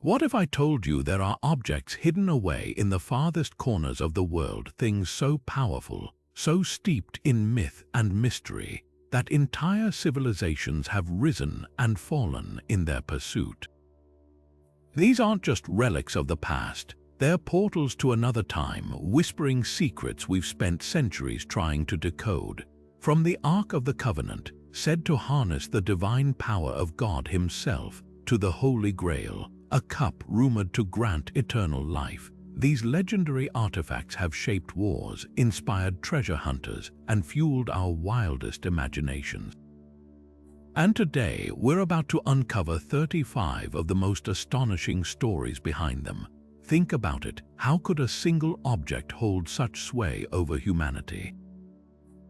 What if I told you there are objects hidden away in the farthest corners of the world, things so powerful, so steeped in myth and mystery, that entire civilizations have risen and fallen in their pursuit? These aren't just relics of the past, they're portals to another time, whispering secrets we've spent centuries trying to decode. From the Ark of the Covenant, said to harness the divine power of God Himself, to the Holy Grail, a cup rumored to grant eternal life, these legendary artifacts have shaped wars, inspired treasure hunters, and fueled our wildest imaginations. And today, we're about to uncover 35 of the most astonishing stories behind them. Think about it, how could a single object hold such sway over humanity?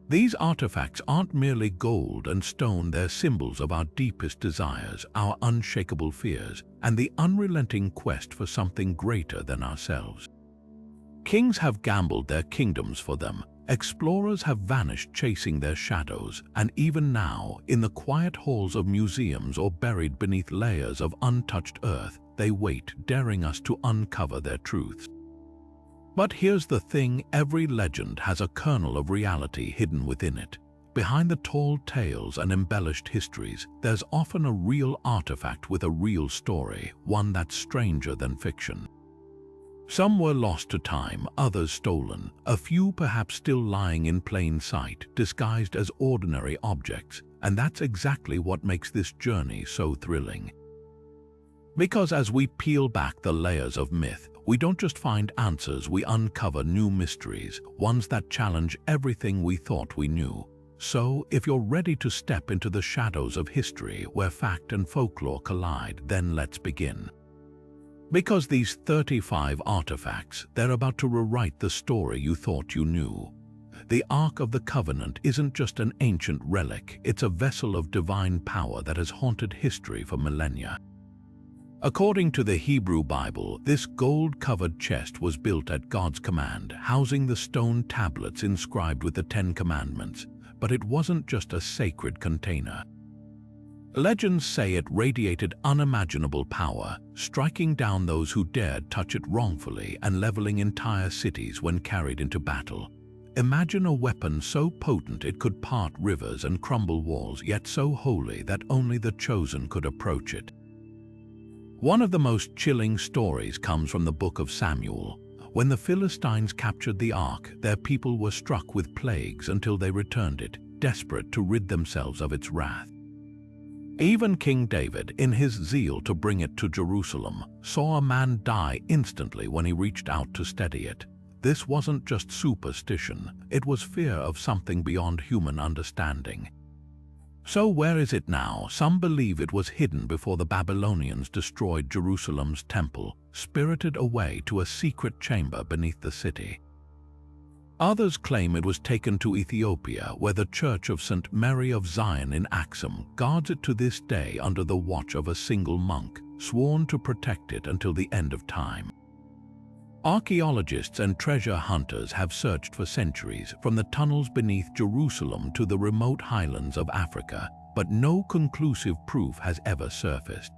These artifacts aren't merely gold and stone, they're symbols of our deepest desires, our unshakable fears, and the unrelenting quest for something greater than ourselves. Kings have gambled their kingdoms for them, explorers have vanished chasing their shadows, and even now, in the quiet halls of museums or buried beneath layers of untouched earth, they wait, daring us to uncover their truths. But here's the thing, every legend has a kernel of reality hidden within it. Behind the tall tales and embellished histories, there's often a real artifact with a real story, one that's stranger than fiction. Some were lost to time, others stolen, a few perhaps still lying in plain sight, disguised as ordinary objects, and that's exactly what makes this journey so thrilling. Because as we peel back the layers of myth, we don't just find answers, we uncover new mysteries, ones that challenge everything we thought we knew. So, if you're ready to step into the shadows of history where fact and folklore collide, then let's begin. Because these 35 artifacts, they're about to rewrite the story you thought you knew. The Ark of the Covenant isn't just an ancient relic, it's a vessel of divine power that has haunted history for millennia. According to the Hebrew Bible, this gold-covered chest was built at God's command, housing the stone tablets inscribed with the 10 Commandments, but it wasn't just a sacred container. Legends say it radiated unimaginable power, striking down those who dared touch it wrongfully and leveling entire cities when carried into battle. Imagine a weapon so potent it could part rivers and crumble walls, yet so holy that only the chosen could approach it. One of the most chilling stories comes from the book of Samuel. When the Philistines captured the ark, their people were struck with plagues until they returned it, desperate to rid themselves of its wrath. Even King David, in his zeal to bring it to Jerusalem, saw a man die instantly when he reached out to steady it. This wasn't just superstition, it was fear of something beyond human understanding. So where is it now? Some believe it was hidden before the Babylonians destroyed Jerusalem's temple, spirited away to a secret chamber beneath the city. Others claim it was taken to Ethiopia, where the Church of St. Mary of Zion in Axum guards it to this day under the watch of a single monk, sworn to protect it until the end of time. Archaeologists and treasure hunters have searched for centuries, from the tunnels beneath Jerusalem to the remote highlands of Africa, but no conclusive proof has ever surfaced.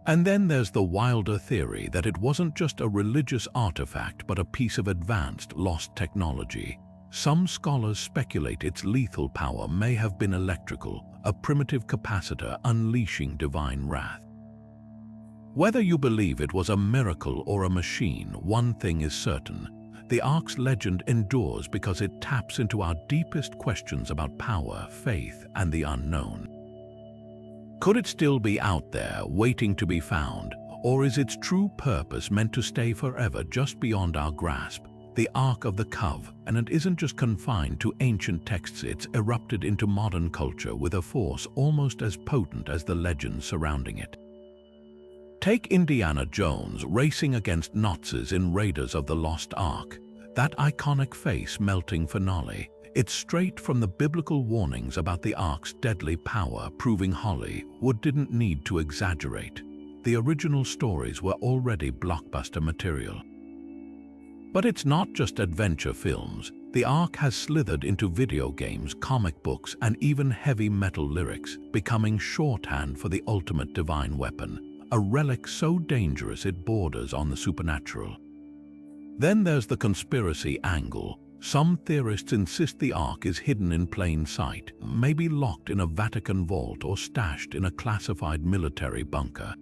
And then there's the wilder theory that it wasn't just a religious artifact but a piece of advanced, lost technology. Some scholars speculate its lethal power may have been electrical, a primitive capacitor unleashing divine wrath. Whether you believe it was a miracle or a machine, one thing is certain. The Ark's legend endures because it taps into our deepest questions about power, faith, and the unknown. Could it still be out there, waiting to be found, or is its true purpose meant to stay forever just beyond our grasp? The Ark of the Cove, and it isn't just confined to ancient texts, it's erupted into modern culture with a force almost as potent as the legends surrounding it. Take Indiana Jones racing against Nazis in Raiders of the Lost Ark. That iconic face-melting finale, it's straight from the biblical warnings about the Ark's deadly power, proving Hollywood didn't need to exaggerate. The original stories were already blockbuster material. But it's not just adventure films. The Ark has slithered into video games, comic books, and even heavy metal lyrics, becoming shorthand for the ultimate divine weapon. a relic so dangerous it borders on the supernatural. Then there's the conspiracy angle. Some theorists insist the Ark is hidden in plain sight, maybe locked in a Vatican vault or stashed in a classified military bunker.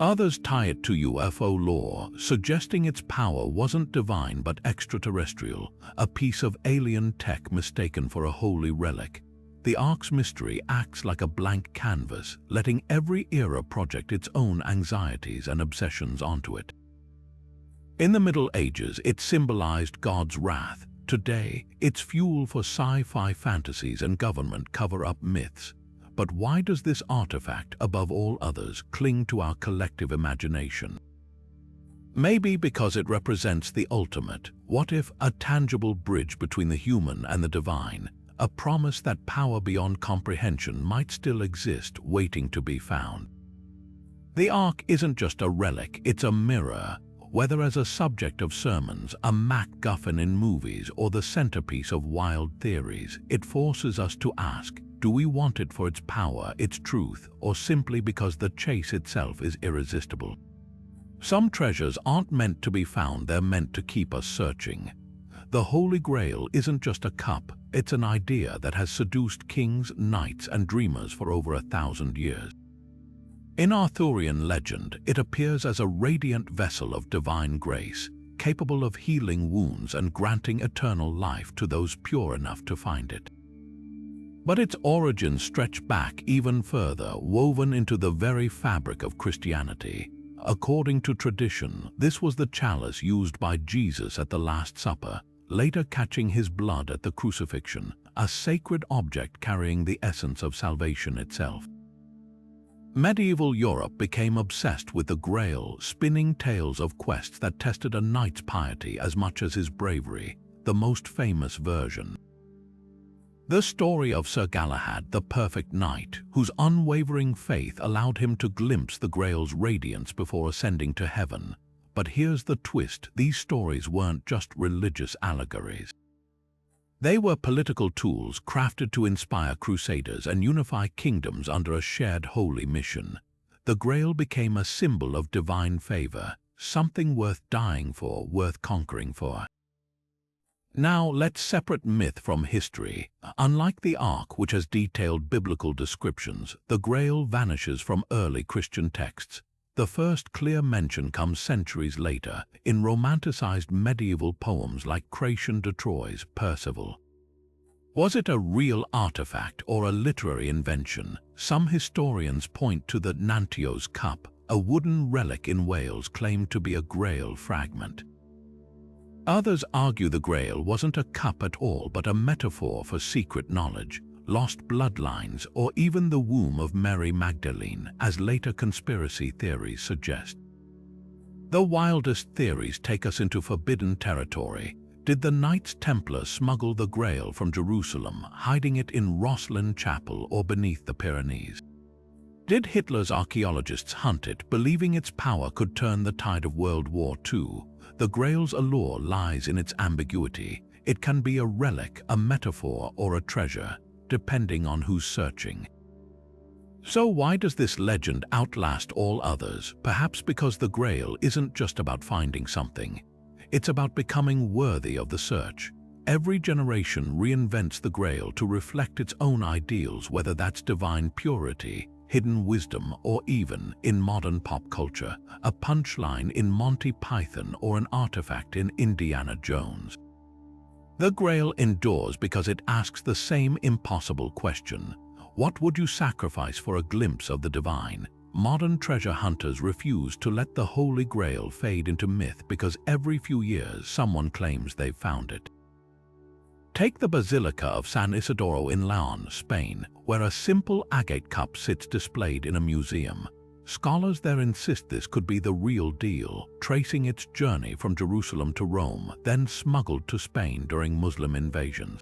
Others tie it to UFO lore, suggesting its power wasn't divine but extraterrestrial, a piece of alien tech mistaken for a holy relic. The Ark's mystery acts like a blank canvas, letting every era project its own anxieties and obsessions onto it. In the Middle Ages, it symbolized God's wrath. Today, it's fuel for sci-fi fantasies and government cover-up myths. But why does this artifact, above all others, cling to our collective imagination? Maybe because it represents the ultimate. What if a tangible bridge between the human and the divine, a promise that power beyond comprehension might still exist, waiting to be found? The Ark isn't just a relic, it's a mirror. Whether as a subject of sermons, a MacGuffin in movies, or the centerpiece of wild theories, it forces us to ask, do we want it for its power, its truth, or simply because the chase itself is irresistible? Some treasures aren't meant to be found, they're meant to keep us searching. The Holy Grail isn't just a cup, it's an idea that has seduced kings, knights, and dreamers for over 1,000 years. In Arthurian legend, it appears as a radiant vessel of divine grace, capable of healing wounds and granting eternal life to those pure enough to find it. But its origins stretch back even further, woven into the very fabric of Christianity. According to tradition, this was the chalice used by Jesus at the Last Supper, later catching his blood at the crucifixion, a sacred object carrying the essence of salvation itself. Medieval Europe became obsessed with the Grail, spinning tales of quests that tested a knight's piety as much as his bravery, the most famous version. The story of Sir Galahad, the perfect knight, whose unwavering faith allowed him to glimpse the Grail's radiance before ascending to heaven. But here's the twist, these stories weren't just religious allegories. They were political tools crafted to inspire crusaders and unify kingdoms under a shared holy mission. The Grail became a symbol of divine favor, something worth dying for, worth conquering for. Now let's separate myth from history. Unlike the Ark, which has detailed biblical descriptions, the Grail vanishes from early Christian texts. The first clear mention comes centuries later, in romanticized medieval poems like Chrétien de Troyes' Percival. Was it a real artifact or a literary invention? Some historians point to the Nantios cup, a wooden relic in Wales claimed to be a Grail fragment. Others argue the Grail wasn't a cup at all but a metaphor for secret knowledge, lost bloodlines, or even the womb of Mary Magdalene, as later conspiracy theories suggest. The wildest theories take us into forbidden territory. Did the Knights Templar smuggle the Grail from Jerusalem, hiding it in Rosslyn Chapel or beneath the Pyrenees? Did Hitler's archaeologists hunt it, believing its power could turn the tide of World War II? The Grail's allure lies in its ambiguity. It can be a relic, a metaphor, or a treasure, depending on who's searching. So why does this legend outlast all others? Perhaps because the Grail isn't just about finding something. It's about becoming worthy of the search. Every generation reinvents the Grail to reflect its own ideals, whether that's divine purity, hidden wisdom, or even, in modern pop culture, a punchline in Monty Python or an artifact in Indiana Jones. The Grail endures because it asks the same impossible question. What would you sacrifice for a glimpse of the divine? Modern treasure hunters refuse to let the Holy Grail fade into myth because every few years someone claims they've found it. Take the Basilica of San Isidoro in León, Spain, where a simple agate cup sits displayed in a museum. Scholars there insist this could be the real deal, tracing its journey from Jerusalem to Rome, then smuggled to Spain during Muslim invasions.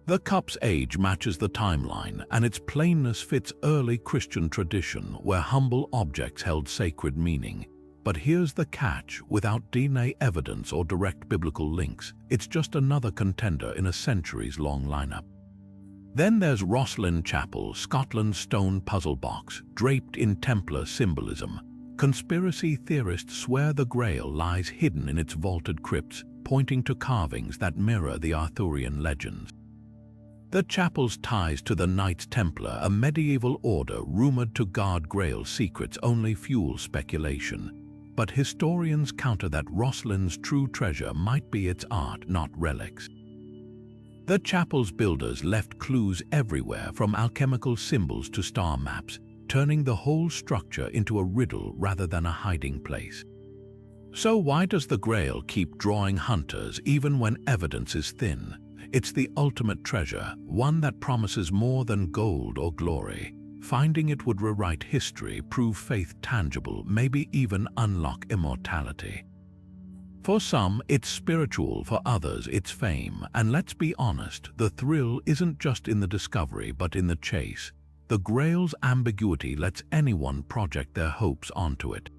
The cup's age matches the timeline, and its plainness fits early Christian tradition where humble objects held sacred meaning. But here's the catch: without DNA evidence or direct biblical links, it's just another contender in a centuries-long lineup. Then there's Rosslyn Chapel, Scotland's stone puzzle box, draped in Templar symbolism. Conspiracy theorists swear the Grail lies hidden in its vaulted crypts, pointing to carvings that mirror the Arthurian legends. The chapel's ties to the Knights Templar, a medieval order rumored to guard Grail secrets, only fuel speculation. But historians counter that Rosslyn's true treasure might be its art, not relics. The chapel's builders left clues everywhere, from alchemical symbols to star maps, turning the whole structure into a riddle rather than a hiding place. So why does the Grail keep drawing hunters even when evidence is thin? It's the ultimate treasure, one that promises more than gold or glory. Finding it would rewrite history, prove faith tangible, maybe even unlock immortality. For some, it's spiritual, for others, it's fame. And let's be honest, the thrill isn't just in the discovery, but in the chase. The Grail's ambiguity lets anyone project their hopes onto it.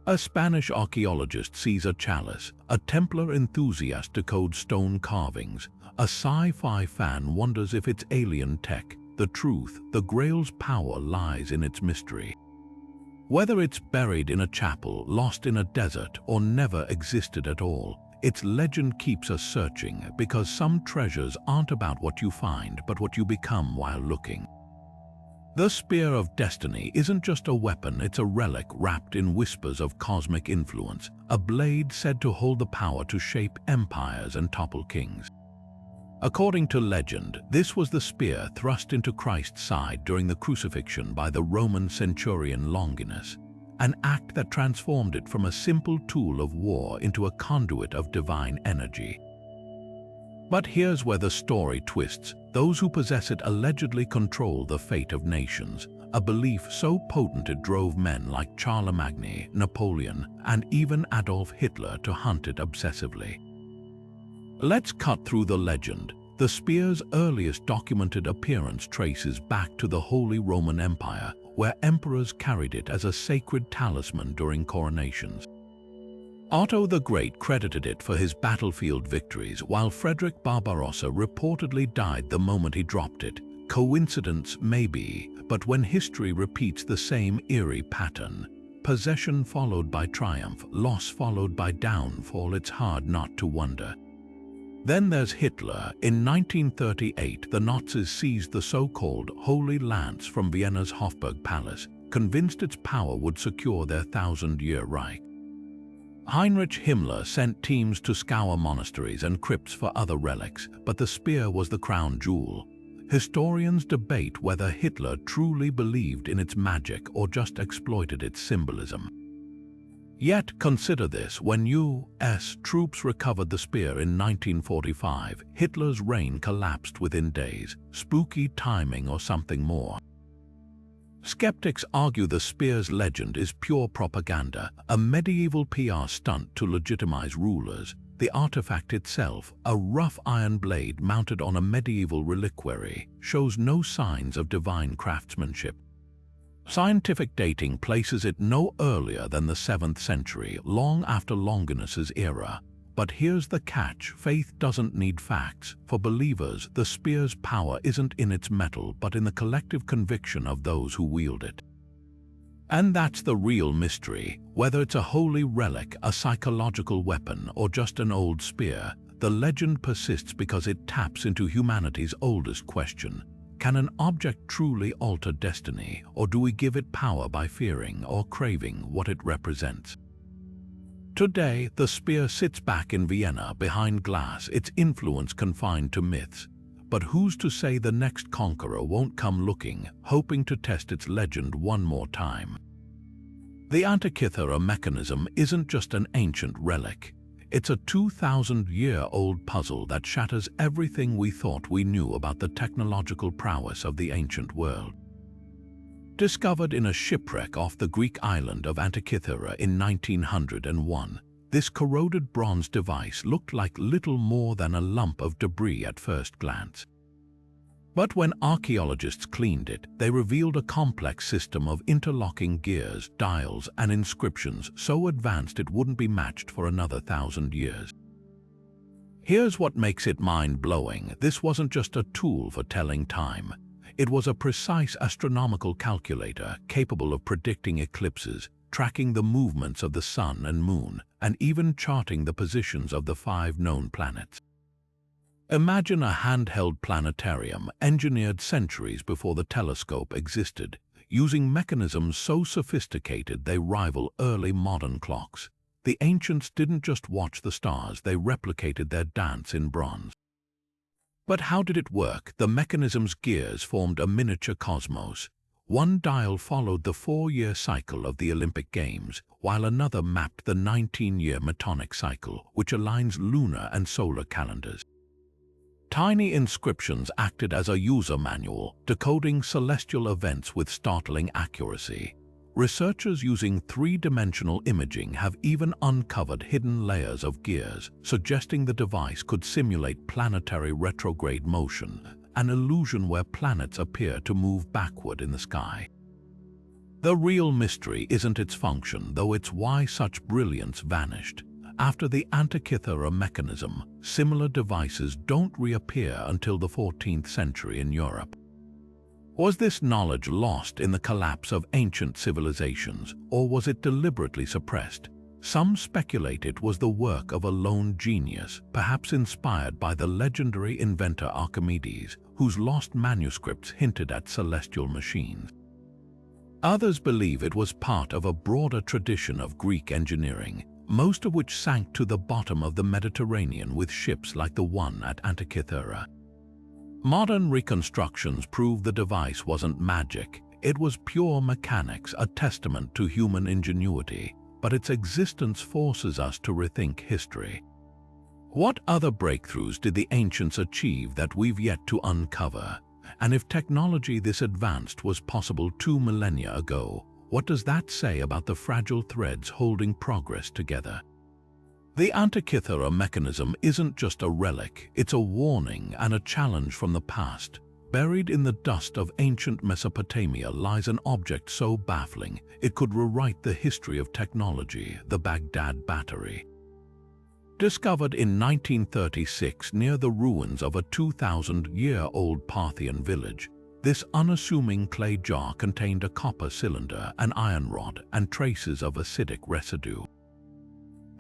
A Spanish archaeologist sees a chalice, a Templar enthusiast decodes stone carvings, a sci-fi fan wonders if it's alien tech. The truth, the Grail's power lies in its mystery. Whether it's buried in a chapel, lost in a desert, or never existed at all, its legend keeps us searching, because some treasures aren't about what you find, but what you become while looking. The Spear of Destiny isn't just a weapon, it's a relic wrapped in whispers of cosmic influence, a blade said to hold the power to shape empires and topple kings. According to legend, this was the spear thrust into Christ's side during the crucifixion by the Roman centurion Longinus, an act that transformed it from a simple tool of war into a conduit of divine energy. But here's where the story twists. Those who possess it allegedly control the fate of nations, a belief so potent it drove men like Charlemagne, Napoleon, and even Adolf Hitler to hunt it obsessively. Let's cut through the legend. The spear's earliest documented appearance traces back to the Holy Roman Empire, where emperors carried it as a sacred talisman during coronations. Otto the Great credited it for his battlefield victories, while Frederick Barbarossa reportedly died the moment he dropped it. Coincidence, maybe, but when history repeats the same eerie pattern, possession followed by triumph, loss followed by downfall, it's hard not to wonder. Then there's Hitler. In 1938, the Nazis seized the so-called Holy Lance from Vienna's Hofburg Palace, convinced its power would secure their 1,000-year Reich. Heinrich Himmler sent teams to scour monasteries and crypts for other relics, but the spear was the crown jewel. Historians debate whether Hitler truly believed in its magic or just exploited its symbolism. Yet consider this: when U.S. troops recovered the spear in 1945, Hitler's reign collapsed within days. Spooky timing or something more? Skeptics argue the spear's legend is pure propaganda, a medieval PR stunt to legitimize rulers. The artifact itself, a rough iron blade mounted on a medieval reliquary, shows no signs of divine craftsmanship. Scientific dating places it no earlier than the 7th century, long after Longinus's era. But here's the catch: faith doesn't need facts. For believers, the spear's power isn't in its metal, but in the collective conviction of those who wield it. And that's the real mystery. Whether it's a holy relic, a psychological weapon, or just an old spear, the legend persists because it taps into humanity's oldest question. Can an object truly alter destiny, or do we give it power by fearing or craving what it represents? Today, the spear sits back in Vienna behind glass, its influence confined to myths. But who's to say the next conqueror won't come looking, hoping to test its legend one more time? The Antikythera Mechanism isn't just an ancient relic. It's a 2,000-year-old puzzle that shatters everything we thought we knew about the technological prowess of the ancient world. Discovered in a shipwreck off the Greek island of Antikythera in 1901, this corroded bronze device looked like little more than a lump of debris at first glance. But when archaeologists cleaned it, they revealed a complex system of interlocking gears, dials, and inscriptions so advanced it wouldn't be matched for another 1,000 years. Here's what makes it mind-blowing. This wasn't just a tool for telling time. It was a precise astronomical calculator capable of predicting eclipses, tracking the movements of the sun and moon, and even charting the positions of the 5 known planets. Imagine a handheld planetarium engineered centuries before the telescope existed, using mechanisms so sophisticated they rival early modern clocks. The ancients didn't just watch the stars, they replicated their dance in bronze. But how did it work? The mechanism's gears formed a miniature cosmos. One dial followed the 4-year cycle of the Olympic Games, while another mapped the 19-year Metonic cycle, which aligns lunar and solar calendars. Tiny inscriptions acted as a user manual, decoding celestial events with startling accuracy. Researchers using 3-dimensional imaging have even uncovered hidden layers of gears, suggesting the device could simulate planetary retrograde motion, an illusion where planets appear to move backward in the sky. The real mystery isn't its function, though it's why such brilliance vanished. After the Antikythera Mechanism, similar devices don't reappear until the 14th century in Europe. Was this knowledge lost in the collapse of ancient civilizations, or was it deliberately suppressed? Some speculate it was the work of a lone genius, perhaps inspired by the legendary inventor Archimedes, whose lost manuscripts hinted at celestial machines. Others believe it was part of a broader tradition of Greek engineering, most of which sank to the bottom of the Mediterranean with ships like the one at Antikythera. Modern reconstructions prove the device wasn't magic. It was pure mechanics, a testament to human ingenuity, but its existence forces us to rethink history. What other breakthroughs did the ancients achieve that we've yet to uncover? And if technology this advanced was possible 2 millennia ago, what does that say about the fragile threads holding progress together? The Antikythera Mechanism isn't just a relic, it's a warning and a challenge from the past. Buried in the dust of ancient Mesopotamia lies an object so baffling it could rewrite the history of technology, the Baghdad Battery. Discovered in 1936 near the ruins of a 2,000-year-old Parthian village, this unassuming clay jar contained a copper cylinder, an iron rod, and traces of acidic residue.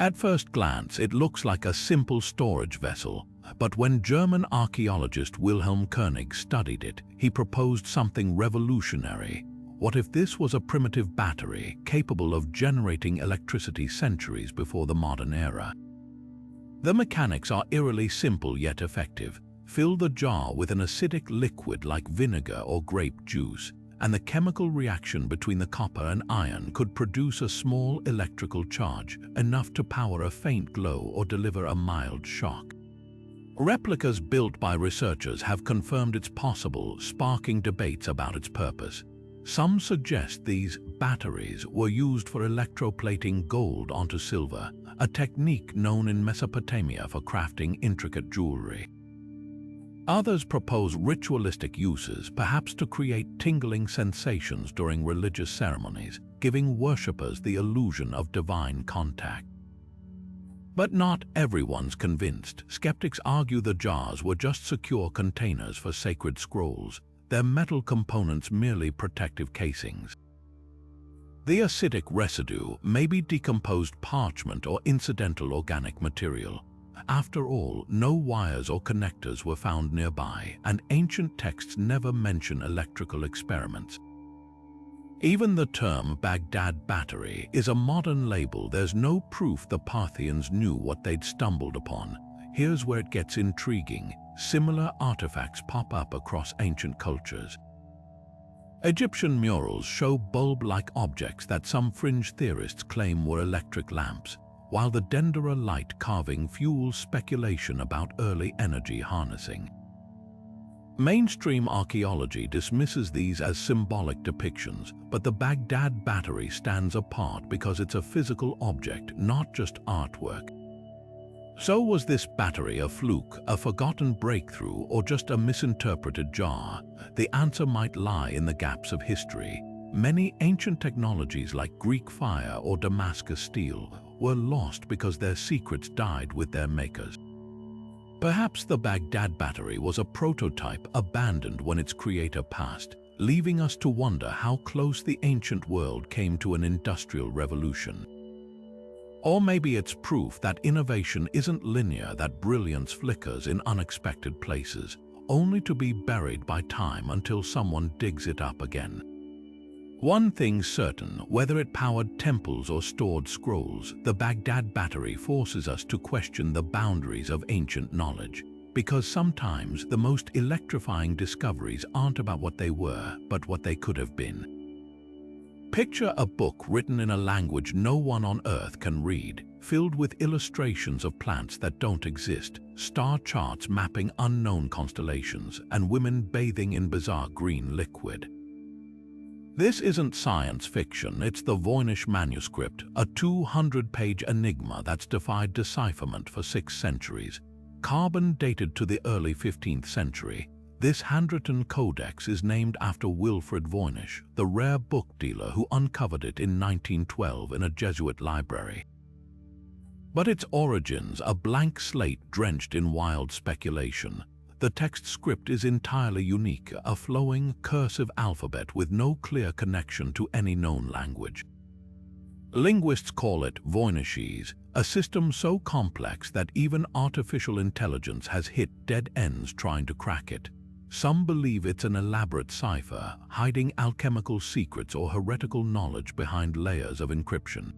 At first glance, it looks like a simple storage vessel, but when German archaeologist Wilhelm Koenig studied it, he proposed something revolutionary. What if this was a primitive battery capable of generating electricity centuries before the modern era? The mechanics are eerily simple yet effective. Fill the jar with an acidic liquid like vinegar or grape juice, and the chemical reaction between the copper and iron could produce a small electrical charge, enough to power a faint glow or deliver a mild shock. Replicas built by researchers have confirmed it's possible, sparking debates about its purpose. Some suggest these batteries were used for electroplating gold onto silver, a technique known in Mesopotamia for crafting intricate jewelry. Others propose ritualistic uses, perhaps to create tingling sensations during religious ceremonies, giving worshippers the illusion of divine contact. But not everyone's convinced. Skeptics argue the jars were just secure containers for sacred scrolls, their metal components merely protective casings. The acidic residue may be decomposed parchment or incidental organic material. After all, no wires or connectors were found nearby, and ancient texts never mention electrical experiments. Even the term Baghdad Battery is a modern label. There's no proof the Parthians knew what they'd stumbled upon. Here's where it gets intriguing. Similar artifacts pop up across ancient cultures. Egyptian murals show bulb-like objects that some fringe theorists claim were electric lamps, while the Dendera light carving fuels speculation about early energy harnessing. Mainstream archaeology dismisses these as symbolic depictions, but the Baghdad Battery stands apart because it's a physical object, not just artwork. So was this battery a fluke, a forgotten breakthrough, or just a misinterpreted jar? The answer might lie in the gaps of history. Many ancient technologies like Greek fire or Damascus steel were lost because their secrets died with their makers. Perhaps the Baghdad Battery was a prototype abandoned when its creator passed, leaving us to wonder how close the ancient world came to an industrial revolution. Or maybe it's proof that innovation isn't linear, that brilliance flickers in unexpected places, only to be buried by time until someone digs it up again. One thing's certain, whether it powered temples or stored scrolls, the Baghdad Battery forces us to question the boundaries of ancient knowledge, because sometimes the most electrifying discoveries aren't about what they were, but what they could have been. Picture a book written in a language no one on Earth can read, filled with illustrations of plants that don't exist, star charts mapping unknown constellations, and women bathing in bizarre green liquid. This isn't science fiction, it's the Voynich Manuscript, a 200-page enigma that's defied decipherment for 6 centuries. Carbon dated to the early 15th century, this handwritten codex is named after Wilfrid Voynich, the rare book dealer who uncovered it in 1912 in a Jesuit library. But its origins, a blank slate drenched in wild speculation. The text script is entirely unique, a flowing, cursive alphabet with no clear connection to any known language. Linguists call it Voynichese, a system so complex that even artificial intelligence has hit dead ends trying to crack it. Some believe it's an elaborate cipher, hiding alchemical secrets or heretical knowledge behind layers of encryption.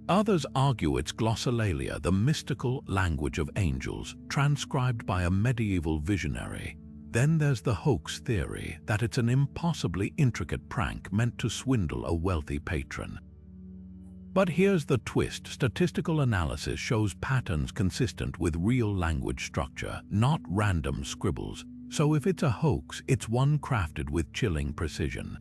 Others argue it's glossolalia, the mystical language of angels, transcribed by a medieval visionary. Then there's the hoax theory that it's an impossibly intricate prank meant to swindle a wealthy patron. But here's the twist: statistical analysis shows patterns consistent with real language structure, not random scribbles. So if it's a hoax, it's one crafted with chilling precision.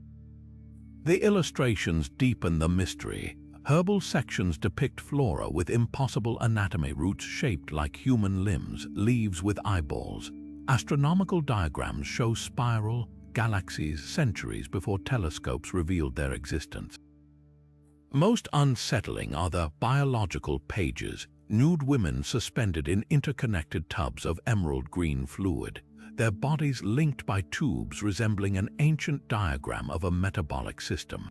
The illustrations deepen the mystery. Herbal sections depict flora with impossible anatomy, roots shaped like human limbs, leaves with eyeballs. Astronomical diagrams show spiral galaxies centuries before telescopes revealed their existence. Most unsettling are the biological pages, nude women suspended in interconnected tubs of emerald green fluid, their bodies linked by tubes resembling an ancient diagram of a metabolic system.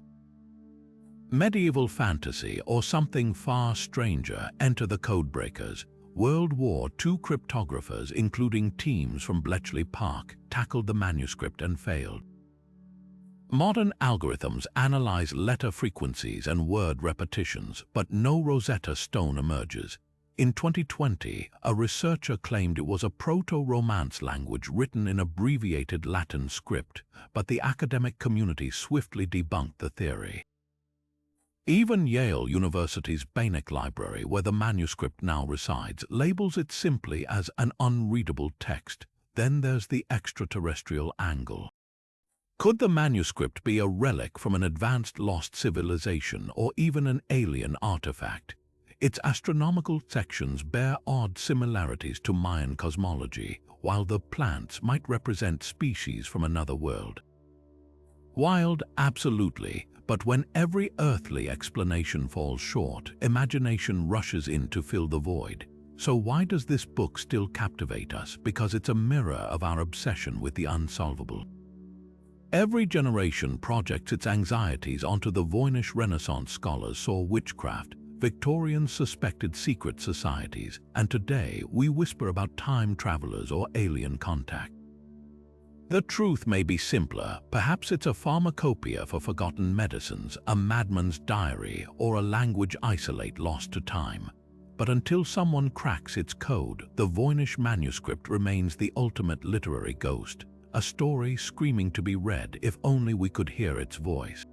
Medieval fantasy, or something far stranger, enter the codebreakers. World War II cryptographers, including teams from Bletchley Park, tackled the manuscript and failed. Modern algorithms analyze letter frequencies and word repetitions, but no Rosetta Stone emerges. In 2020, a researcher claimed it was a Proto-Romance language written in abbreviated Latin script, but the academic community swiftly debunked the theory. Even Yale University's Voynich Library, where the manuscript now resides, labels it simply as an unreadable text. Then there's the extraterrestrial angle. Could the manuscript be a relic from an advanced lost civilization or even an alien artifact? Its astronomical sections bear odd similarities to Mayan cosmology, while the plants might represent species from another world. Wild, absolutely, but when every earthly explanation falls short, imagination rushes in to fill the void. So why does this book still captivate us? Because it's a mirror of our obsession with the unsolvable. Every generation projects its anxieties onto the Voynich. Renaissance scholars saw witchcraft, Victorians suspected secret societies, and today we whisper about time travelers or alien contact. The truth may be simpler. Perhaps it's a pharmacopoeia for forgotten medicines, a madman's diary, or a language isolate lost to time. But until someone cracks its code, the Voynich Manuscript remains the ultimate literary ghost, a story screaming to be read if only we could hear its voice.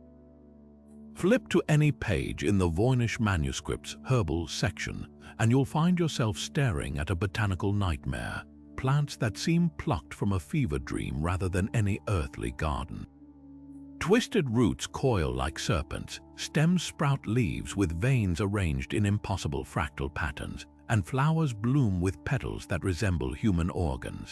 Flip to any page in the Voynich Manuscript's herbal section, and you'll find yourself staring at a botanical nightmare. Plants that seem plucked from a fever dream rather than any earthly garden. Twisted roots coil like serpents, stems sprout leaves with veins arranged in impossible fractal patterns, and flowers bloom with petals that resemble human organs.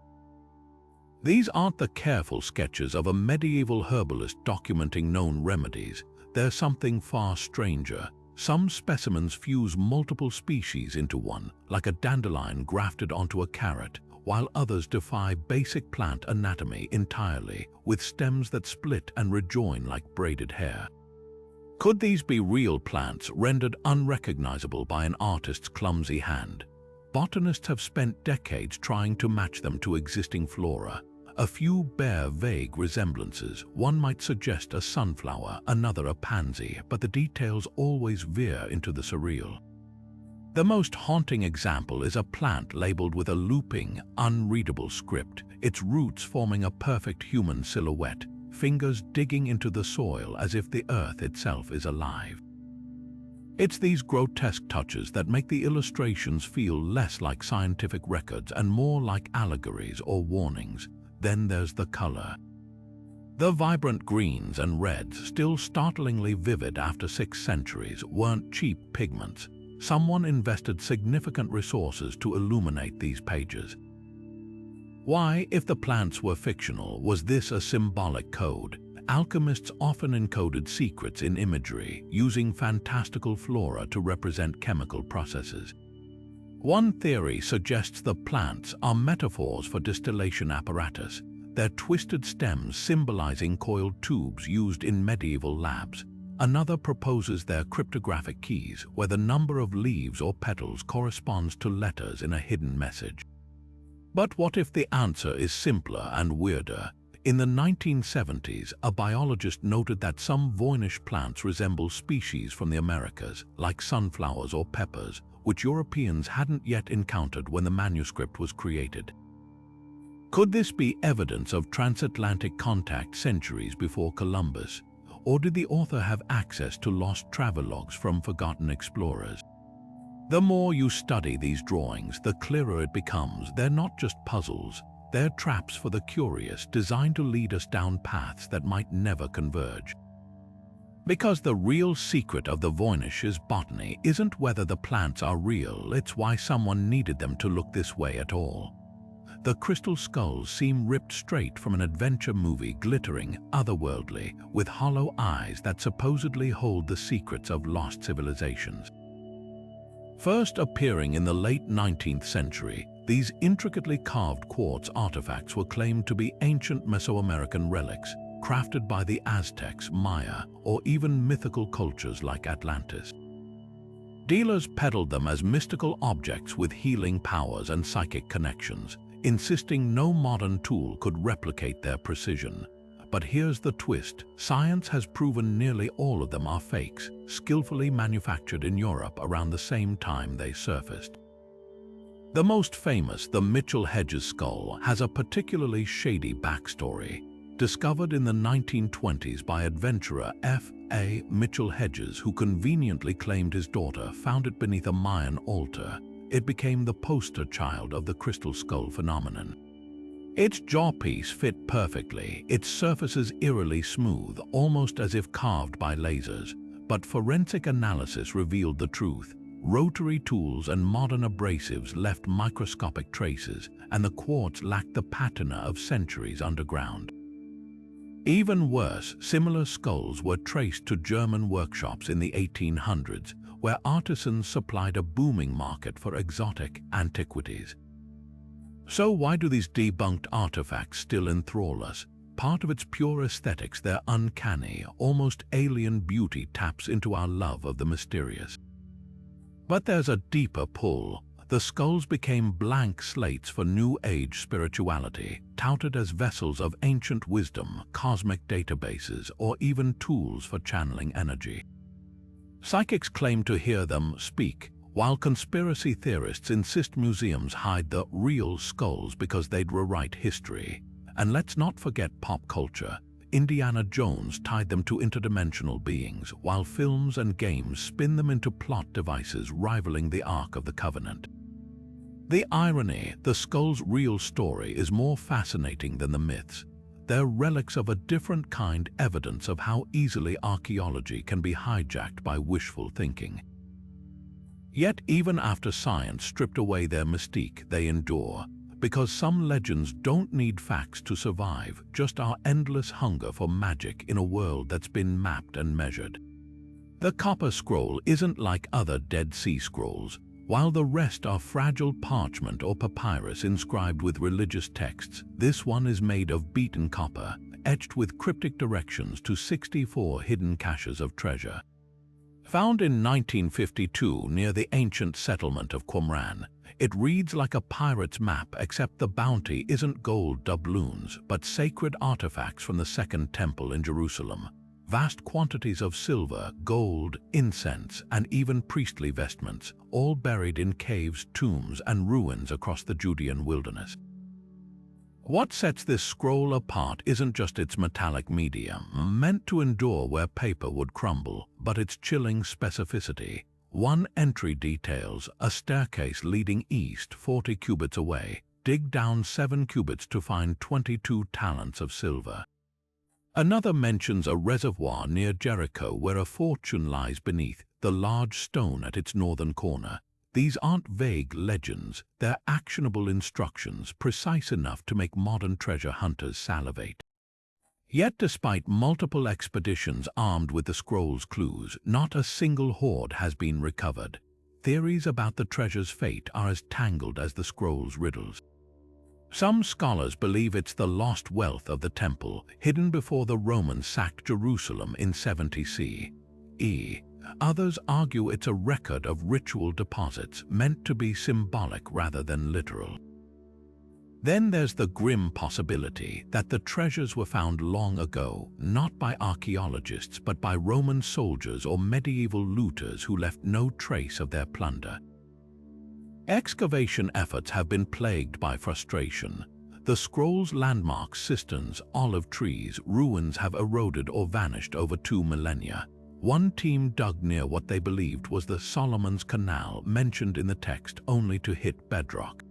These aren't the careful sketches of a medieval herbalist documenting known remedies. There's something far stranger, Some specimens fuse multiple species into one, like a dandelion grafted onto a carrot, while others defy basic plant anatomy entirely, with stems that split and rejoin like braided hair. Could these be real plants rendered unrecognizable by an artist's clumsy hand? Botanists have spent decades trying to match them to existing flora. A few bear vague resemblances. One might suggest a sunflower, another a pansy, but the details always veer into the surreal. The most haunting example is a plant labeled with a looping, unreadable script, its roots forming a perfect human silhouette, fingers digging into the soil as if the earth itself is alive. It's these grotesque touches that make the illustrations feel less like scientific records and more like allegories or warnings. Then there's the color. The vibrant greens and reds, still startlingly vivid after 6 centuries, weren't cheap pigments. Someone invested significant resources to illuminate these pages. Why, if the plants were fictional, was this a symbolic code? Alchemists often encoded secrets in imagery, using fantastical flora to represent chemical processes. One theory suggests the plants are metaphors for distillation apparatus, their twisted stems symbolizing coiled tubes used in medieval labs. Another proposes their cryptographic keys, where the number of leaves or petals corresponds to letters in a hidden message. But what if the answer is simpler and weirder? In the 1970s, a biologist noted that some Voynich plants resemble species from the Americas, like sunflowers or peppers, which Europeans hadn't yet encountered when the manuscript was created. Could this be evidence of transatlantic contact centuries before Columbus? Or did the author have access to lost travelogues from forgotten explorers? The more you study these drawings, the clearer it becomes. They're not just puzzles, they're traps for the curious, designed to lead us down paths that might never converge. Because the real secret of the Voynich's botany isn't whether the plants are real, it's why someone needed them to look this way at all. The crystal skulls seem ripped straight from an adventure movie, glittering, otherworldly, with hollow eyes that supposedly hold the secrets of lost civilizations. First appearing in the late 19th century, these intricately carved quartz artifacts were claimed to be ancient Mesoamerican relics, crafted by the Aztecs, Maya, or even mythical cultures like Atlantis. Dealers peddled them as mystical objects with healing powers and psychic connections, insisting no modern tool could replicate their precision. But here's the twist: science has proven nearly all of them are fakes, skillfully manufactured in Europe around the same time they surfaced. The most famous, the Mitchell-Hedges skull, has a particularly shady backstory. Discovered in the 1920s by adventurer F.A. Mitchell-Hedges, who conveniently claimed his daughter found it beneath a Mayan altar, it became the poster child of the crystal skull phenomenon. Its jawpiece fit perfectly, its surfaces eerily smooth, almost as if carved by lasers. But forensic analysis revealed the truth. Rotary tools and modern abrasives left microscopic traces, and the quartz lacked the patina of centuries underground. Even worse, similar skulls were traced to German workshops in the 1800s, where artisans supplied a booming market for exotic antiquities. So why do these debunked artifacts still enthrall us? Part of its pure aesthetics, their uncanny, almost alien beauty taps into our love of the mysterious. But there's a deeper pull. The skulls became blank slates for New Age spirituality, touted as vessels of ancient wisdom, cosmic databases, or even tools for channeling energy. Psychics claim to hear them speak, while conspiracy theorists insist museums hide the real skulls because they'd rewrite history. And let's not forget pop culture. Indiana Jones tied them to interdimensional beings, while films and games spin them into plot devices rivaling the Ark of the Covenant. The irony: the skull's real story is more fascinating than the myths. They're relics of a different kind, evidence of how easily archaeology can be hijacked by wishful thinking. Yet even after science stripped away their mystique, they endure. Because some legends don't need facts to survive, just our endless hunger for magic in a world that's been mapped and measured. The copper scroll isn't like other Dead Sea Scrolls. While the rest are fragile parchment or papyrus inscribed with religious texts, this one is made of beaten copper, etched with cryptic directions to 64 hidden caches of treasure. Found in 1952 near the ancient settlement of Qumran, it reads like a pirate's map, except the bounty isn't gold doubloons, but sacred artifacts from the Second Temple in Jerusalem. Vast quantities of silver, gold, incense, and even priestly vestments, all buried in caves, tombs, and ruins across the Judean wilderness. What sets this scroll apart isn't just its metallic medium, meant to endure where paper would crumble, but its chilling specificity. One entry details a staircase leading east 40 cubits away. Dig down 7 cubits to find 22 talents of silver. Another mentions a reservoir near Jericho where a fortune lies beneath the large stone at its northern corner. These aren't vague legends, they're actionable instructions, precise enough to make modern treasure hunters salivate. Yet despite multiple expeditions armed with the scroll's clues, not a single hoard has been recovered. Theories about the treasure's fate are as tangled as the scroll's riddles. Some scholars believe it's the lost wealth of the temple, hidden before the Romans sacked Jerusalem in 70 CE. Others argue it's a record of ritual deposits meant to be symbolic rather than literal. Then there's the grim possibility that the treasures were found long ago, not by archaeologists but by Roman soldiers or medieval looters who left no trace of their plunder. Excavation efforts have been plagued by frustration. The scroll's landmarks, cisterns, olive trees, ruins have eroded or vanished over 2 millennia. One team dug near what they believed was the Solomon's Canal mentioned in the text, only to hit bedrock.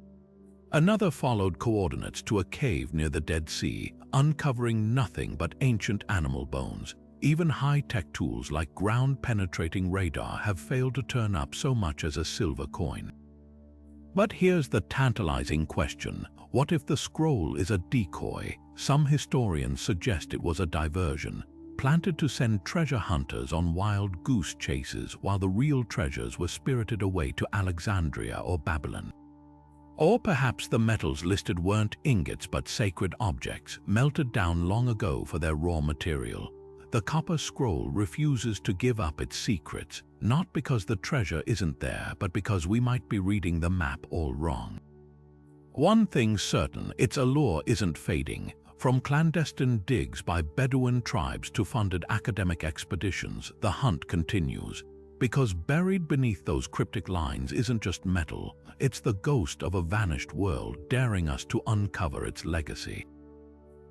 Another followed coordinates to a cave near the Dead Sea, uncovering nothing but ancient animal bones. Even high-tech tools like ground-penetrating radar have failed to turn up so much as a silver coin. But here's the tantalizing question. What if the scroll is a decoy? Some historians suggest it was a diversion, planted to send treasure hunters on wild goose chases while the real treasures were spirited away to Alexandria or Babylon. Or perhaps the metals listed weren't ingots but sacred objects, melted down long ago for their raw material. The copper scroll refuses to give up its secrets, not because the treasure isn't there, but because we might be reading the map all wrong. One thing's certain, its allure isn't fading. From clandestine digs by Bedouin tribes to funded academic expeditions, the hunt continues. Because buried beneath those cryptic lines isn't just metal, it's the ghost of a vanished world daring us to uncover its legacy.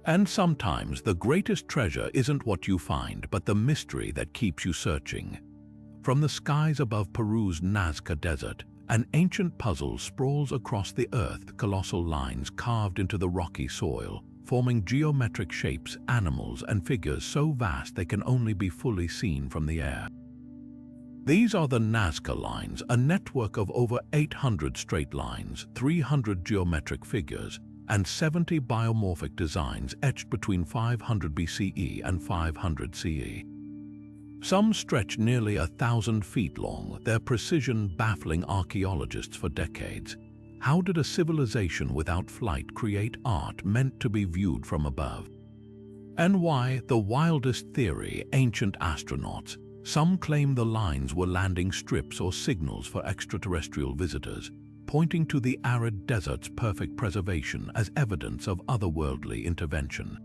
And sometimes the greatest treasure isn't what you find, but the mystery that keeps you searching. From the skies above Peru's Nazca Desert, an ancient puzzle sprawls across the earth, colossal lines carved into the rocky soil, forming geometric shapes, animals, and figures so vast they can only be fully seen from the air. These are the Nazca Lines, a network of over 800 straight lines, 300 geometric figures, and 70 biomorphic designs etched between 500 BCE and 500 CE. Some stretch nearly 1,000 feet long, their precision baffling archaeologists for decades. How did a civilization without flight create art meant to be viewed from above? And why, the wildest theory, ancient astronauts. Some claim the lines were landing strips or signals for extraterrestrial visitors, pointing to the arid desert's perfect preservation as evidence of otherworldly intervention.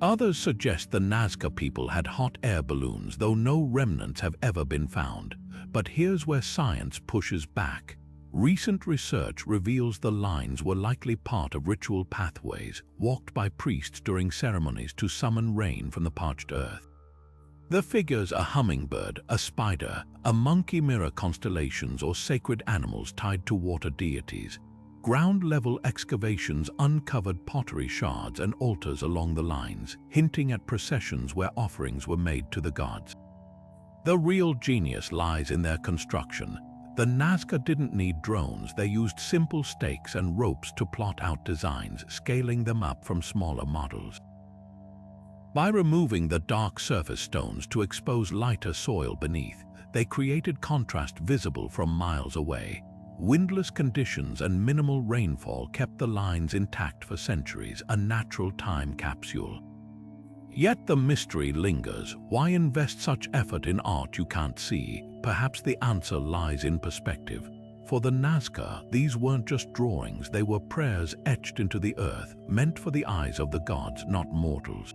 Others suggest the Nazca people had hot air balloons, though no remnants have ever been found. But here's where science pushes back. Recent research reveals the lines were likely part of ritual pathways walked by priests during ceremonies to summon rain from the parched earth. The figures, a hummingbird, a spider, a monkey mirror constellations or sacred animals tied to water deities. Ground-level excavations uncovered pottery shards and altars along the lines, hinting at processions where offerings were made to the gods. The real genius lies in their construction. The Nazca didn't need drones, they used simple stakes and ropes to plot out designs, scaling them up from smaller models. By removing the dark surface stones to expose lighter soil beneath, they created contrast visible from miles away. Windless conditions and minimal rainfall kept the lines intact for centuries, a natural time capsule. Yet the mystery lingers. Why invest such effort in art you can't see? Perhaps the answer lies in perspective. For the Nazca, these weren't just drawings, they were prayers etched into the earth, meant for the eyes of the gods, not mortals.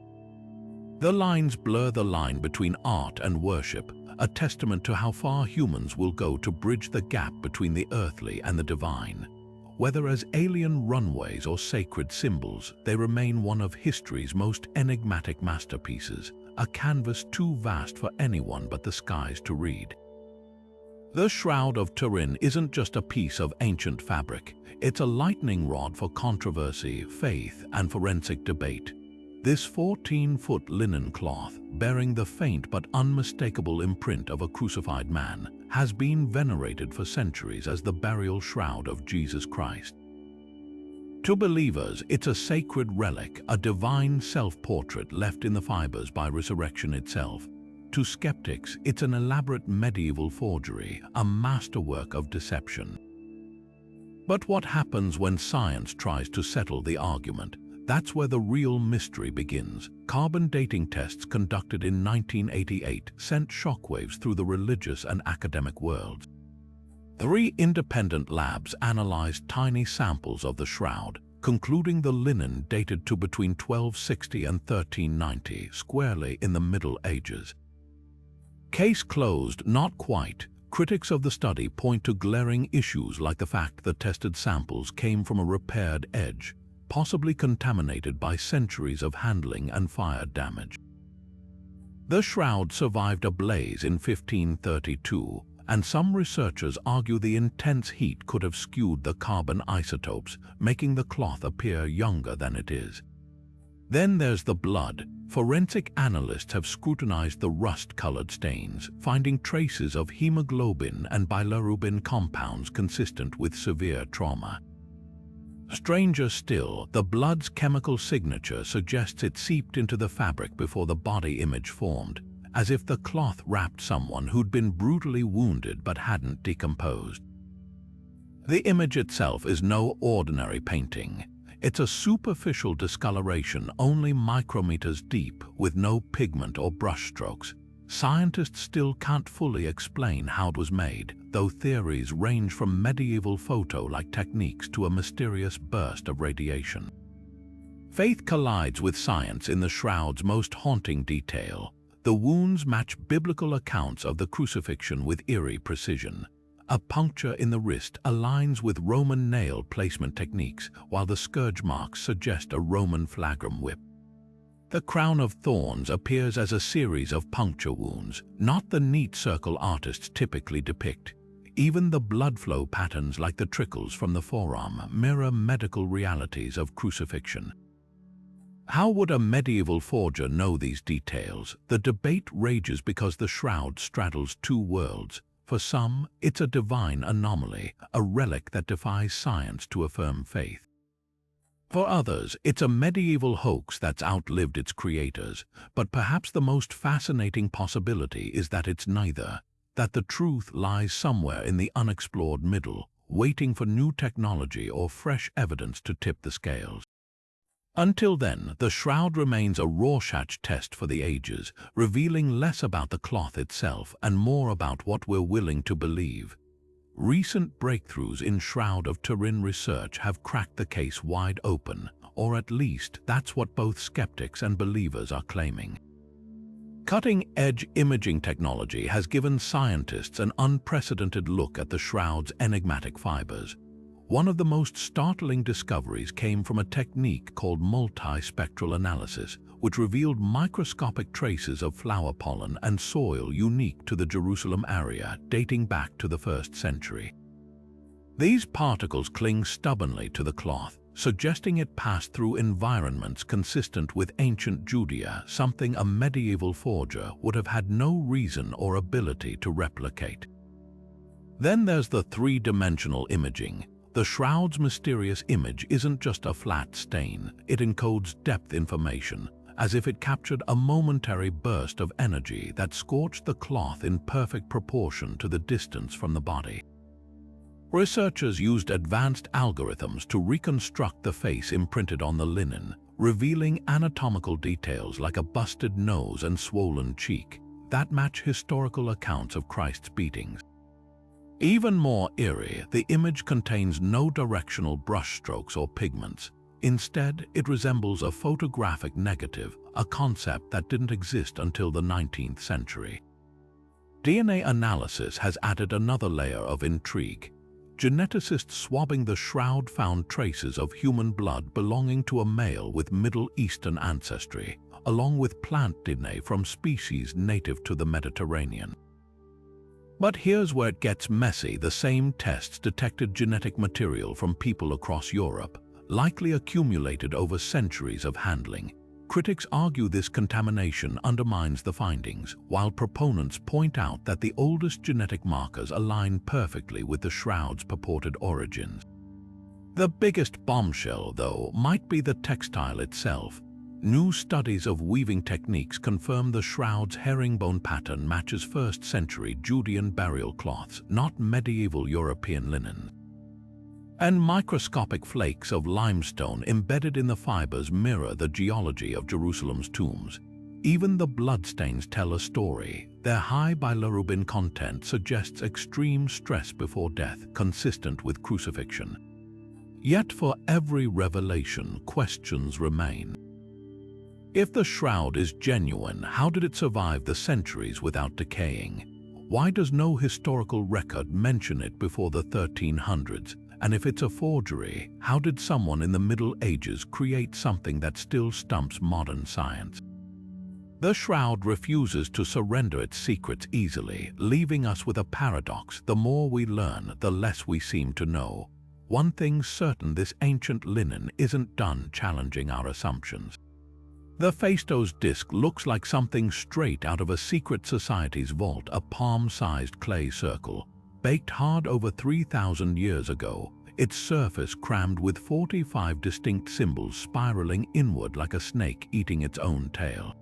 The lines blur the line between art and worship, a testament to how far humans will go to bridge the gap between the earthly and the divine. Whether as alien runways or sacred symbols, they remain one of history's most enigmatic masterpieces, a canvas too vast for anyone but the skies to read. The Shroud of Turin isn't just a piece of ancient fabric, it's a lightning rod for controversy, faith, and forensic debate. This 14-foot linen cloth, bearing the faint but unmistakable imprint of a crucified man, has been venerated for centuries as the burial shroud of Jesus Christ. To believers, it's a sacred relic, a divine self-portrait left in the fibers by resurrection itself. To skeptics, it's an elaborate medieval forgery, a masterwork of deception. But what happens when science tries to settle the argument? That's where the real mystery begins. Carbon dating tests conducted in 1988 sent shockwaves through the religious and academic worlds. 3 independent labs analyzed tiny samples of the shroud, concluding the linen dated to between 1260 and 1390, squarely in the Middle Ages. Case closed, not quite. Critics of the study point to glaring issues like the fact that tested samples came from a repaired edge, possibly contaminated by centuries of handling and fire damage. The shroud survived a blaze in 1532, and some researchers argue the intense heat could have skewed the carbon isotopes, making the cloth appear younger than it is. Then there's the blood. Forensic analysts have scrutinized the rust-colored stains, finding traces of hemoglobin and bilirubin compounds consistent with severe trauma. Stranger still, the blood's chemical signature suggests it seeped into the fabric before the body image formed, as if the cloth wrapped someone who'd been brutally wounded but hadn't decomposed. The image itself is no ordinary painting. It's a superficial discoloration only micrometers deep, with no pigment or brushstrokes. Scientists still can't fully explain how it was made, though theories range from medieval photo-like techniques to a mysterious burst of radiation. Faith collides with science in the shroud's most haunting detail. The wounds match biblical accounts of the crucifixion with eerie precision. A puncture in the wrist aligns with Roman nail placement techniques, while the scourge marks suggest a Roman flagrum whip. The crown of thorns appears as a series of puncture wounds, not the neat circle artists typically depict. Even the blood flow patterns like the trickles from the forearm mirror medical realities of crucifixion. How would a medieval forger know these details? The debate rages because the shroud straddles 2 worlds. For some, it's a divine anomaly, a relic that defies science to affirm faith. For others, it's a medieval hoax that's outlived its creators. But perhaps the most fascinating possibility is that it's neither, that the truth lies somewhere in the unexplored middle, waiting for new technology or fresh evidence to tip the scales. Until then, the shroud remains a Rorschach test for the ages, revealing less about the cloth itself and more about what we're willing to believe. Recent breakthroughs in Shroud of Turin research have cracked the case wide open, or at least that's what both skeptics and believers are claiming. Cutting-edge imaging technology has given scientists an unprecedented look at the shroud's enigmatic fibers. One of the most startling discoveries came from a technique called multispectral analysis, which revealed microscopic traces of flower pollen and soil unique to the Jerusalem area dating back to the 1st century. These particles cling stubbornly to the cloth, suggesting it passed through environments consistent with ancient Judea, something a medieval forger would have had no reason or ability to replicate. Then there's the 3-dimensional imaging. The shroud's mysterious image isn't just a flat stain, it encodes depth information, as if it captured a momentary burst of energy that scorched the cloth in perfect proportion to the distance from the body. Researchers used advanced algorithms to reconstruct the face imprinted on the linen, revealing anatomical details like a busted nose and swollen cheek that match historical accounts of Christ's beatings. Even more eerie, the image contains no directional brushstrokes or pigments. Instead, it resembles a photographic negative, a concept that didn't exist until the 19th century. DNA analysis has added another layer of intrigue. Geneticists swabbing the shroud found traces of human blood belonging to a male with Middle Eastern ancestry, along with plant DNA from species native to the Mediterranean. But here's where it gets messy. The same tests detected genetic material from people across Europe, likely accumulated over centuries of handling. Critics argue this contamination undermines the findings, while proponents point out that the oldest genetic markers align perfectly with the shroud's purported origins. The biggest bombshell, though, might be the textile itself. New studies of weaving techniques confirm the shroud's herringbone pattern matches first-century Judean burial cloths, not medieval European linen. And microscopic flakes of limestone embedded in the fibers mirror the geology of Jerusalem's tombs. Even the bloodstains tell a story. Their high bilirubin content suggests extreme stress before death, consistent with crucifixion. Yet for every revelation, questions remain. If the shroud is genuine, how did it survive the centuries without decaying? Why does no historical record mention it before the 1300s? And if it's a forgery, how did someone in the Middle Ages create something that still stumps modern science? The shroud refuses to surrender its secrets easily, leaving us with a paradox. The more we learn, the less we seem to know. One thing's certain: this ancient linen isn't done challenging our assumptions. The Phaistos disc looks like something straight out of a secret society's vault, a palm-sized clay circle, baked hard over 3,000 years ago, its surface crammed with 45 distinct symbols spiraling inward like a snake eating its own tail.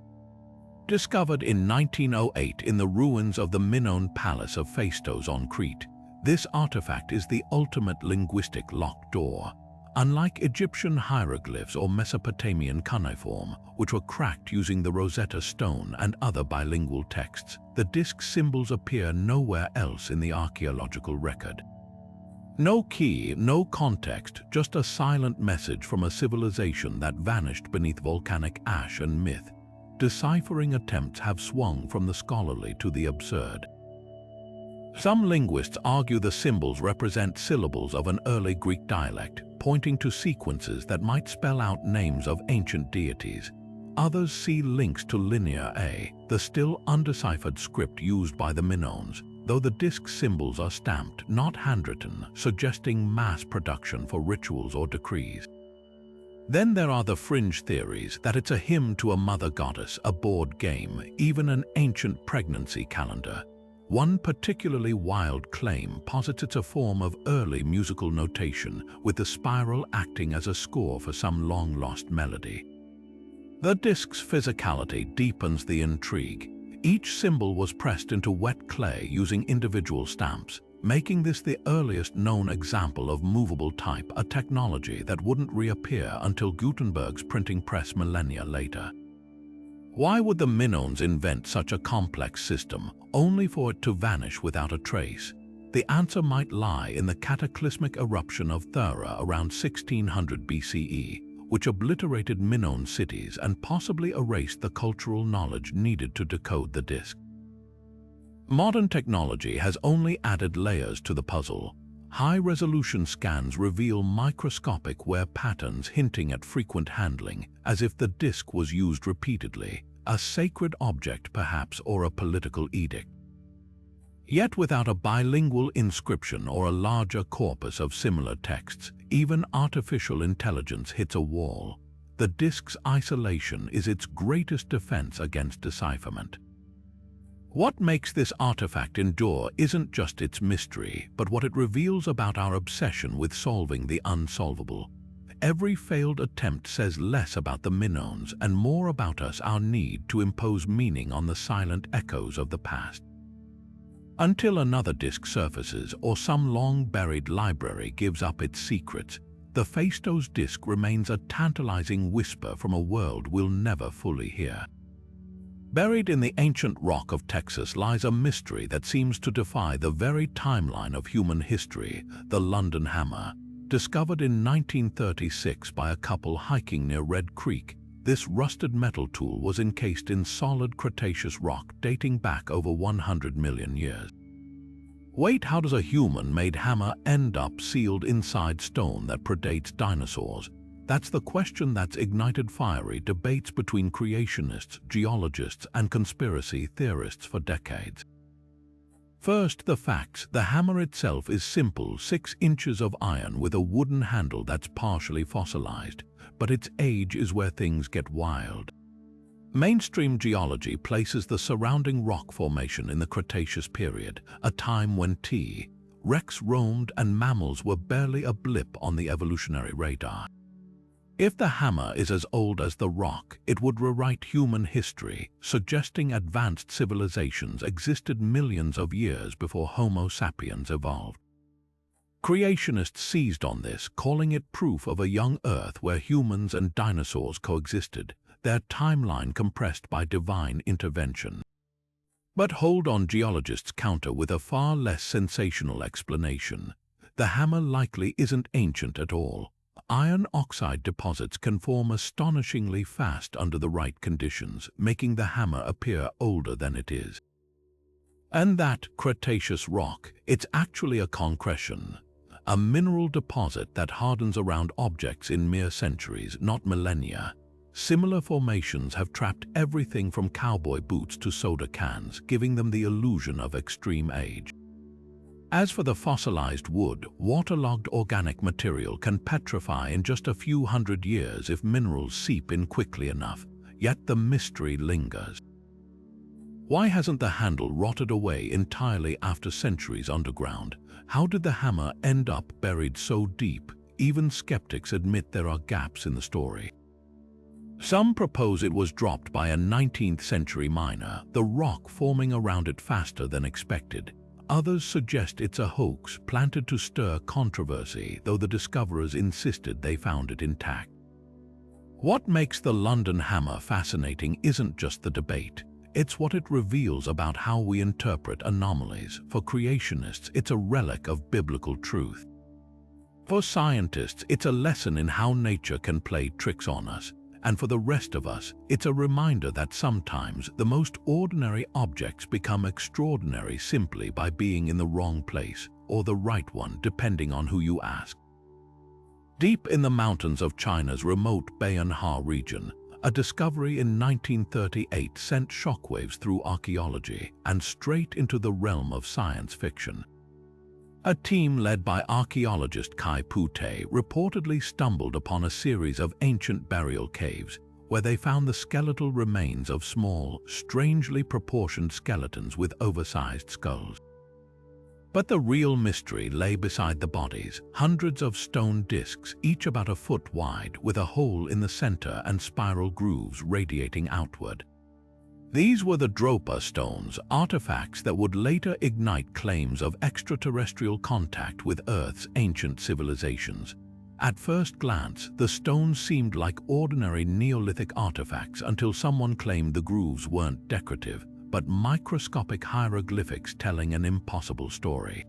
Discovered in 1908 in the ruins of the Minoan Palace of Phaistos on Crete, this artifact is the ultimate linguistic locked door. Unlike Egyptian hieroglyphs or Mesopotamian cuneiform, which were cracked using the Rosetta Stone and other bilingual texts, the disc's symbols appear nowhere else in the archaeological record. No key, no context, just a silent message from a civilization that vanished beneath volcanic ash and myth. Deciphering attempts have swung from the scholarly to the absurd. Some linguists argue the symbols represent syllables of an early Greek dialect, pointing to sequences that might spell out names of ancient deities. Others see links to Linear A, the still undeciphered script used by the Minoans, though the disc's symbols are stamped, not handwritten, suggesting mass production for rituals or decrees. Then there are the fringe theories that it's a hymn to a mother goddess, a board game, even an ancient pregnancy calendar. One particularly wild claim posits it's a form of early musical notation, with the spiral acting as a score for some long-lost melody. The disc's physicality deepens the intrigue. Each symbol was pressed into wet clay using individual stamps, making this the earliest known example of movable type, a technology that wouldn't reappear until Gutenberg's printing press millennia later. Why would the Minoans invent such a complex system, only for it to vanish without a trace? The answer might lie in the cataclysmic eruption of Thera around 1600 BCE, which obliterated Minoan cities and possibly erased the cultural knowledge needed to decode the disc. Modern technology has only added layers to the puzzle. High-resolution scans reveal microscopic wear patterns hinting at frequent handling, as if the disc was used repeatedly, a sacred object perhaps, or a political edict. Yet without a bilingual inscription or a larger corpus of similar texts, even artificial intelligence hits a wall. The disc's isolation is its greatest defense against decipherment. What makes this artifact endure isn't just its mystery, but what it reveals about our obsession with solving the unsolvable. every failed attempt says less about the Minoans and more about us, our need to impose meaning on the silent echoes of the past. Until another disc surfaces or some long-buried library gives up its secrets, the Phaistos disc remains a tantalizing whisper from a world we'll never fully hear. Buried in the ancient rock of Texas lies a mystery that seems to defy the very timeline of human history, the London Hammer. Discovered in 1936 by a couple hiking near Red Creek, this rusted metal tool was encased in solid Cretaceous rock dating back over 100 million years. Wait, how does a human-made hammer end up sealed inside stone that predates dinosaurs? That's the question that's ignited fiery debates between creationists, geologists, and conspiracy theorists for decades. First, the facts. The hammer itself is simple 6 inches of iron with a wooden handle that's partially fossilized, but its age is where things get wild. Mainstream geology places the surrounding rock formation in the Cretaceous period, a time when T. Rex roamed and mammals were barely a blip on the evolutionary radar. If the hammer is as old as the rock, it would rewrite human history, suggesting advanced civilizations existed millions of years before Homo sapiens evolved. Creationists seized on this, calling it proof of a young Earth where humans and dinosaurs coexisted, their timeline compressed by divine intervention. But hold on, geologists counter with a far less sensational explanation. The hammer likely isn't ancient at all. Iron oxide deposits can form astonishingly fast under the right conditions, making the hammer appear older than it is. And that Cretaceous rock, it's actually a concretion, a mineral deposit that hardens around objects in mere centuries, not millennia. Similar formations have trapped everything from cowboy boots to soda cans, giving them the illusion of extreme age. As for the fossilized wood, waterlogged organic material can petrify in just a few hundred years if minerals seep in quickly enough, yet the mystery lingers. Why hasn't the handle rotted away entirely after centuries underground? How did the hammer end up buried so deep? Even skeptics admit there are gaps in the story. Some propose it was dropped by a 19th century miner, the rock forming around it faster than expected. Others suggest it's a hoax planted to stir controversy, though the discoverers insisted they found it intact. What makes the London Hammer fascinating isn't just the debate. It's what it reveals about how we interpret anomalies. For creationists, it's a relic of biblical truth. For scientists, it's a lesson in how nature can play tricks on us. And for the rest of us, it's a reminder that sometimes the most ordinary objects become extraordinary simply by being in the wrong place, or the right one, depending on who you ask. Deep in the mountains of China's remote Bayan-Ha region, a discovery in 1938 sent shockwaves through archaeology and straight into the realm of science fiction. A team led by archaeologist Kai Pute reportedly stumbled upon a series of ancient burial caves where they found the skeletal remains of small, strangely proportioned skeletons with oversized skulls. But the real mystery lay beside the bodies, hundreds of stone discs, each about a foot wide, with a hole in the center and spiral grooves radiating outward. These were the Dropa stones, artifacts that would later ignite claims of extraterrestrial contact with Earth's ancient civilizations. At first glance, the stones seemed like ordinary Neolithic artifacts until someone claimed the grooves weren't decorative, but microscopic hieroglyphics telling an impossible story.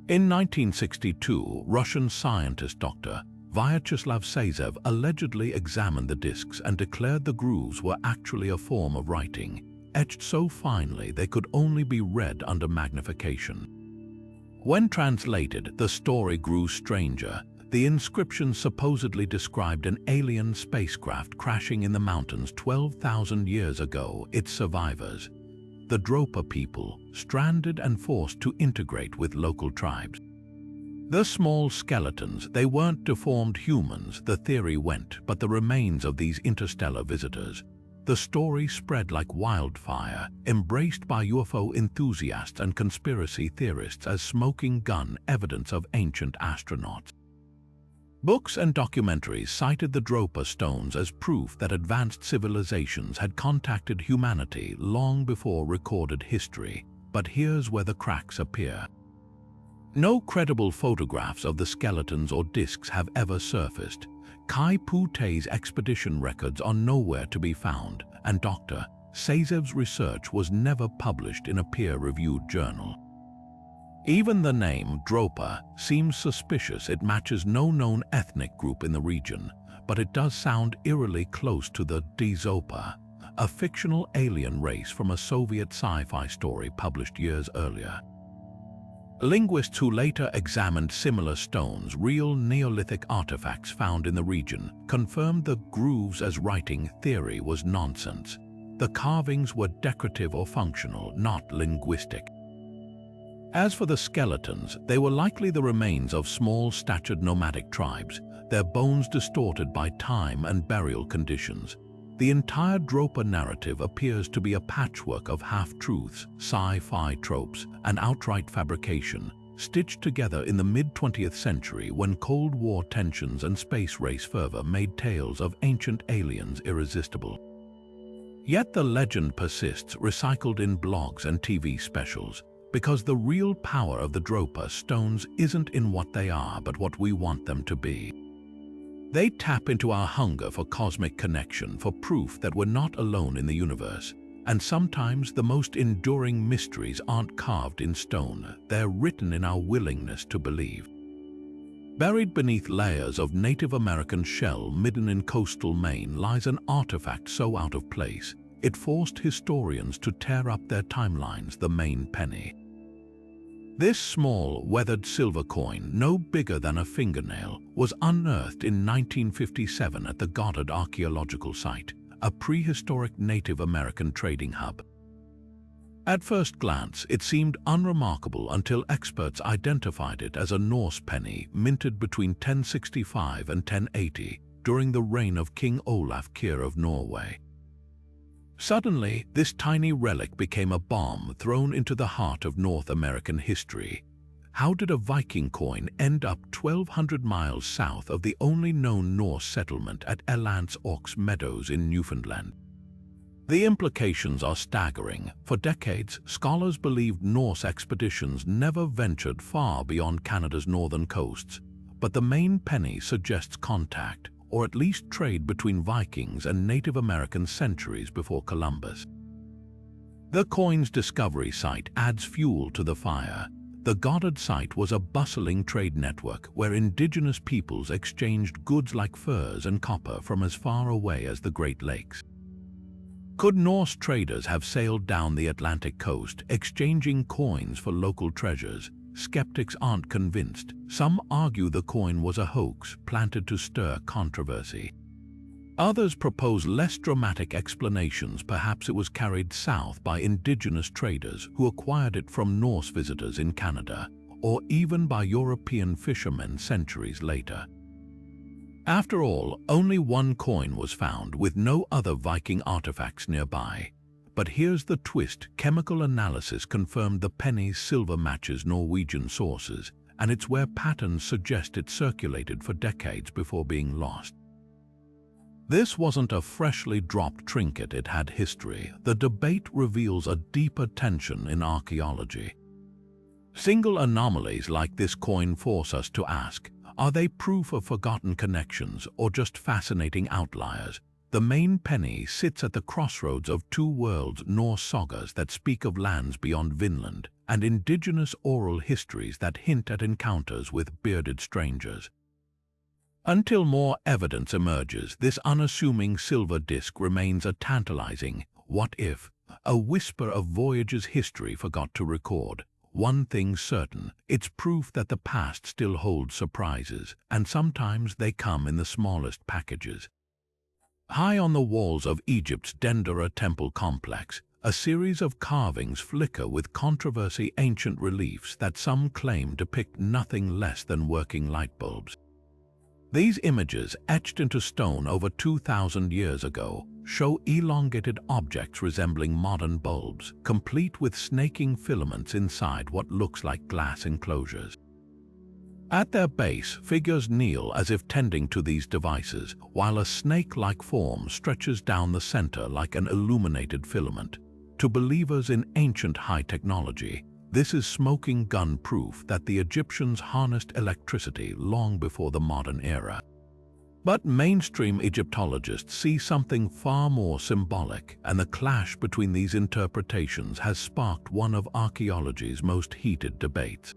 In 1962, Russian scientist Dr. Vyacheslav Sazev allegedly examined the discs and declared the grooves were actually a form of writing, etched so finely they could only be read under magnification. When translated, the story grew stranger. The inscription supposedly described an alien spacecraft crashing in the mountains 12,000 years ago. Its survivors, the Dropa people, stranded and forced to integrate with local tribes. The small skeletons, they weren't deformed humans, the theory went, but the remains of these interstellar visitors. The story spread like wildfire, embraced by UFO enthusiasts and conspiracy theorists as smoking gun evidence of ancient astronauts. Books and documentaries cited the Dropa stones as proof that advanced civilizations had contacted humanity long before recorded history, but here's where the cracks appear. No credible photographs of the skeletons or discs have ever surfaced. Kai Pu-Te's expedition records are nowhere to be found, and Dr. Sazev's research was never published in a peer-reviewed journal. Even the name Dropa seems suspicious. It matches no known ethnic group in the region, but it does sound eerily close to the Dropa, a fictional alien race from a Soviet sci-fi story published years earlier. Linguists who later examined similar stones, real Neolithic artifacts found in the region, confirmed the grooves as writing theory was nonsense. The carvings were decorative or functional, not linguistic. As for the skeletons, they were likely the remains of small-statured nomadic tribes, their bones distorted by time and burial conditions. The entire Dropa narrative appears to be a patchwork of half-truths, sci-fi tropes, and outright fabrication, stitched together in the mid-20th century when Cold War tensions and space race fervor made tales of ancient aliens irresistible. Yet the legend persists, recycled in blogs and TV specials, because the real power of the Dropa stones isn't in what they are but what we want them to be. They tap into our hunger for cosmic connection, for proof that we're not alone in the universe. And sometimes the most enduring mysteries aren't carved in stone, they're written in our willingness to believe. Buried beneath layers of Native American shell midden in coastal Maine lies an artifact so out of place, it forced historians to tear up their timelines, the Maine penny. This small, weathered silver coin, no bigger than a fingernail, was unearthed in 1957 at the Goddard Archaeological Site, a prehistoric Native American trading hub. At first glance, it seemed unremarkable until experts identified it as a Norse penny minted between 1065 and 1080 during the reign of King Olaf Kyrre of Norway. Suddenly, this tiny relic became a bomb thrown into the heart of North American history. How did a Viking coin end up 1,200 miles south of the only known Norse settlement at Elance Oaks Meadows in Newfoundland? The implications are staggering. For decades, scholars believed Norse expeditions never ventured far beyond Canada's northern coasts, but the Maine penny suggests contact, or at least trade between Vikings and Native Americans centuries before Columbus. The coin's discovery site adds fuel to the fire. The Goddard site was a bustling trade network where indigenous peoples exchanged goods like furs and copper from as far away as the Great Lakes. Could Norse traders have sailed down the Atlantic coast, exchanging coins for local treasures? Skeptics aren't convinced. Some argue the coin was a hoax planted to stir controversy. Others propose less dramatic explanations. Perhaps it was carried south by indigenous traders who acquired it from Norse visitors in Canada, or even by European fishermen centuries later. After all, only one coin was found, with no other Viking artifacts nearby. But here's the twist: chemical analysis confirmed the penny's silver matches Norwegian sources, and it's where patterns suggest it circulated for decades before being lost. This wasn't a freshly dropped trinket, it had history. The debate reveals a deeper tension in archaeology. Single anomalies like this coin force us to ask, are they proof of forgotten connections or just fascinating outliers? The Maine penny sits at the crossroads of two worlds: Norse sagas that speak of lands beyond Vinland, and indigenous oral histories that hint at encounters with bearded strangers. Until more evidence emerges, this unassuming silver disc remains a tantalizing what if, a whisper of voyages history forgot to record. One thing's certain, it's proof that the past still holds surprises, and sometimes they come in the smallest packages. High on the walls of Egypt's Dendera temple complex, a series of carvings flicker with controversy: ancient reliefs that some claim depict nothing less than working light bulbs. These images, etched into stone over 2,000 years ago, show elongated objects resembling modern bulbs, complete with snaking filaments inside what looks like glass enclosures. At their base, figures kneel as if tending to these devices, while a snake-like form stretches down the center like an illuminated filament. To believers in ancient high technology, this is smoking gun proof that the Egyptians harnessed electricity long before the modern era. But mainstream Egyptologists see something far more symbolic, and the clash between these interpretations has sparked one of archaeology's most heated debates.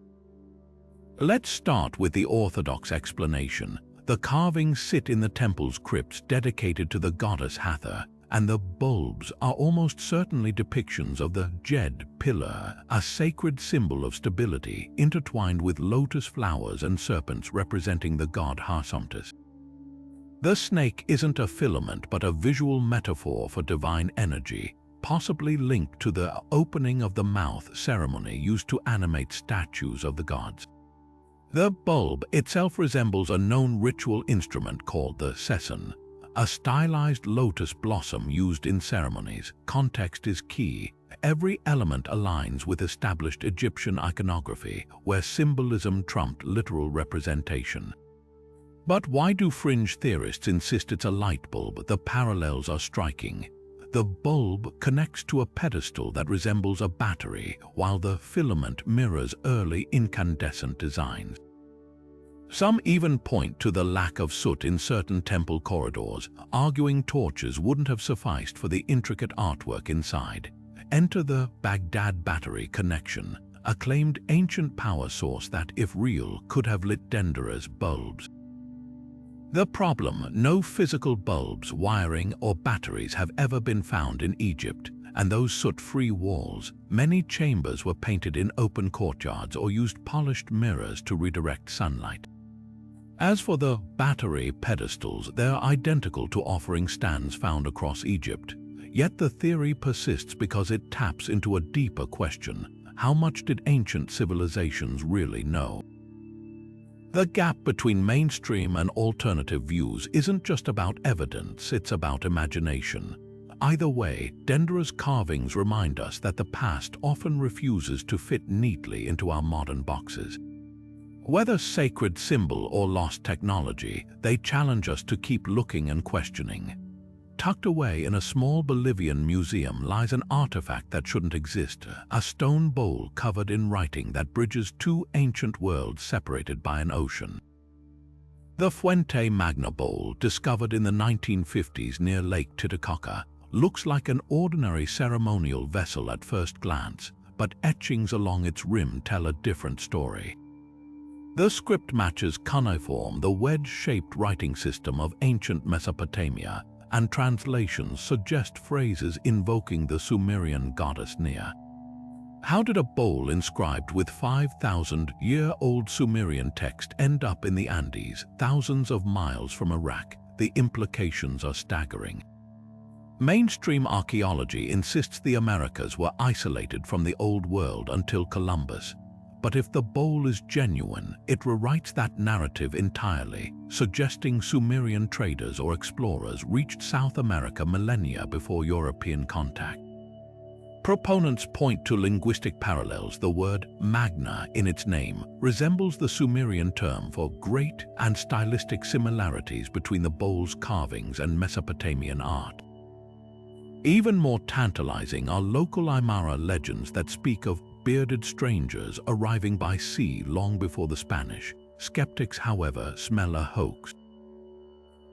Let's start with the orthodox explanation. The carvings sit in the temple's crypts dedicated to the goddess Hathor, and the bulbs are almost certainly depictions of the Jed pillar, a sacred symbol of stability intertwined with lotus flowers and serpents representing the god Harsomptis. The snake isn't a filament but a visual metaphor for divine energy, possibly linked to the opening of the mouth ceremony used to animate statues of the gods. The bulb itself resembles a known ritual instrument called the seson, a stylized lotus blossom used in ceremonies. Context is key. Every element aligns with established Egyptian iconography, where symbolism trumped literal representation. But why do fringe theorists insist it's a light bulb? The parallels are striking. The bulb connects to a pedestal that resembles a battery, while the filament mirrors early incandescent designs. Some even point to the lack of soot in certain temple corridors, arguing torches wouldn't have sufficed for the intricate artwork inside. Enter the Baghdad Battery connection, a claimed ancient power source that, if real, could have lit Dendera's bulbs. The problem: no physical bulbs, wiring, or batteries have ever been found in Egypt, and those soot-free walls, many chambers were painted in open courtyards or used polished mirrors to redirect sunlight. As for the battery pedestals, they're identical to offering stands found across Egypt. Yet the theory persists because it taps into a deeper question: how much did ancient civilizations really know? The gap between mainstream and alternative views isn't just about evidence, it's about imagination. Either way, Dendera's carvings remind us that the past often refuses to fit neatly into our modern boxes. Whether sacred symbol or lost technology, they challenge us to keep looking and questioning. Tucked away in a small Bolivian museum lies an artifact that shouldn't exist, a stone bowl covered in writing that bridges two ancient worlds separated by an ocean. The Fuente Magna bowl, discovered in the 1950s near Lake Titicaca, looks like an ordinary ceremonial vessel at first glance, but etchings along its rim tell a different story. The script matches cuneiform, the wedge-shaped writing system of ancient Mesopotamia, and translations suggest phrases invoking the Sumerian goddess Nia. How did a bowl inscribed with 5,000-year-old Sumerian text end up in the Andes, thousands of miles from Iraq? The implications are staggering. Mainstream archaeology insists the Americas were isolated from the Old World until Columbus. But if the bowl is genuine, it rewrites that narrative entirely, suggesting Sumerian traders or explorers reached South America millennia before European contact. Proponents point to linguistic parallels. The word magna in its name resembles the Sumerian term for great, and stylistic similarities between the bowl's carvings and Mesopotamian art. Even more tantalizing are local Aymara legends that speak of bearded strangers arriving by sea long before the Spanish. Skeptics, however, smell a hoax.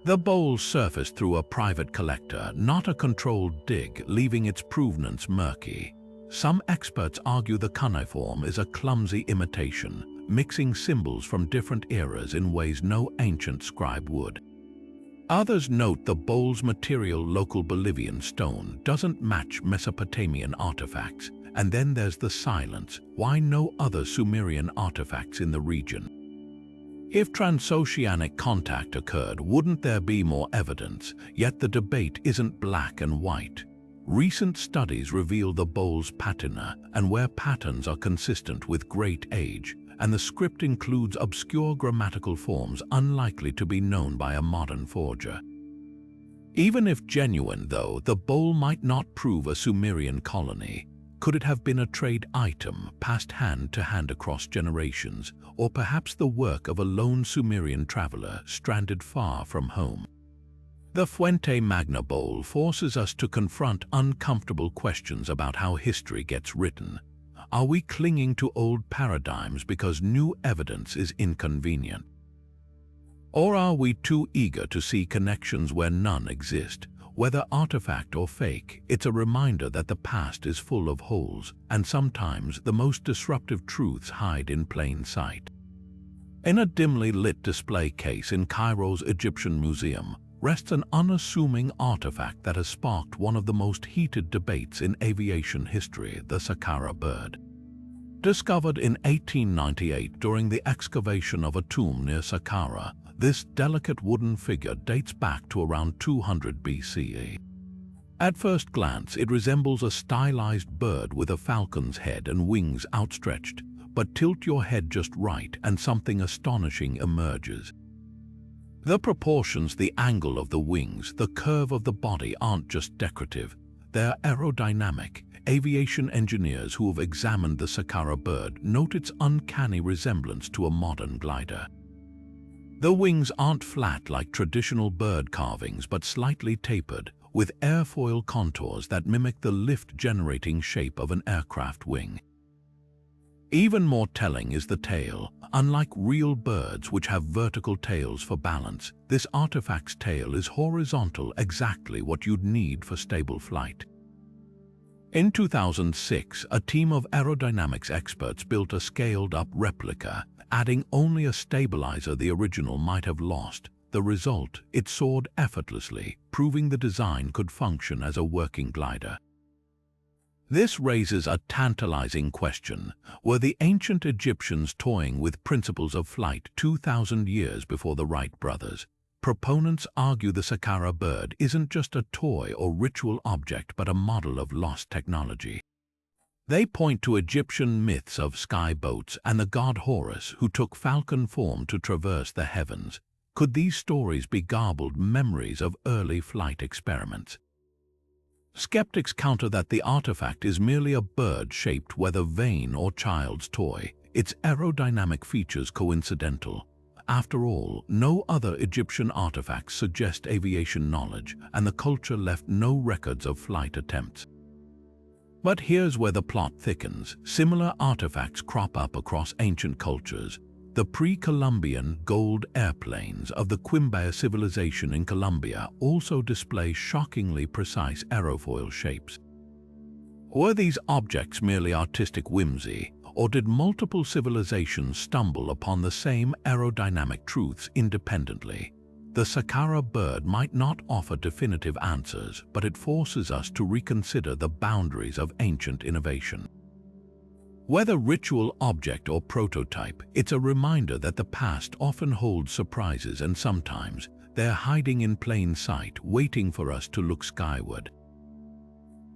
The bowl surfaced through a private collector, not a controlled dig, leaving its provenance murky. Some experts argue the cuneiform is a clumsy imitation, mixing symbols from different eras in ways no ancient scribe would. Others note the bowl's material, local Bolivian stone, doesn't match Mesopotamian artifacts. And then there's the silence. Why no other Sumerian artifacts in the region? If transoceanic contact occurred, wouldn't there be more evidence? Yet the debate isn't black and white. Recent studies reveal the bowl's patina, and where patterns are consistent with great age, and the script includes obscure grammatical forms unlikely to be known by a modern forger. Even if genuine, though, the bowl might not prove a Sumerian colony. Could it have been a trade item passed hand to hand across generations, or perhaps the work of a lone Sumerian traveler stranded far from home? The Fuente Magna Bowl forces us to confront uncomfortable questions about how history gets written. Are we clinging to old paradigms because new evidence is inconvenient? Or are we too eager to see connections where none exist? Whether artifact or fake, it's a reminder that the past is full of holes, and sometimes the most disruptive truths hide in plain sight. In a dimly lit display case in Cairo's Egyptian Museum rests an unassuming artifact that has sparked one of the most heated debates in aviation history, the Saqqara bird. Discovered in 1898 during the excavation of a tomb near Saqqara, this delicate wooden figure dates back to around 200 BCE. At first glance, it resembles a stylized bird with a falcon's head and wings outstretched, but tilt your head just right and something astonishing emerges. The proportions, the angle of the wings, the curve of the body aren't just decorative, they're aerodynamic. Aviation engineers who have examined the Saqqara bird note its uncanny resemblance to a modern glider. The wings aren't flat like traditional bird carvings, but slightly tapered, with airfoil contours that mimic the lift-generating shape of an aircraft wing. Even more telling is the tail. Unlike real birds which have vertical tails for balance, this artifact's tail is horizontal, exactly what you'd need for stable flight. In 2006, a team of aerodynamics experts built a scaled-up replica, adding only a stabilizer the original might have lost. The result, it soared effortlessly, proving the design could function as a working glider. This raises a tantalizing question. Were the ancient Egyptians toying with principles of flight 2,000 years before the Wright brothers? Proponents argue the Saqqara bird isn't just a toy or ritual object but a model of lost technology. They point to Egyptian myths of sky boats and the god Horus who took falcon form to traverse the heavens. Could these stories be garbled memories of early flight experiments? Skeptics counter that the artifact is merely a bird shaped, whether vain or child's toy, its aerodynamic features coincidental. After all, no other Egyptian artifacts suggest aviation knowledge, and the culture left no records of flight attempts. But here's where the plot thickens. Similar artifacts crop up across ancient cultures. The pre-Columbian gold airplanes of the Quimbaya civilization in Colombia also display shockingly precise aerofoil shapes. Were these objects merely artistic whimsy, or did multiple civilizations stumble upon the same aerodynamic truths independently? The Saqqara bird might not offer definitive answers, but it forces us to reconsider the boundaries of ancient innovation. Whether ritual object or prototype, it's a reminder that the past often holds surprises, and sometimes they're hiding in plain sight, waiting for us to look skyward.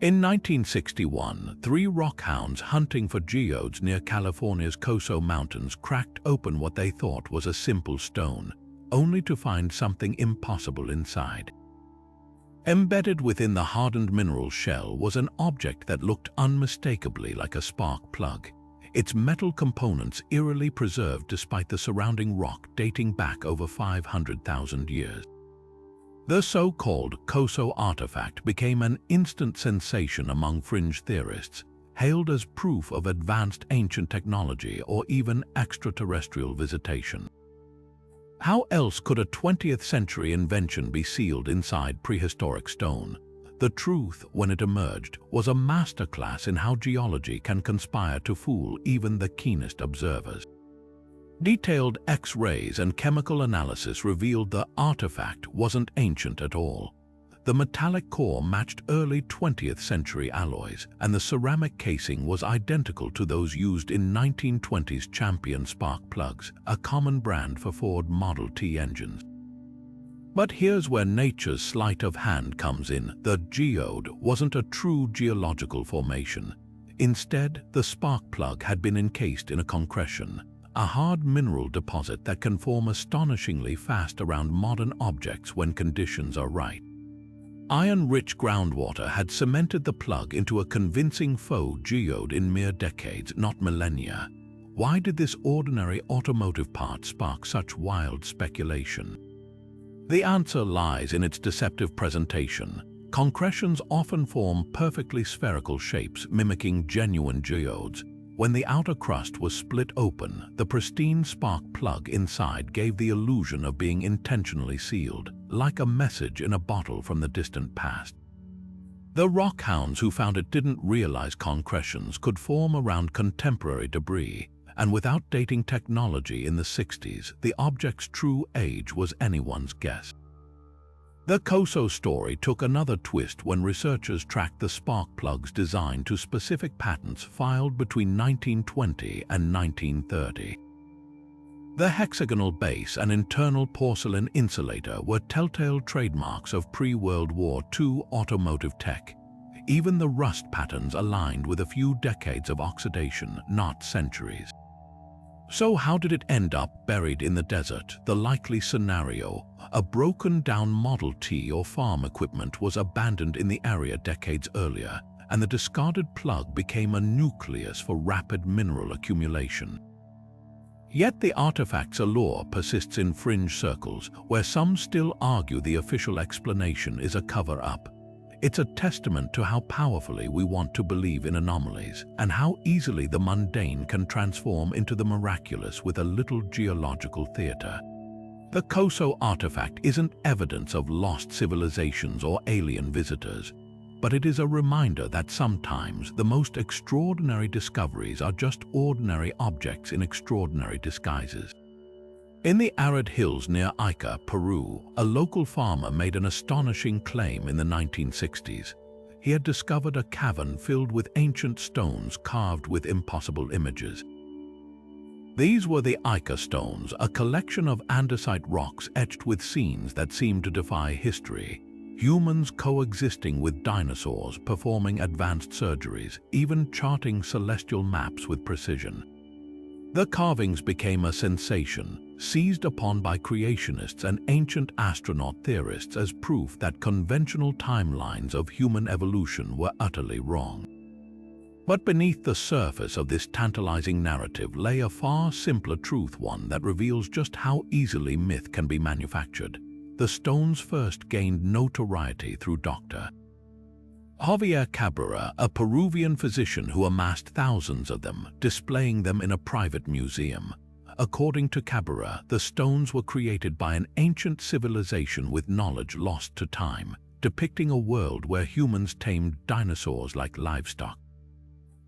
In 1961, 3 rockhounds hunting for geodes near California's Coso Mountains cracked open what they thought was a simple stone, only to find something impossible inside. Embedded within the hardened mineral shell was an object that looked unmistakably like a spark plug, its metal components eerily preserved despite the surrounding rock dating back over 500,000 years. The so-called Coso artifact became an instant sensation among fringe theorists, hailed as proof of advanced ancient technology or even extraterrestrial visitation. How else could a 20th century invention be sealed inside prehistoric stone? The truth, when it emerged, was a masterclass in how geology can conspire to fool even the keenest observers. Detailed X-rays and chemical analysis revealed the artifact wasn't ancient at all. The metallic core matched early 20th century alloys, and the ceramic casing was identical to those used in 1920s Champion spark plugs, a common brand for Ford Model T engines. But here's where nature's sleight of hand comes in. The geode wasn't a true geological formation. Instead, the spark plug had been encased in a concretion, a hard mineral deposit that can form astonishingly fast around modern objects when conditions are right. Iron-rich groundwater had cemented the plug into a convincing faux geode in mere decades, not millennia. Why did this ordinary automotive part spark such wild speculation? The answer lies in its deceptive presentation. Concretions often form perfectly spherical shapes, mimicking genuine geodes. When the outer crust was split open, the pristine spark plug inside gave the illusion of being intentionally sealed, like a message in a bottle from the distant past. The rockhounds who found it didn't realize concretions could form around contemporary debris, and without dating technology in the 60s, the object's true age was anyone's guess. The Coso story took another twist when researchers tracked the spark plug's design to specific patents filed between 1920 and 1930. The hexagonal base and internal porcelain insulator were telltale trademarks of pre-World War II automotive tech. Even the rust patterns aligned with a few decades of oxidation, not centuries. So how did it end up buried in the desert? The likely scenario: a broken-down Model T or farm equipment was abandoned in the area decades earlier, and the discarded plug became a nucleus for rapid mineral accumulation. Yet the artifact's allure persists in fringe circles, where some still argue the official explanation is a cover-up. It's a testament to how powerfully we want to believe in anomalies, and how easily the mundane can transform into the miraculous with a little geological theater. The Coso artifact isn't evidence of lost civilizations or alien visitors, but it is a reminder that sometimes the most extraordinary discoveries are just ordinary objects in extraordinary disguises. In the arid hills near Ica, Peru, a local farmer made an astonishing claim in the 1960s. He had discovered a cavern filled with ancient stones carved with impossible images. These were the Ica stones, a collection of andesite rocks etched with scenes that seemed to defy history. Humans coexisting with dinosaurs, performing advanced surgeries, even charting celestial maps with precision. The carvings became a sensation, seized upon by creationists and ancient astronaut theorists as proof that conventional timelines of human evolution were utterly wrong. But beneath the surface of this tantalizing narrative lay a far simpler truth, one that reveals just how easily myth can be manufactured. The stones first gained notoriety through Dr. Javier Cabrera, a Peruvian physician who amassed thousands of them, displaying them in a private museum. According to Cabrera, the stones were created by an ancient civilization with knowledge lost to time, depicting a world where humans tamed dinosaurs like livestock.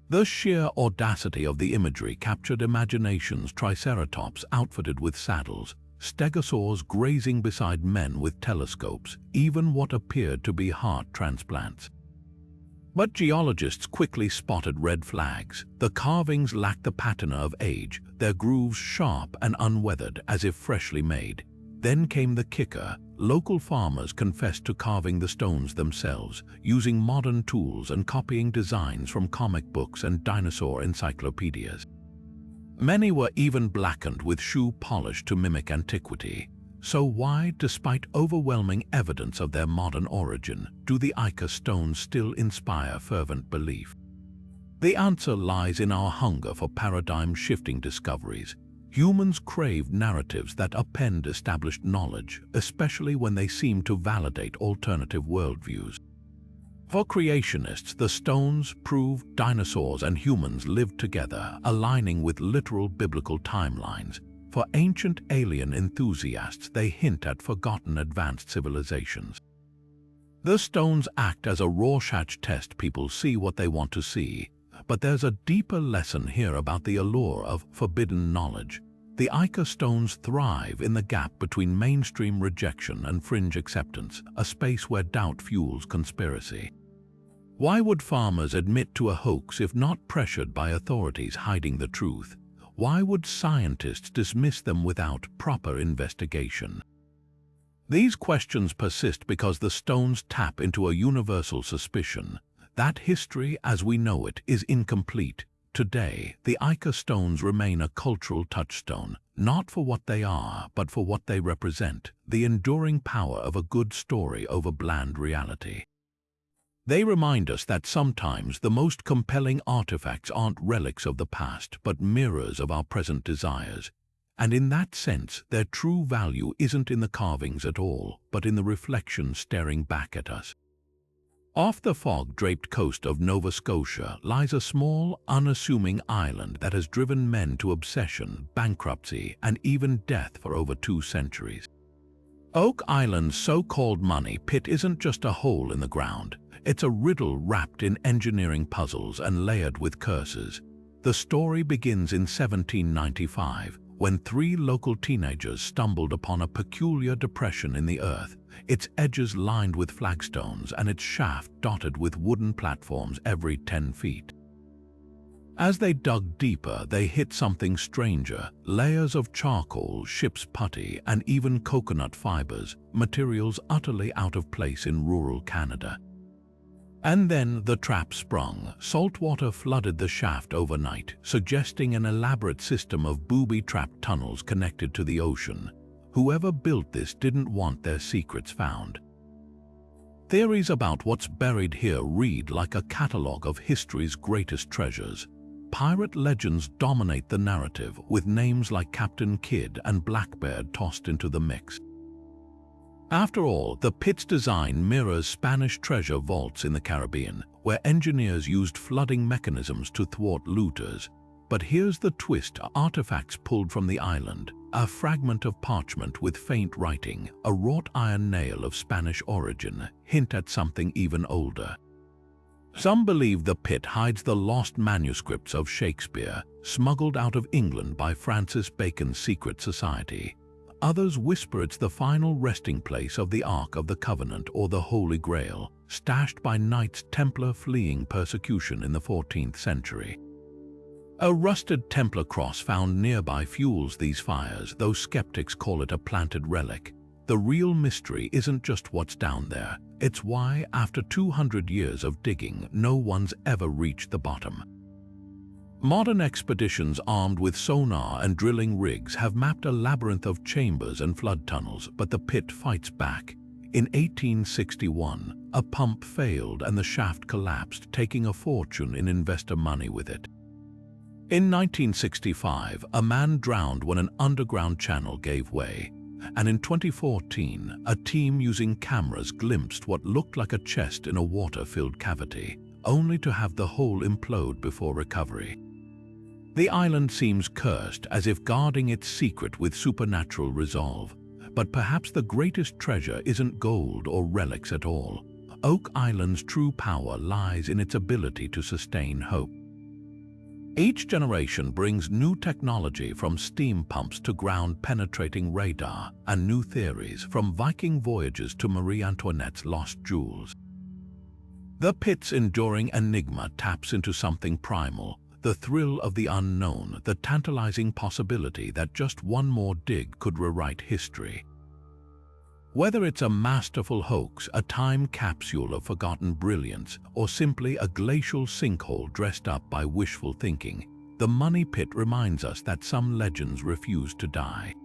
The sheer audacity of the imagery captured imaginations: triceratops outfitted with saddles, stegosaurs grazing beside men with telescopes, even what appeared to be heart transplants. But geologists quickly spotted red flags. The carvings lacked the patina of age, their grooves sharp and unweathered as if freshly made. Then came the kicker. Local farmers confessed to carving the stones themselves, using modern tools and copying designs from comic books and dinosaur encyclopedias. Many were even blackened with shoe polish to mimic antiquity. So why, despite overwhelming evidence of their modern origin, do the Ica stones still inspire fervent belief? The answer lies in our hunger for paradigm-shifting discoveries. Humans crave narratives that append established knowledge, especially when they seem to validate alternative worldviews. For creationists, the stones prove dinosaurs and humans lived together, aligning with literal biblical timelines. For ancient alien enthusiasts, they hint at forgotten advanced civilizations. The stones act as a Rorschach test. People see what they want to see, but there's a deeper lesson here about the allure of forbidden knowledge. The Ica stones thrive in the gap between mainstream rejection and fringe acceptance, a space where doubt fuels conspiracy. Why would farmers admit to a hoax if not pressured by authorities hiding the truth? Why would scientists dismiss them without proper investigation? These questions persist because the stones tap into a universal suspicion that history as we know it is incomplete, Today, the Ica stones remain a cultural touchstone, not for what they are, but for what they represent, the enduring power of a good story over bland reality. They remind us that sometimes the most compelling artifacts aren't relics of the past, but mirrors of our present desires. And in that sense, their true value isn't in the carvings at all, but in the reflection staring back at us. Off the fog-draped coast of Nova Scotia lies a small, unassuming island that has driven men to obsession, bankruptcy, and even death for over 2 centuries. Oak Island's so-called money pit isn't just a hole in the ground. It's a riddle wrapped in engineering puzzles and layered with curses. The story begins in 1795, when 3 local teenagers stumbled upon a peculiar depression in the earth, its edges lined with flagstones and its shaft dotted with wooden platforms every 10 feet. As they dug deeper, they hit something stranger: layers of charcoal, ship's putty, and even coconut fibers, materials utterly out of place in rural Canada. And then the trap sprung. Saltwater flooded the shaft overnight, suggesting an elaborate system of booby-trapped tunnels connected to the ocean. Whoever built this didn't want their secrets found. Theories about what's buried here read like a catalogue of history's greatest treasures. Pirate legends dominate the narrative, with names like Captain Kidd and Blackbeard tossed into the mix. After all, the pit's design mirrors Spanish treasure vaults in the Caribbean, where engineers used flooding mechanisms to thwart looters. But here's the twist: artifacts pulled from the island, a fragment of parchment with faint writing, a wrought iron nail of Spanish origin, hint at something even older. Some believe the pit hides the lost manuscripts of Shakespeare, smuggled out of England by Francis Bacon's secret society. Others whisper it's the final resting place of the Ark of the Covenant or the Holy Grail, stashed by Knights Templar fleeing persecution in the 14th century. A rusted Templar cross found nearby fuels these fires, though skeptics call it a planted relic. The real mystery isn't just what's down there, it's why, after 200 years of digging, no one's ever reached the bottom. Modern expeditions armed with sonar and drilling rigs have mapped a labyrinth of chambers and flood tunnels, but the pit fights back. In 1861, a pump failed and the shaft collapsed, taking a fortune in investor money with it. In 1965, a man drowned when an underground channel gave way. And in 2014, a team using cameras glimpsed what looked like a chest in a water-filled cavity, only to have the hole implode before recovery. The island seems cursed, as if guarding its secret with supernatural resolve. But perhaps the greatest treasure isn't gold or relics at all. Oak Island's true power lies in its ability to sustain hope. Each generation brings new technology, from steam pumps to ground-penetrating radar, and new theories, from Viking voyages to Marie Antoinette's lost jewels. The pit's enduring enigma taps into something primal, the thrill of the unknown, the tantalizing possibility that just one more dig could rewrite history. Whether it's a masterful hoax, a time capsule of forgotten brilliance, or simply a glacial sinkhole dressed up by wishful thinking, the money pit reminds us that some legends refuse to die.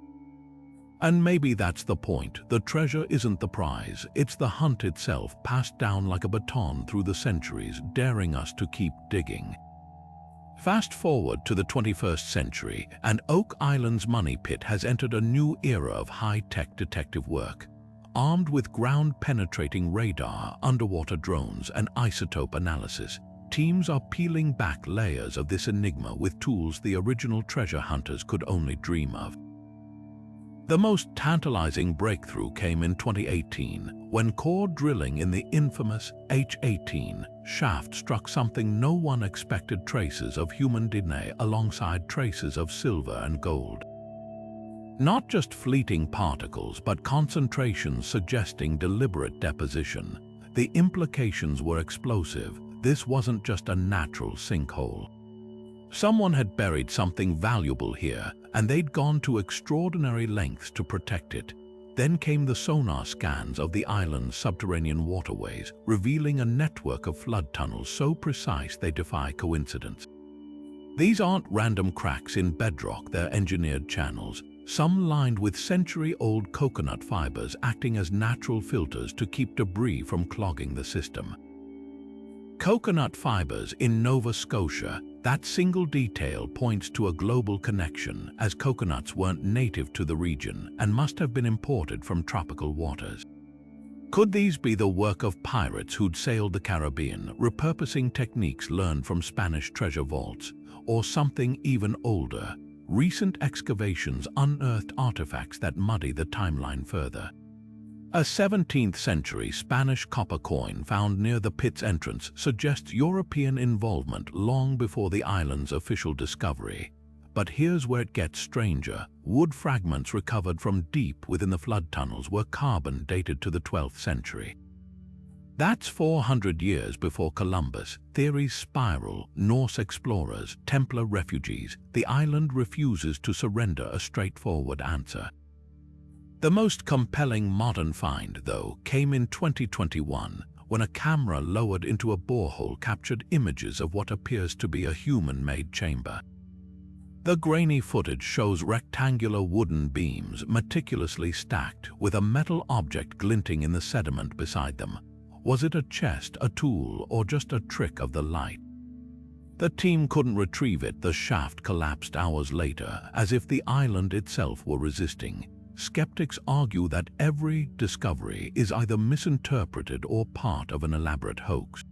And maybe that's the point. The treasure isn't the prize, it's the hunt itself, passed down like a baton through the centuries, daring us to keep digging. Fast forward to the 21st century, and Oak Island's money pit has entered a new era of high-tech detective work. Armed with ground-penetrating radar, underwater drones, and isotope analysis, teams are peeling back layers of this enigma with tools the original treasure hunters could only dream of. The most tantalizing breakthrough came in 2018, when core drilling in the infamous H18 shaft struck something no one expected: traces of human DNA alongside traces of silver and gold. Not just fleeting particles, but concentrations suggesting deliberate deposition. The implications were explosive. This wasn't just a natural sinkhole. Someone had buried something valuable here, and they'd gone to extraordinary lengths to protect it. Then came the sonar scans of the island's subterranean waterways, revealing a network of flood tunnels so precise they defy coincidence. These aren't random cracks in bedrock, they're engineered channels, some lined with century-old coconut fibers acting as natural filters to keep debris from clogging the system. Coconut fibers in Nova Scotia, that single detail points to a global connection, as coconuts weren't native to the region and must have been imported from tropical waters. Could these be the work of pirates who'd sailed the Caribbean, repurposing techniques learned from Spanish treasure vaults, or something even older? Recent excavations unearthed artifacts that muddy the timeline further. A 17th century Spanish copper coin found near the pit's entrance suggests European involvement long before the island's official discovery. But here's where it gets stranger. Wood fragments recovered from deep within the flood tunnels were carbon dated to the 12th century. That's 400 years before Columbus. Theories spiral: Norse explorers, Templar refugees. The island refuses to surrender a straightforward answer. The most compelling modern find, though, came in 2021, when a camera lowered into a borehole captured images of what appears to be a human-made chamber. The grainy footage shows rectangular wooden beams meticulously stacked, with a metal object glinting in the sediment beside them. Was it a chest, a tool, or just a trick of the light? The team couldn't retrieve it. The shaft collapsed hours later, as if the island itself were resisting. Skeptics argue that every discovery is either misinterpreted or part of an elaborate hoax.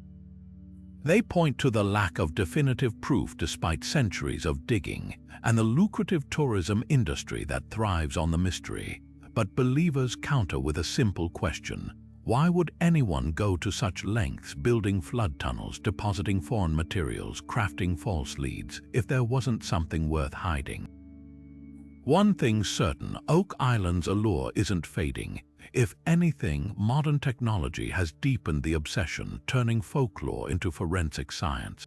They point to the lack of definitive proof despite centuries of digging, and the lucrative tourism industry that thrives on the mystery. But believers counter with a simple question: why would anyone go to such lengths building flood tunnels, depositing foreign materials, crafting false leads, if there wasn't something worth hiding? One thing's certain: Oak Island's allure isn't fading. If anything, modern technology has deepened the obsession, turning folklore into forensic science.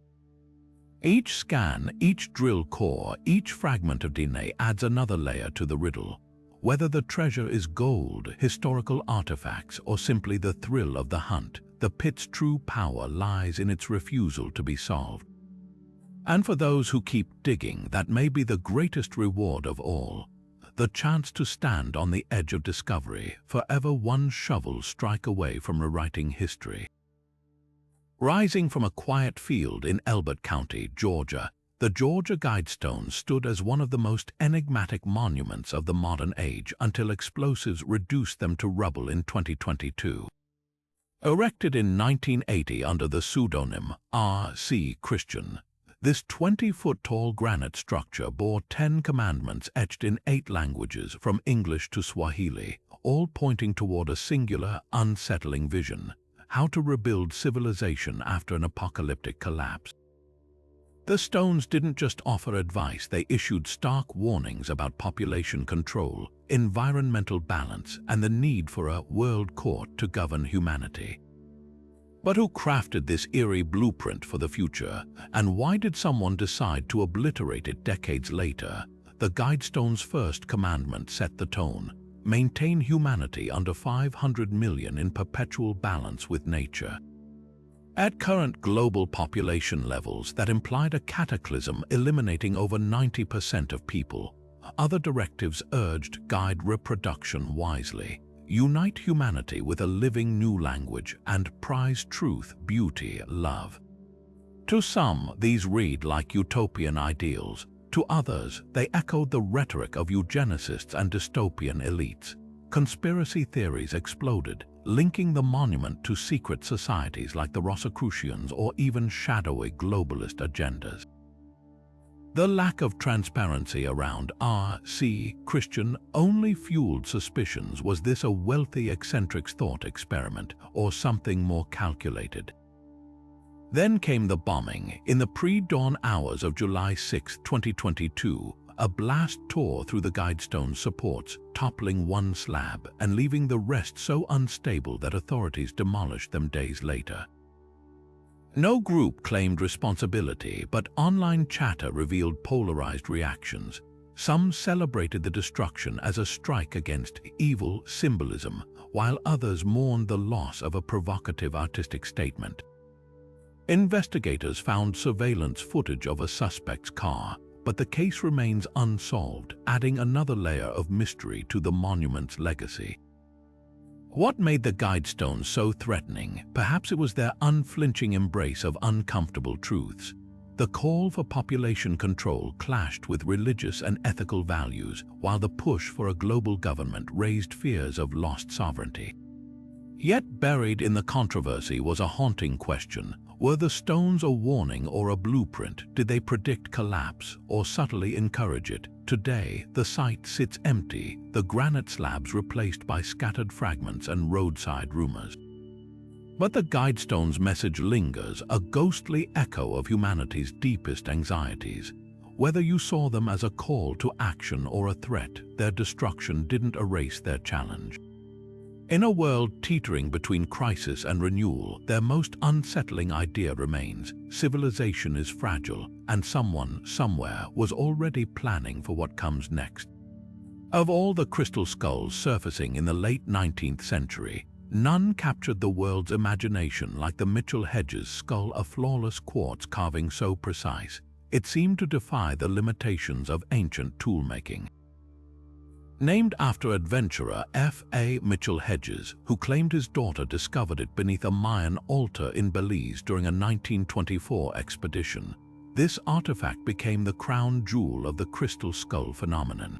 Each scan, each drill core, each fragment of DNA adds another layer to the riddle. Whether the treasure is gold, historical artifacts, or simply the thrill of the hunt, the pit's true power lies in its refusal to be solved. And for those who keep digging, that may be the greatest reward of all: the chance to stand on the edge of discovery, forever one shovel strike away from rewriting history. Rising from a quiet field in Elbert County, Georgia, the Georgia Guidestone stood as one of the most enigmatic monuments of the modern age until explosives reduced them to rubble in 2022. Erected in 1980 under the pseudonym R.C. Christian, this 20-foot-tall granite structure bore 10 commandments etched in 8 languages, from English to Swahili, all pointing toward a singular, unsettling vision: how to rebuild civilization after an apocalyptic collapse. The stones didn't just offer advice, they issued stark warnings about population control, environmental balance, and the need for a world court to govern humanity. But who crafted this eerie blueprint for the future, and why did someone decide to obliterate it decades later? The Guidestone's first commandment set the tone: maintain humanity under 500 million in perpetual balance with nature. At current global population levels, that implied a cataclysm eliminating over 90% of people. Other directives urged: guide reproduction wisely, unite humanity with a living new language, and prize truth, beauty, love. To some, these read like utopian ideals. To others, they echoed the rhetoric of eugenicists and dystopian elites. Conspiracy theories exploded, linking the monument to secret societies like the Rosicrucians or even shadowy globalist agendas. The lack of transparency around R.C. Christian only fueled suspicions. Was this a wealthy eccentric's thought experiment, or something more calculated? Then came the bombing. In the pre-dawn hours of July 6, 2022, a blast tore through the Guidestone's supports, toppling one slab and leaving the rest so unstable that authorities demolished them days later. No group claimed responsibility, but online chatter revealed polarized reactions. Some celebrated the destruction as a strike against evil symbolism, while others mourned the loss of a provocative artistic statement. Investigators found surveillance footage of a suspect's car, but the case remains unsolved, adding another layer of mystery to the monument's legacy. What made the Guidestones so threatening? Perhaps it was their unflinching embrace of uncomfortable truths. The call for population control clashed with religious and ethical values, while the push for a global government raised fears of lost sovereignty. Yet buried in the controversy was a haunting question. Were the stones a warning or a blueprint? Did they predict collapse or subtly encourage it? Today, the site sits empty, the granite slabs replaced by scattered fragments and roadside rumors. But the Guidestones' message lingers, a ghostly echo of humanity's deepest anxieties. Whether you saw them as a call to action or a threat, their destruction didn't erase their challenge. In a world teetering between crisis and renewal, their most unsettling idea remains: civilization is fragile, and someone, somewhere, was already planning for what comes next. Of all the crystal skulls surfacing in the late 19th century, none captured the world's imagination like the Mitchell-Hedges skull, a flawless quartz carving so precise, it seemed to defy the limitations of ancient toolmaking. Named after adventurer F.A. Mitchell-Hedges, who claimed his daughter discovered it beneath a Mayan altar in Belize during a 1924 expedition, this artifact became the crown jewel of the crystal skull phenomenon.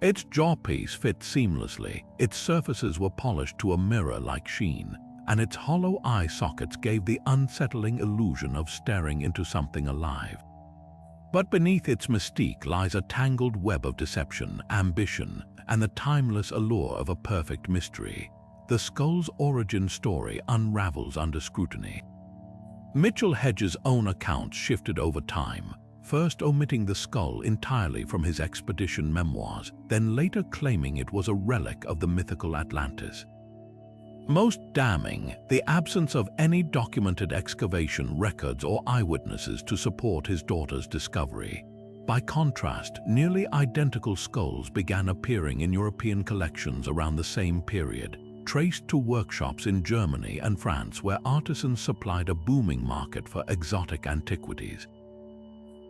Its jawpiece fit seamlessly, its surfaces were polished to a mirror-like sheen, and its hollow eye sockets gave the unsettling illusion of staring into something alive. But beneath its mystique lies a tangled web of deception, ambition, and the timeless allure of a perfect mystery. The skull's origin story unravels under scrutiny. Mitchell-Hedges' own accounts shifted over time, first omitting the skull entirely from his expedition memoirs, then later claiming it was a relic of the mythical Atlantis. Most damning, the absence of any documented excavation records or eyewitnesses to support his daughter's discovery. By contrast, nearly identical skulls began appearing in European collections around the same period, traced to workshops in Germany and France where artisans supplied a booming market for exotic antiquities.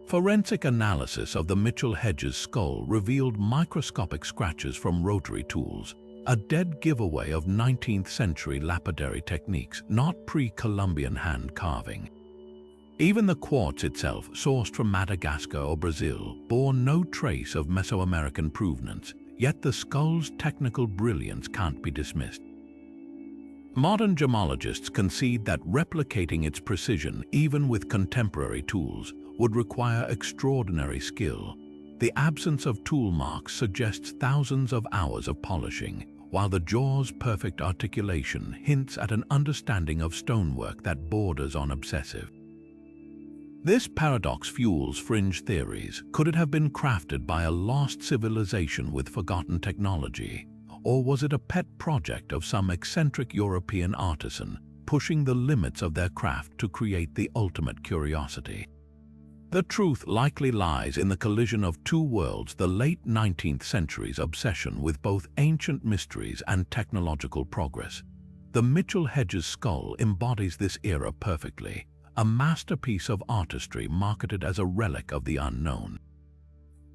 Forensic analysis of the Mitchell-Hedges skull revealed microscopic scratches from rotary tools, a dead giveaway of 19th-century lapidary techniques, not pre-Columbian hand carving. Even the quartz itself, sourced from Madagascar or Brazil, bore no trace of Mesoamerican provenance, yet the skull's technical brilliance can't be dismissed. Modern gemologists concede that replicating its precision, even with contemporary tools, would require extraordinary skill. The absence of tool marks suggests thousands of hours of polishing, while the jaw's perfect articulation hints at an understanding of stonework that borders on obsessive. This paradox fuels fringe theories. Could it have been crafted by a lost civilization with forgotten technology? Or was it a pet project of some eccentric European artisan, pushing the limits of their craft to create the ultimate curiosity? The truth likely lies in the collision of two worlds: the late 19th century's obsession with both ancient mysteries and technological progress. The Mitchell-Hedges skull embodies this era perfectly, a masterpiece of artistry marketed as a relic of the unknown.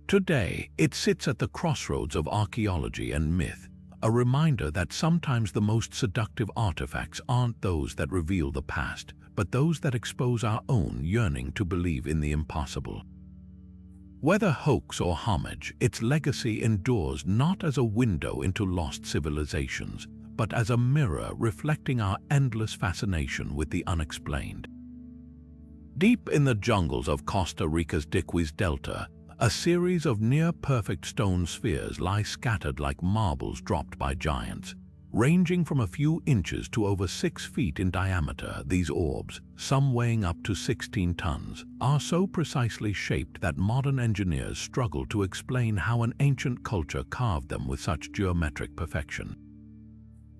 Today, it sits at the crossroads of archaeology and myth, a reminder that sometimes the most seductive artifacts aren't those that reveal the past, but those that expose our own yearning to believe in the impossible. Whether hoax or homage, its legacy endures not as a window into lost civilizations, but as a mirror reflecting our endless fascination with the unexplained. Deep in the jungles of Costa Rica's Diquis Delta, a series of near-perfect stone spheres lie scattered like marbles dropped by giants. Ranging from a few inches to over 6 feet in diameter, these orbs, some weighing up to 16 tons, are so precisely shaped that modern engineers struggle to explain how an ancient culture carved them with such geometric perfection.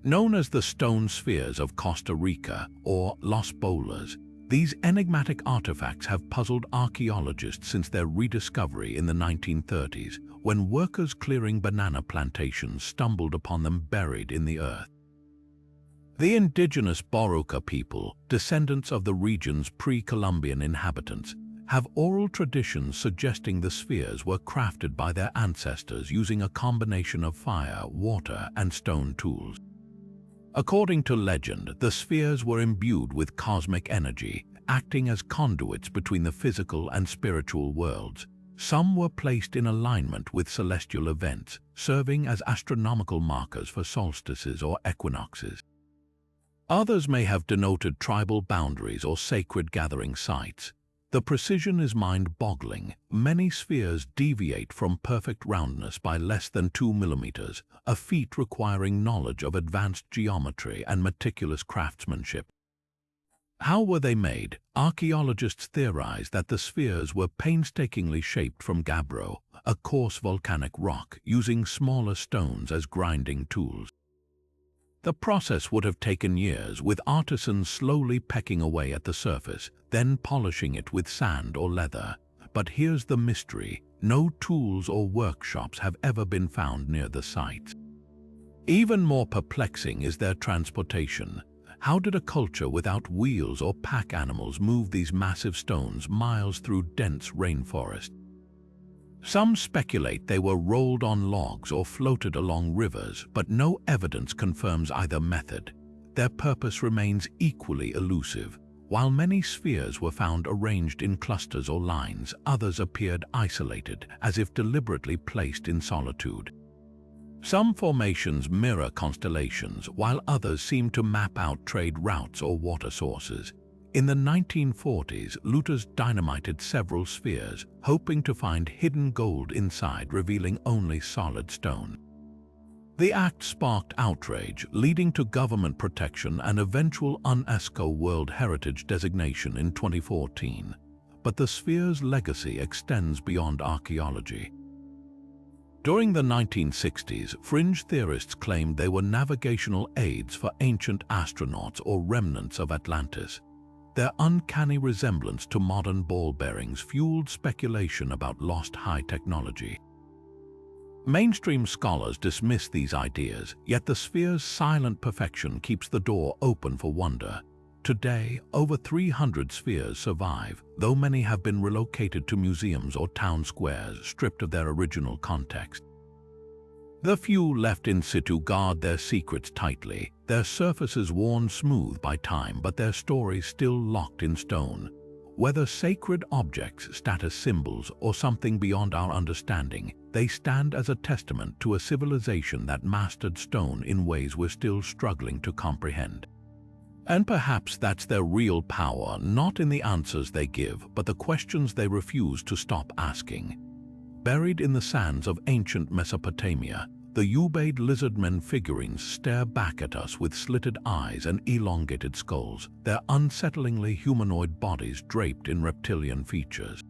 Known as the stone spheres of Costa Rica, or Los Bolas, these enigmatic artifacts have puzzled archaeologists since their rediscovery in the 1930s, when workers clearing banana plantations stumbled upon them buried in the earth. The indigenous Boruca people, descendants of the region's pre-Columbian inhabitants, have oral traditions suggesting the spheres were crafted by their ancestors using a combination of fire, water, and stone tools. According to legend, the spheres were imbued with cosmic energy, acting as conduits between the physical and spiritual worlds. Some were placed in alignment with celestial events, serving as astronomical markers for solstices or equinoxes. Others may have denoted tribal boundaries or sacred gathering sites. The precision is mind-boggling. Many spheres deviate from perfect roundness by less than 2 millimeters, a feat requiring knowledge of advanced geometry and meticulous craftsmanship. How were they made? Archaeologists theorize that the spheres were painstakingly shaped from gabbro, a coarse volcanic rock, using smaller stones as grinding tools. The process would have taken years, with artisans slowly pecking away at the surface, then polishing it with sand or leather. But here's the mystery: no tools or workshops have ever been found near the site. Even more perplexing is their transportation. How did a culture without wheels or pack animals move these massive stones miles through dense rainforest? Some speculate they were rolled on logs or floated along rivers, but no evidence confirms either method. Their purpose remains equally elusive. While many spheres were found arranged in clusters or lines, others appeared isolated, as if deliberately placed in solitude. Some formations mirror constellations, while others seem to map out trade routes or water sources. In the 1940s, looters dynamited several spheres, hoping to find hidden gold inside, revealing only solid stone. The act sparked outrage, leading to government protection and eventual UNESCO World Heritage designation in 2014. But the sphere's legacy extends beyond archaeology. During the 1960s, fringe theorists claimed they were navigational aids for ancient astronauts or remnants of Atlantis. Their uncanny resemblance to modern ball bearings fueled speculation about lost high technology. Mainstream scholars dismiss these ideas, yet the sphere's silent perfection keeps the door open for wonder. Today, over 300 spheres survive, though many have been relocated to museums or town squares, stripped of their original context. The few left in situ guard their secrets tightly, their surfaces worn smooth by time, but their stories still locked in stone. Whether sacred objects, status symbols, or something beyond our understanding, they stand as a testament to a civilization that mastered stone in ways we're still struggling to comprehend. And perhaps that's their real power, not in the answers they give, but the questions they refuse to stop asking. Buried in the sands of ancient Mesopotamia, the Ubaid lizardmen figurines stare back at us with slitted eyes and elongated skulls, their unsettlingly humanoid bodies draped in reptilian features.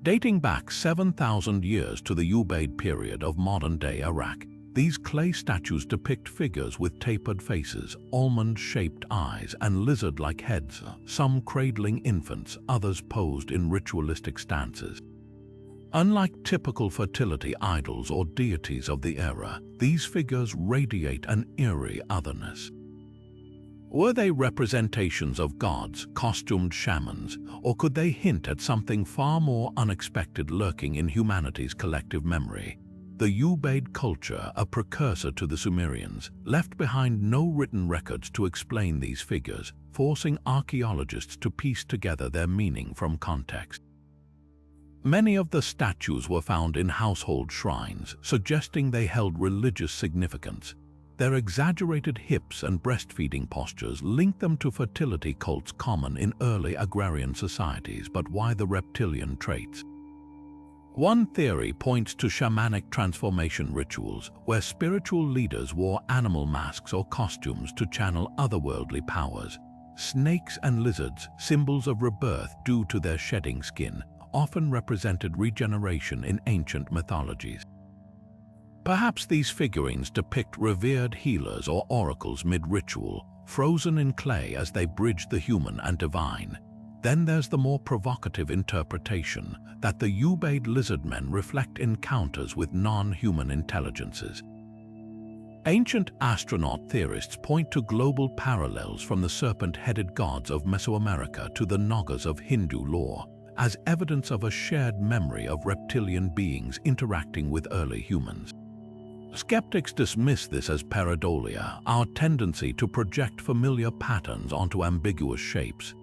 Dating back 7,000 years to the Ubaid period of modern-day Iraq, these clay statues depict figures with tapered faces, almond-shaped eyes, and lizard-like heads, some cradling infants, others posed in ritualistic stances. Unlike typical fertility idols or deities of the era, these figures radiate an eerie otherness. Were they representations of gods, costumed shamans, or could they hint at something far more unexpected lurking in humanity's collective memory? The Ubaid culture, a precursor to the Sumerians, left behind no written records to explain these figures, forcing archaeologists to piece together their meaning from context. Many of the statues were found in household shrines, suggesting they held religious significance. Their exaggerated hips and breastfeeding postures link them to fertility cults common in early agrarian societies, but why the reptilian traits? One theory points to shamanic transformation rituals, where spiritual leaders wore animal masks or costumes to channel otherworldly powers. Snakes and lizards, symbols of rebirth due to their shedding skin, often represented regeneration in ancient mythologies. Perhaps these figurines depict revered healers or oracles mid-ritual, frozen in clay as they bridge the human and divine. Then there's the more provocative interpretation that the Ubaid lizardmen reflect encounters with non-human intelligences. Ancient astronaut theorists point to global parallels from the serpent-headed gods of Mesoamerica to the Nagas of Hindu lore as evidence of a shared memory of reptilian beings interacting with early humans. Skeptics dismiss this as pareidolia, our tendency to project familiar patterns onto ambiguous shapes.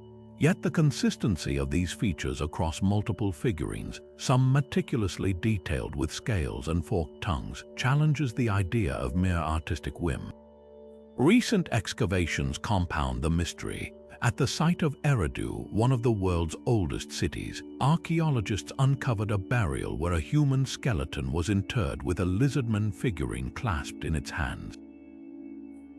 Yet the consistency of these features across multiple figurines, some meticulously detailed with scales and forked tongues, challenges the idea of mere artistic whim. Recent excavations compound the mystery. At the site of Eridu, one of the world's oldest cities, archaeologists uncovered a burial where a human skeleton was interred with a lizardman figurine clasped in its hands.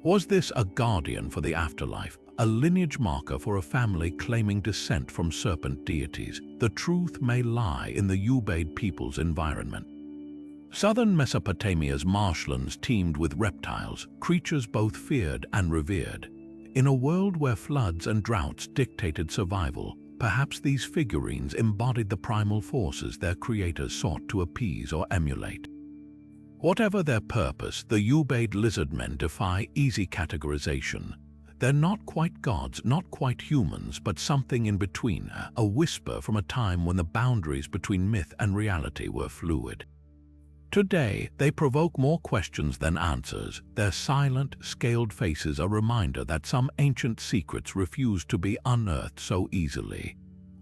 Was this a guardian for the afterlife, a lineage marker for a family claiming descent from serpent deities? The truth may lie in the Ubaid people's environment. Southern Mesopotamia's marshlands teemed with reptiles, creatures both feared and revered. In a world where floods and droughts dictated survival, perhaps these figurines embodied the primal forces their creators sought to appease or emulate. Whatever their purpose, the Ubaid lizardmen defy easy categorization. They're not quite gods, not quite humans, but something in between, a whisper from a time when the boundaries between myth and reality were fluid. Today, they provoke more questions than answers. Their silent, scaled faces a reminder that some ancient secrets refuse to be unearthed so easily.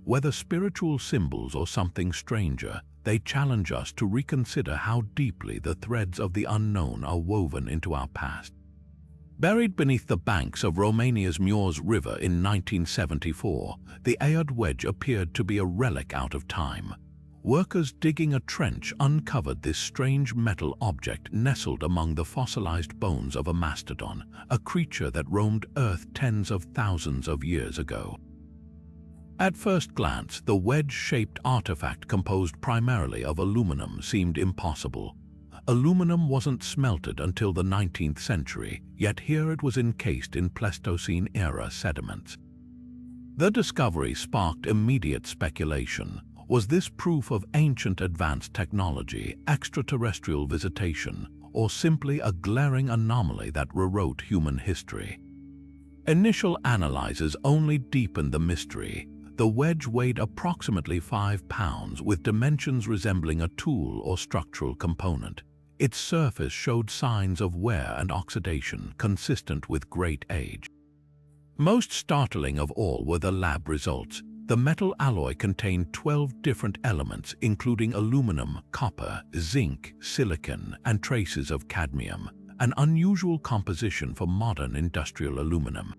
Whether spiritual symbols or something stranger, they challenge us to reconsider how deeply the threads of the unknown are woven into our past. Buried beneath the banks of Romania's Mureș River in 1974, the Aod wedge appeared to be a relic out of time. Workers digging a trench uncovered this strange metal object nestled among the fossilized bones of a mastodon, a creature that roamed Earth tens of thousands of years ago. At first glance, the wedge-shaped artifact composed primarily of aluminum seemed impossible. Aluminum wasn't smelted until the 19th century, yet here it was encased in Pleistocene-era sediments. The discovery sparked immediate speculation. Was this proof of ancient advanced technology, extraterrestrial visitation, or simply a glaring anomaly that rewrote human history? Initial analyses only deepened the mystery. The wedge weighed approximately 5 pounds with dimensions resembling a tool or structural component. Its surface showed signs of wear and oxidation consistent with great age. Most startling of all were the lab results. The metal alloy contained 12 different elements, including aluminum, copper, zinc, silicon, and traces of cadmium, an unusual composition for modern industrial aluminum.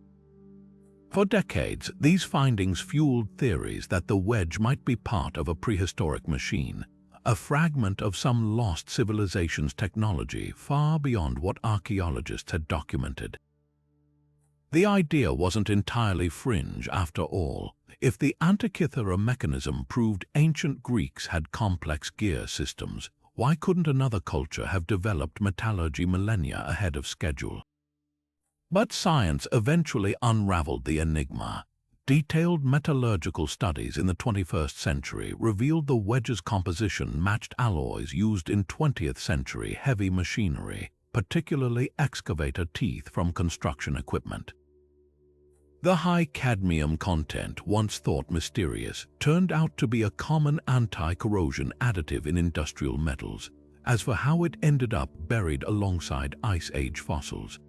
For decades, these findings fueled theories that the wedge might be part of a prehistoric machine, a fragment of some lost civilization's technology far beyond what archaeologists had documented. The idea wasn't entirely fringe after all. If the Antikythera Mechanism proved ancient Greeks had complex gear systems, why couldn't another culture have developed metallurgy millennia ahead of schedule? But science eventually unraveled the enigma. Detailed metallurgical studies in the 21st century revealed the wedge's composition matched alloys used in 20th century heavy machinery, particularly excavator teeth from construction equipment. The high cadmium content, once thought mysterious, turned out to be a common anti-corrosion additive in industrial metals. As for how it ended up buried alongside Ice Age fossils,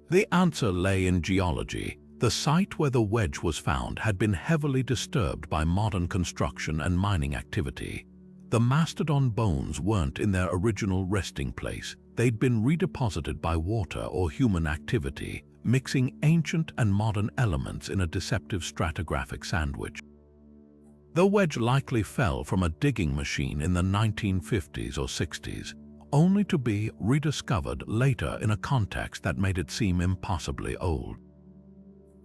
the answer lay in geology. The site where the wedge was found had been heavily disturbed by modern construction and mining activity. The mastodon bones weren't in their original resting place. They'd been redeposited by water or human activity, mixing ancient and modern elements in a deceptive stratigraphic sandwich. The wedge likely fell from a digging machine in the 1950s or 60s, only to be rediscovered later in a context that made it seem impossibly old.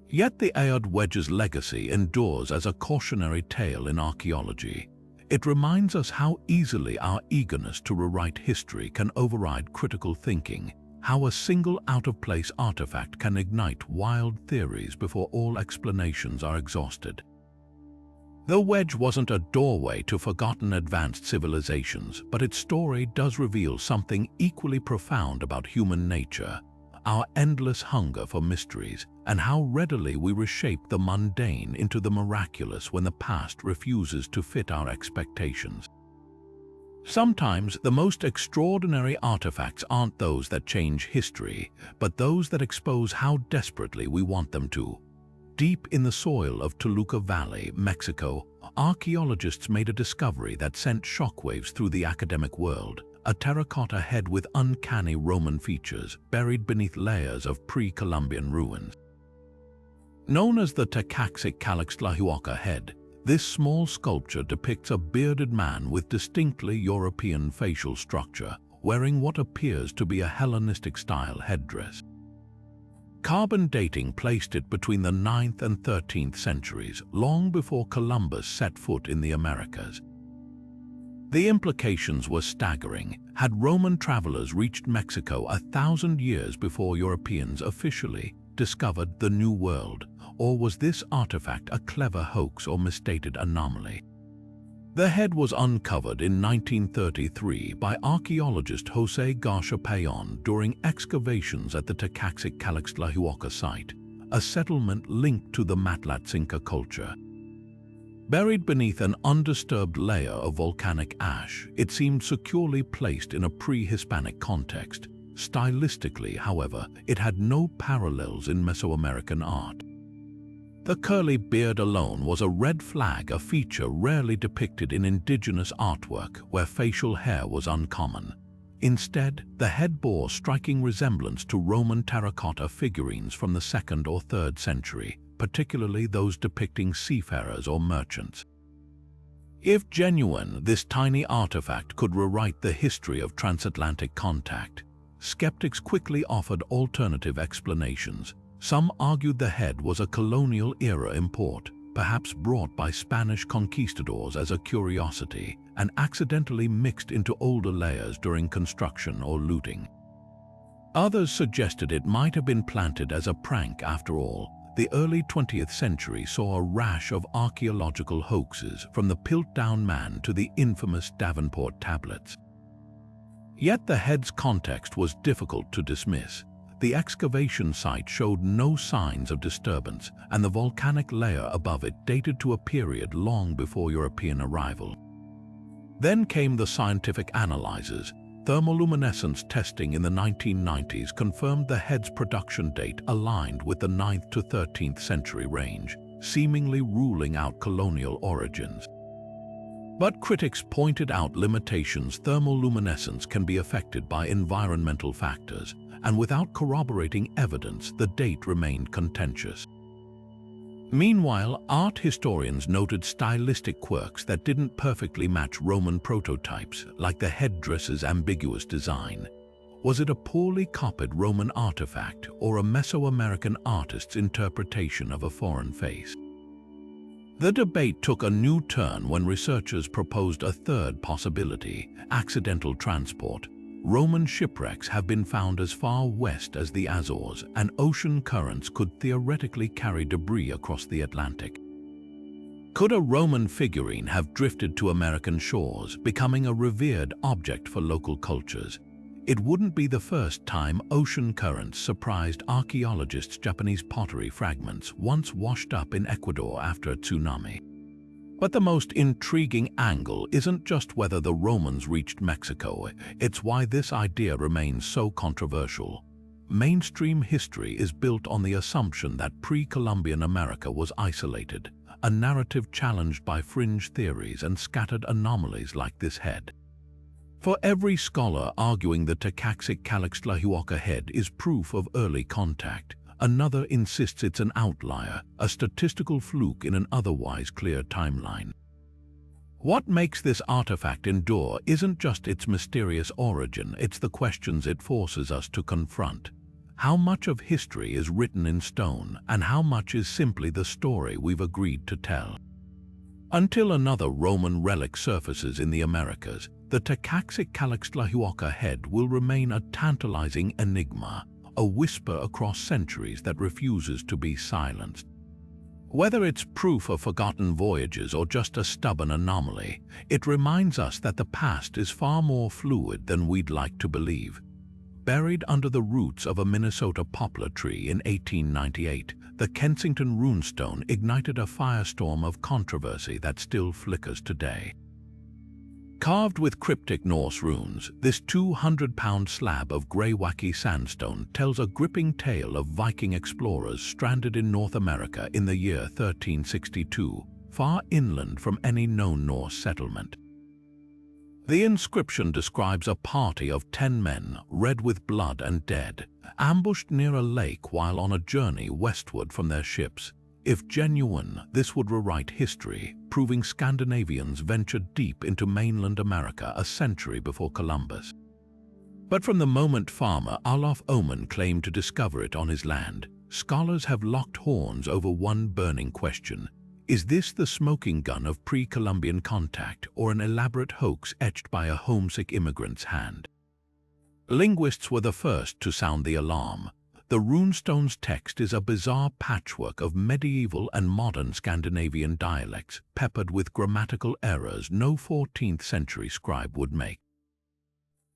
Yet the Aod wedge's legacy endures as a cautionary tale in archaeology. It reminds us how easily our eagerness to rewrite history can override critical thinking, how a single out-of-place artifact can ignite wild theories before all explanations are exhausted. The wedge wasn't a doorway to forgotten advanced civilizations, but its story does reveal something equally profound about human nature, our endless hunger for mysteries, and how readily we reshape the mundane into the miraculous when the past refuses to fit our expectations. Sometimes the most extraordinary artifacts aren't those that change history, but those that expose how desperately we want them to. Deep in the soil of Toluca Valley, Mexico, archaeologists made a discovery that sent shockwaves through the academic world: a terracotta head with uncanny Roman features buried beneath layers of pre-Columbian ruins. Known as the Tlahuaca head, this small sculpture depicts a bearded man with distinctly European facial structure, wearing what appears to be a Hellenistic-style headdress. Carbon dating placed it between the 9th and 13th centuries, long before Columbus set foot in the Americas. The implications were staggering. Had Roman travelers reached Mexico 1,000 years before Europeans officially discovered the New World, or was this artifact a clever hoax or misstated anomaly? The head was uncovered in 1933 by archaeologist José Garcia Payon during excavations at the Tlahuaca site, a settlement linked to the Matlatzinca culture. Buried beneath an undisturbed layer of volcanic ash, it seemed securely placed in a pre-Hispanic context. Stylistically, however, it had no parallels in Mesoamerican art. The curly beard alone was a red flag, a feature rarely depicted in indigenous artwork where facial hair was uncommon. Instead, the head bore striking resemblance to Roman terracotta figurines from the 2nd or 3rd century, particularly those depicting seafarers or merchants. If genuine, this tiny artifact could rewrite the history of transatlantic contact. Skeptics quickly offered alternative explanations. Some argued the head was a colonial-era import, perhaps brought by Spanish conquistadors as a curiosity and accidentally mixed into older layers during construction or looting. Others suggested it might have been planted as a prank after all. The early 20th century saw a rash of archaeological hoaxes, from the Piltdown Man to the infamous Davenport tablets. Yet the head's context was difficult to dismiss. The excavation site showed no signs of disturbance, and the volcanic layer above it dated to a period long before European arrival. Then came the scientific analyzers. Thermoluminescence testing in the 1990s confirmed the head's production date aligned with the 9th to 13th century range, seemingly ruling out colonial origins. But critics pointed out limitations. Thermoluminescence can be affected by environmental factors, and without corroborating evidence, the date remained contentious. Meanwhile, art historians noted stylistic quirks that didn't perfectly match Roman prototypes, like the headdress's ambiguous design. Was it a poorly copied Roman artifact or a Mesoamerican artist's interpretation of a foreign face? The debate took a new turn when researchers proposed a third possibility: accidental transport. Roman shipwrecks have been found as far west as the Azores, and ocean currents could theoretically carry debris across the Atlantic. Could a Roman figurine have drifted to American shores, becoming a revered object for local cultures? It wouldn't be the first time ocean currents surprised archaeologists. Japanese pottery fragments once washed up in Ecuador after a tsunami. But the most intriguing angle isn't just whether the Romans reached Mexico, it's why this idea remains so controversial. Mainstream history is built on the assumption that pre-Columbian America was isolated, a narrative challenged by fringe theories and scattered anomalies like this head. For every scholar arguing the Tlahuaca head is proof of early contact, another insists it's an outlier, a statistical fluke in an otherwise clear timeline. What makes this artifact endure isn't just its mysterious origin, it's the questions it forces us to confront. How much of history is written in stone, and how much is simply the story we've agreed to tell? Until another Roman relic surfaces in the Americas, the Tlahuaca head will remain a tantalizing enigma, a whisper across centuries that refuses to be silenced. Whether it's proof of forgotten voyages or just a stubborn anomaly, it reminds us that the past is far more fluid than we'd like to believe. Buried under the roots of a Minnesota poplar tree in 1898, the Kensington runestone ignited a firestorm of controversy that still flickers today. Carved with cryptic Norse runes, this 200-pound slab of grey-wacky sandstone tells a gripping tale of Viking explorers stranded in North America in the year 1362, far inland from any known Norse settlement. The inscription describes a party of 10 men, red with blood and dead, ambushed near a lake while on a journey westward from their ships. If genuine, this would rewrite history, proving Scandinavians ventured deep into mainland America a century before Columbus. But from the moment farmer Olaf Oman claimed to discover it on his land, scholars have locked horns over one burning question. Is this the smoking gun of pre-Columbian contact or an elaborate hoax etched by a homesick immigrant's hand? Linguists were the first to sound the alarm. The runestone's text is a bizarre patchwork of medieval and modern Scandinavian dialects, peppered with grammatical errors no 14th century scribe would make.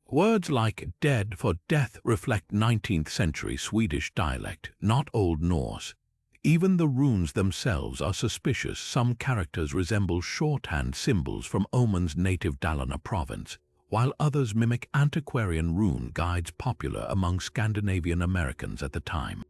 Words like dead for death reflect 19th century Swedish dialect, not Old Norse. Even the runes themselves are suspicious. Some characters resemble shorthand symbols from Oman's native Dalarna province, while others mimic antiquarian rune guides popular among Scandinavian Americans at the time.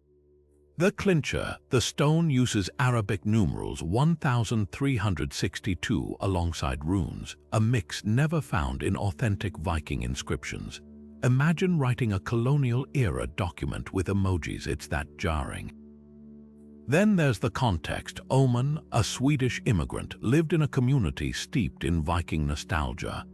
The clincher, the stone uses Arabic numerals 1362 alongside runes, a mix never found in authentic Viking inscriptions. Imagine writing a colonial-era document with emojis. It's that jarring. Then there's the context. Oman, a Swedish immigrant, lived in a community steeped in Viking nostalgia.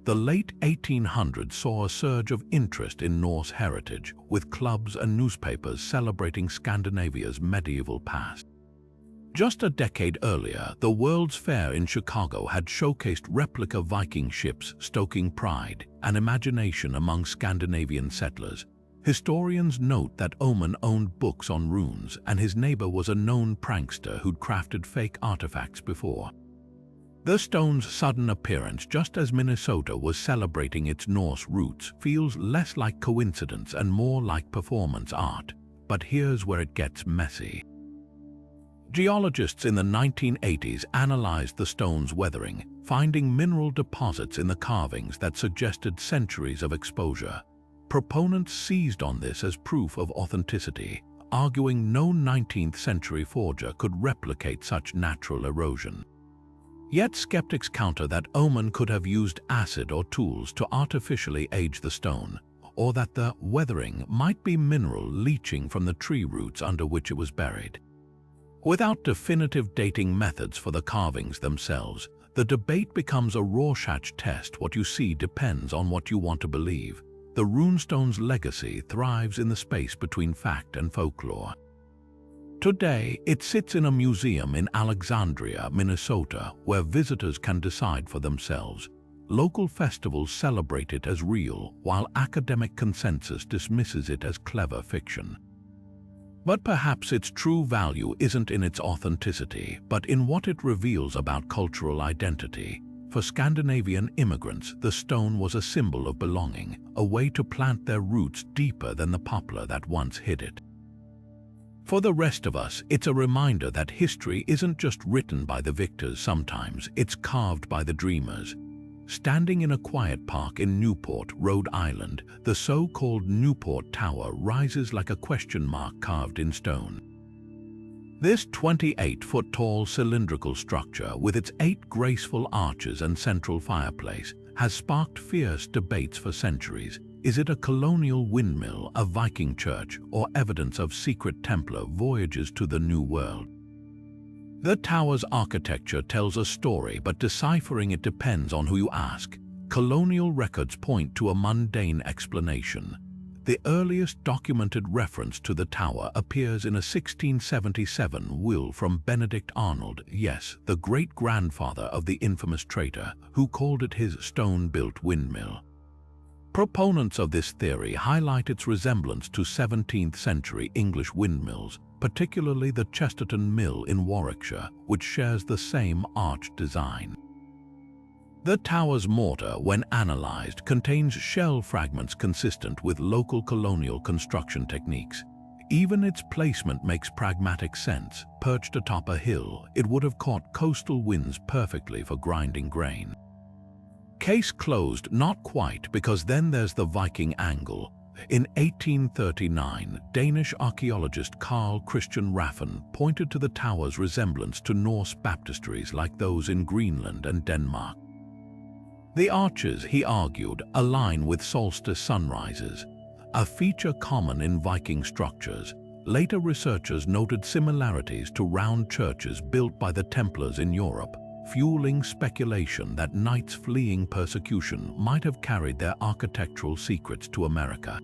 The late 1800s saw a surge of interest in Norse heritage, with clubs and newspapers celebrating Scandinavia's medieval past. Just a decade earlier, the World's Fair in Chicago had showcased replica Viking ships, stoking pride and imagination among Scandinavian settlers. Historians note that Oman owned books on runes, and his neighbor was a known prankster who'd crafted fake artifacts before. The stone's sudden appearance just as Minnesota was celebrating its Norse roots feels less like coincidence and more like performance art. But here's where it gets messy. Geologists in the 1980s analyzed the stone's weathering, finding mineral deposits in the carvings that suggested centuries of exposure. Proponents seized on this as proof of authenticity, arguing no 19th century forger could replicate such natural erosion. Yet skeptics counter that Oman could have used acid or tools to artificially age the stone, or that the weathering might be mineral leaching from the tree roots under which it was buried. Without definitive dating methods for the carvings themselves, the debate becomes a Rorschach test. What you see depends on what you want to believe. The runestone's legacy thrives in the space between fact and folklore. Today, it sits in a museum in Alexandria, Minnesota, where visitors can decide for themselves. Local festivals celebrate it as real, while academic consensus dismisses it as clever fiction. But perhaps its true value isn't in its authenticity, but in what it reveals about cultural identity. For Scandinavian immigrants, the stone was a symbol of belonging, a way to plant their roots deeper than the poplar that once hid it. For the rest of us, it's a reminder that history isn't just written by the victors. Sometimes it's carved by the dreamers. Standing in a quiet park in Newport, Rhode Island, the so-called Newport Tower rises like a question mark carved in stone. This 28-foot-tall cylindrical structure, with its 8 graceful arches and central fireplace, has sparked fierce debates for centuries. Is it a colonial windmill, a Viking church, or evidence of secret Templar voyages to the New World? The tower's architecture tells a story, but deciphering it depends on who you ask. Colonial records point to a mundane explanation. The earliest documented reference to the tower appears in a 1677 will from Benedict Arnold, yes, the great-grandfather of the infamous traitor, who called it his stone-built windmill. Proponents of this theory highlight its resemblance to 17th-century English windmills, particularly the Chesterton Mill in Warwickshire, which shares the same arch design. The tower's mortar, when analyzed, contains shell fragments consistent with local colonial construction techniques. Even its placement makes pragmatic sense. Perched atop a hill, it would have caught coastal winds perfectly for grinding grain. Case closed, not quite, because then there's the Viking angle. In 1839, Danish archaeologist Carl Christian Raffen pointed to the tower's resemblance to Norse baptistries like those in Greenland and Denmark. The arches, he argued, align with solstice sunrises, a feature common in Viking structures. Later researchers noted similarities to round churches built by the Templars in Europe, fueling speculation that knights fleeing persecution might have carried their architectural secrets to America.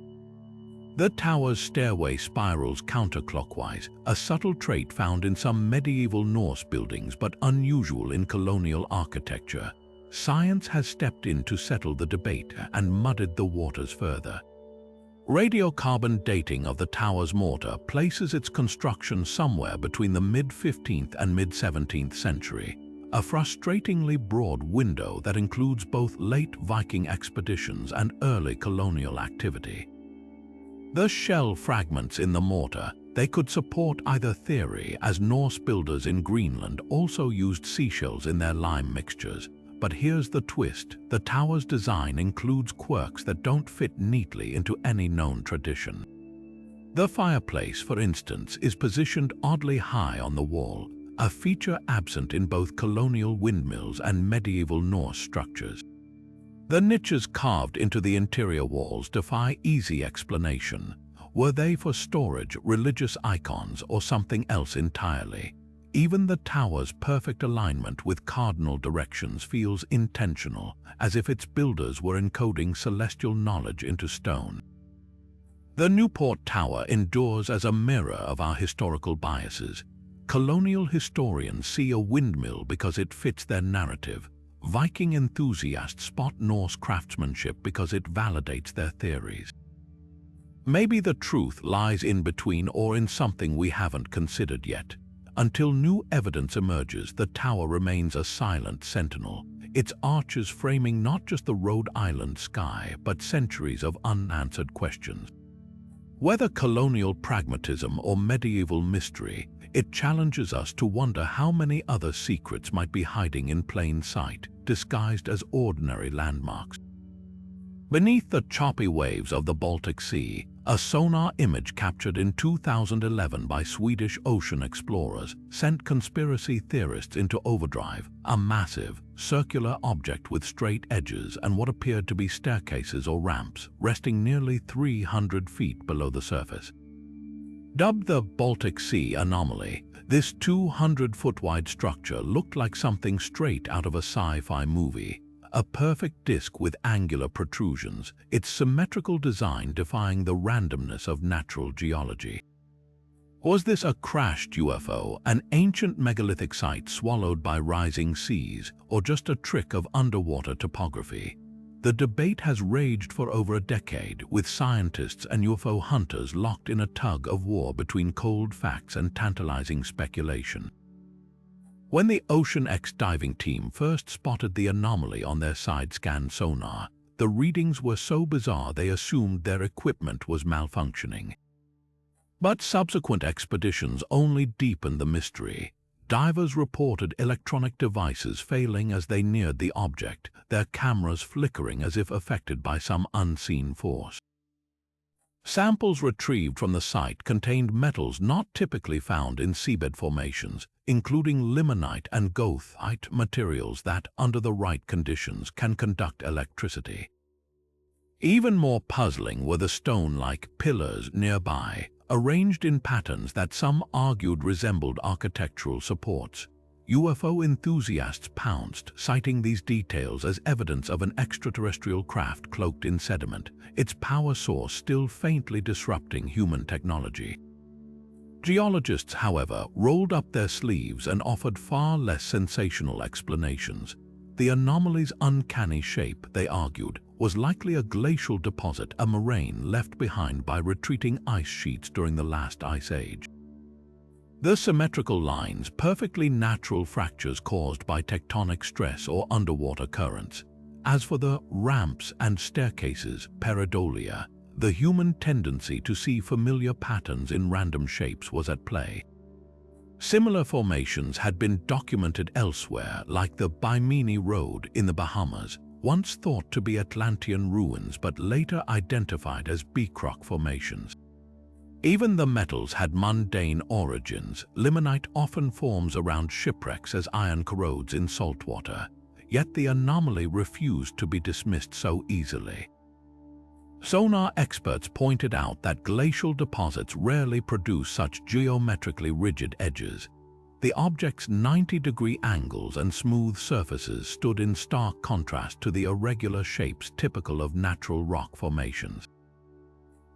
The tower's stairway spirals counterclockwise, a subtle trait found in some medieval Norse buildings but unusual in colonial architecture. Science has stepped in to settle the debate and muddied the waters further. Radiocarbon dating of the tower's mortar places its construction somewhere between the mid-15th and mid-17th century, a frustratingly broad window that includes both late Viking expeditions and early colonial activity. The shell fragments in the mortar, they could support either theory, as Norse builders in Greenland also used seashells in their lime mixtures. But here's the twist: the tower's design includes quirks that don't fit neatly into any known tradition. The fireplace, for instance, is positioned oddly high on the wall, a feature absent in both colonial windmills and medieval Norse structures. The niches carved into the interior walls defy easy explanation. Were they for storage, religious icons, or something else entirely? Even the tower's perfect alignment with cardinal directions feels intentional, as if its builders were encoding celestial knowledge into stone. The Newport Tower endures as a mirror of our historical biases. Colonial historians see a windmill because it fits their narrative. Viking enthusiasts spot Norse craftsmanship because it validates their theories. Maybe the truth lies in between, or in something we haven't considered yet. Until new evidence emerges, the tower remains a silent sentinel, its arches framing not just the Rhode Island sky, but centuries of unanswered questions. Whether colonial pragmatism or medieval mystery, it challenges us to wonder how many other secrets might be hiding in plain sight, disguised as ordinary landmarks. Beneath the choppy waves of the Baltic Sea, a sonar image captured in 2011 by Swedish ocean explorers sent conspiracy theorists into overdrive. A massive, circular object with straight edges and what appeared to be staircases or ramps, resting nearly 300 feet below the surface. Dubbed the Baltic Sea Anomaly, this 200-foot-wide structure looked like something straight out of a sci-fi movie. A perfect disk with angular protrusions, its symmetrical design defying the randomness of natural geology. Was this a crashed UFO, an ancient megalithic site swallowed by rising seas, or just a trick of underwater topography? The debate has raged for over a decade, with scientists and UFO hunters locked in a tug of war between cold facts and tantalizing speculation. When the Ocean X diving team first spotted the anomaly on their side-scan sonar, the readings were so bizarre they assumed their equipment was malfunctioning. But subsequent expeditions only deepened the mystery. Divers reported electronic devices failing as they neared the object, their cameras flickering as if affected by some unseen force. Samples retrieved from the site contained metals not typically found in seabed formations, including limonite and goethite materials that, under the right conditions, can conduct electricity. Even more puzzling were the stone-like pillars nearby, arranged in patterns that some argued resembled architectural supports. UFO enthusiasts pounced, citing these details as evidence of an extraterrestrial craft cloaked in sediment, its power source still faintly disrupting human technology. Geologists, however, rolled up their sleeves and offered far less sensational explanations. The anomaly's uncanny shape, they argued, was likely a glacial deposit, a moraine left behind by retreating ice sheets during the last ice age. The symmetrical lines, perfectly natural fractures caused by tectonic stress or underwater currents. As for the ramps and staircases, pareidolia, the human tendency to see familiar patterns in random shapes was at play. Similar formations had been documented elsewhere, like the Bimini Road in the Bahamas, once thought to be Atlantean ruins but later identified as Beecrock formations. Even the metals had mundane origins. Limonite often forms around shipwrecks as iron corrodes in saltwater, yet the anomaly refused to be dismissed so easily. Sonar experts pointed out that glacial deposits rarely produce such geometrically rigid edges. The object's 90-degree angles and smooth surfaces stood in stark contrast to the irregular shapes typical of natural rock formations.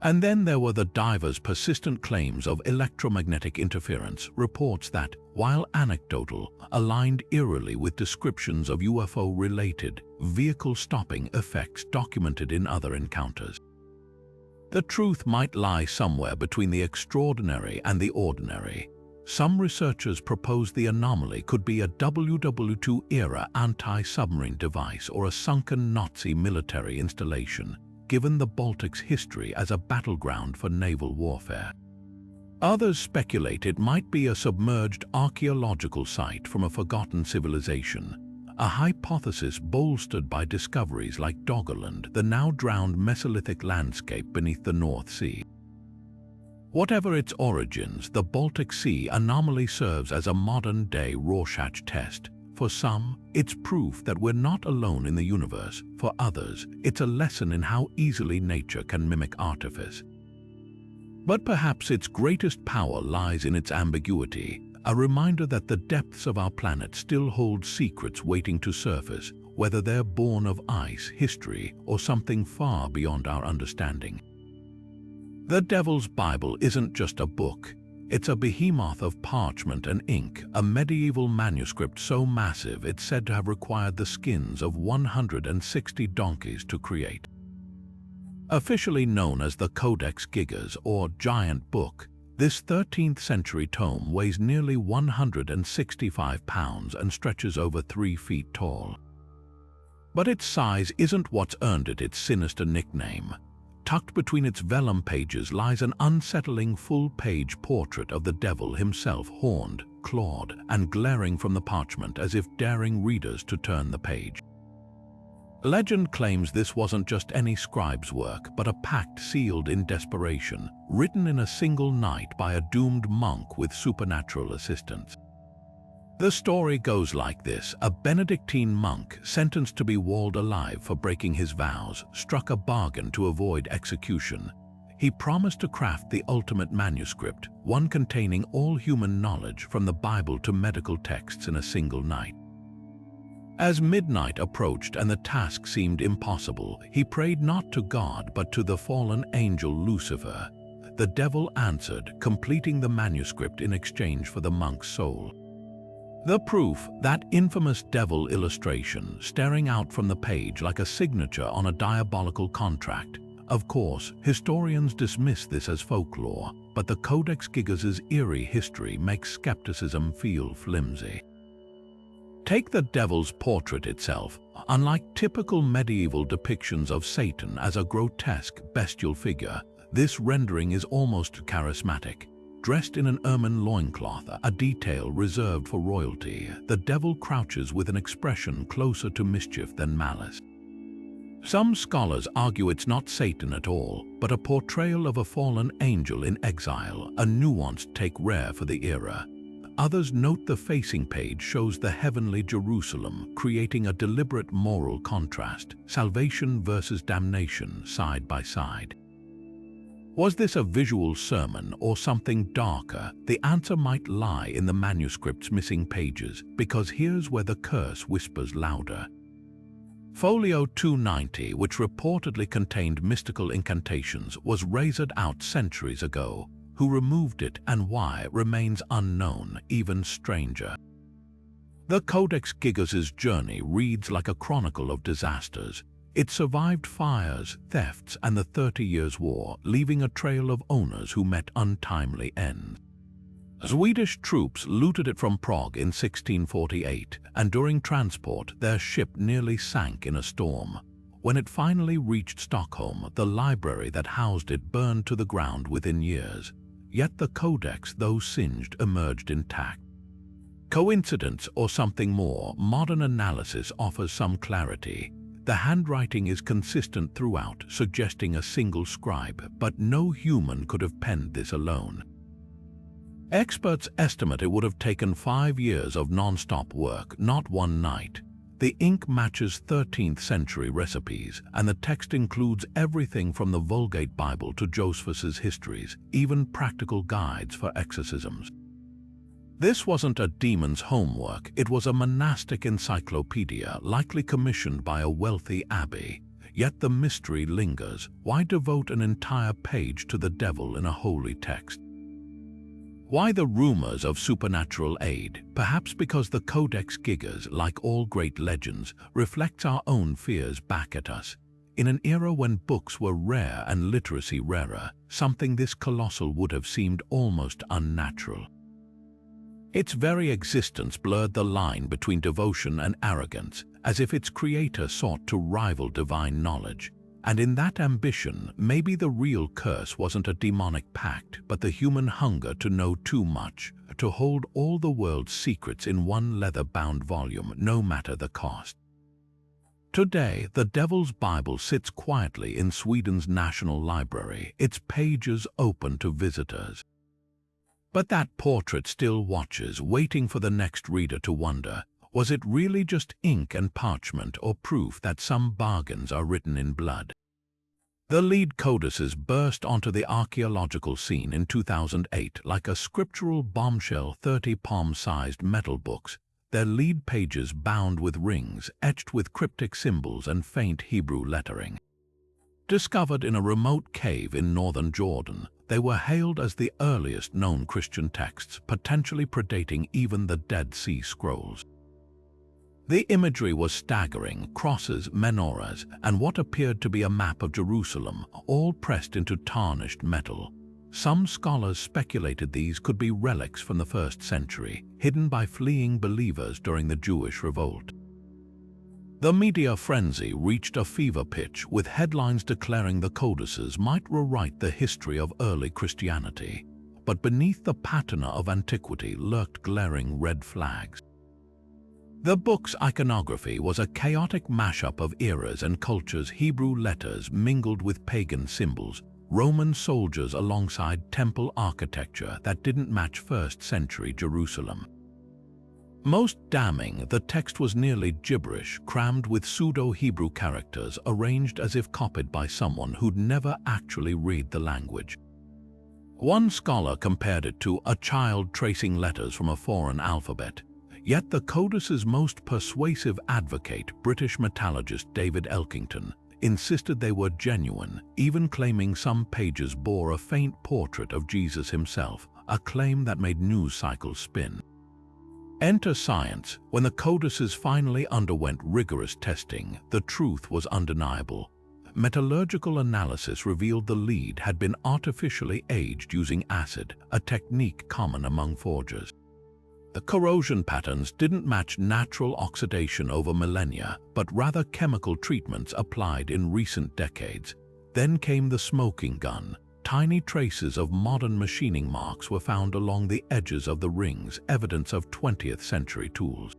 And then there were the divers' persistent claims of electromagnetic interference, reports that, while anecdotal, aligned eerily with descriptions of UFO-related, vehicle-stopping effects documented in other encounters. The truth might lie somewhere between the extraordinary and the ordinary. Some researchers propose the anomaly could be a WW2-era anti-submarine device or a sunken Nazi military installation, given the Baltic's history as a battleground for naval warfare. Others speculate it might be a submerged archaeological site from a forgotten civilization, a hypothesis bolstered by discoveries like Doggerland, the now drowned Mesolithic landscape beneath the North Sea. Whatever its origins, the Baltic Sea anomaly serves as a modern-day Rorschach test. For some, it's proof that we're not alone in the universe. For others, it's a lesson in how easily nature can mimic artifice. But perhaps its greatest power lies in its ambiguity, a reminder that the depths of our planet still hold secrets waiting to surface, whether they're born of ice, history, or something far beyond our understanding. The Devil's Bible isn't just a book. It's a behemoth of parchment and ink, a medieval manuscript so massive it's said to have required the skins of 160 donkeys to create. Officially known as the Codex Gigas, or Giant Book, this 13th century tome weighs nearly 165 pounds and stretches over 3 feet tall. But its size isn't what's earned it its sinister nickname. Tucked between its vellum pages lies an unsettling full-page portrait of the devil himself, horned, clawed, and glaring from the parchment as if daring readers to turn the page. Legend claims this wasn't just any scribe's work, but a pact sealed in desperation, written in a single night by a doomed monk with supernatural assistance. The story goes like this. A Benedictine monk, sentenced to be walled alive for breaking his vows, struck a bargain to avoid execution. He promised to craft the ultimate manuscript, one containing all human knowledge from the Bible to medical texts in a single night. As midnight approached and the task seemed impossible, he prayed not to God but to the fallen angel Lucifer. The devil answered, completing the manuscript in exchange for the monk's soul. The proof, that infamous devil illustration, staring out from the page like a signature on a diabolical contract. Of course, historians dismiss this as folklore, but the Codex Gigas's eerie history makes skepticism feel flimsy. Take the devil's portrait itself. Unlike typical medieval depictions of Satan as a grotesque, bestial figure, this rendering is almost charismatic. Dressed in an ermine loincloth, a detail reserved for royalty, the devil crouches with an expression closer to mischief than malice. Some scholars argue it's not Satan at all, but a portrayal of a fallen angel in exile, a nuanced take rare for the era. Others note the facing page shows the heavenly Jerusalem, creating a deliberate moral contrast, salvation versus damnation side by side. Was this a visual sermon or something darker? The answer might lie in the manuscript's missing pages, because here's where the curse whispers louder. Folio 290, which reportedly contained mystical incantations, was razored out centuries ago. Who removed it and why remains unknown, even stranger. The Codex Gigas's journey reads like a chronicle of disasters. It survived fires, thefts, and the 30 Years' War, leaving a trail of owners who met untimely ends. Swedish troops looted it from Prague in 1648, and during transport their ship nearly sank in a storm. When it finally reached Stockholm, the library that housed it burned to the ground within years. Yet the codex, though singed, emerged intact. Coincidence or something more? Modern analysis offers some clarity. The handwriting is consistent throughout, suggesting a single scribe, but no human could have penned this alone. Experts estimate it would have taken 5 years of non-stop work, not one night. The ink matches 13th century recipes, and the text includes everything from the Vulgate Bible to Josephus's histories, even practical guides for exorcisms. This wasn't a demon's homework, it was a monastic encyclopedia, likely commissioned by a wealthy abbey. Yet the mystery lingers. Why devote an entire page to the devil in a holy text? Why the rumors of supernatural aid? Perhaps because the Codex Gigas, like all great legends, reflects our own fears back at us. In an era when books were rare and literacy rarer, something this colossal would have seemed almost unnatural. Its very existence blurred the line between devotion and arrogance, as if its creator sought to rival divine knowledge. And in that ambition, maybe the real curse wasn't a demonic pact, but the human hunger to know too much, to hold all the world's secrets in one leather-bound volume, no matter the cost. Today, the Devil's Bible sits quietly in Sweden's National Library, its pages open to visitors. But that portrait still watches, waiting for the next reader to wonder, was it really just ink and parchment, or proof that some bargains are written in blood? The lead codices burst onto the archaeological scene in 2008 like a scriptural bombshell. 30 palm-sized metal books, their lead pages bound with rings, etched with cryptic symbols and faint Hebrew lettering. Discovered in a remote cave in northern Jordan, they were hailed as the earliest known Christian texts, potentially predating even the Dead Sea Scrolls. The imagery was staggering: crosses, menorahs, and what appeared to be a map of Jerusalem, all pressed into tarnished metal. Some scholars speculated these could be relics from the 1st century, hidden by fleeing believers during the Jewish revolt. The media frenzy reached a fever pitch, with headlines declaring the codices might rewrite the history of early Christianity. But beneath the patina of antiquity lurked glaring red flags. The book's iconography was a chaotic mashup of eras and cultures: Hebrew letters mingled with pagan symbols, Roman soldiers alongside temple architecture that didn't match 1st century Jerusalem. Most damning, the text was nearly gibberish, crammed with pseudo-Hebrew characters arranged as if copied by someone who'd never actually read the language. One scholar compared it to a child tracing letters from a foreign alphabet. Yet the codice's most persuasive advocate, British metallurgist David Elkington, insisted they were genuine, even claiming some pages bore a faint portrait of Jesus himself, a claim that made news cycles spin. Enter science. When the codices finally underwent rigorous testing, the truth was undeniable. Metallurgical analysis revealed the lead had been artificially aged using acid, a technique common among forgers. The corrosion patterns didn't match natural oxidation over millennia, but rather chemical treatments applied in recent decades. Then came the smoking gun. Tiny traces of modern machining marks were found along the edges of the rings, evidence of 20th century tools.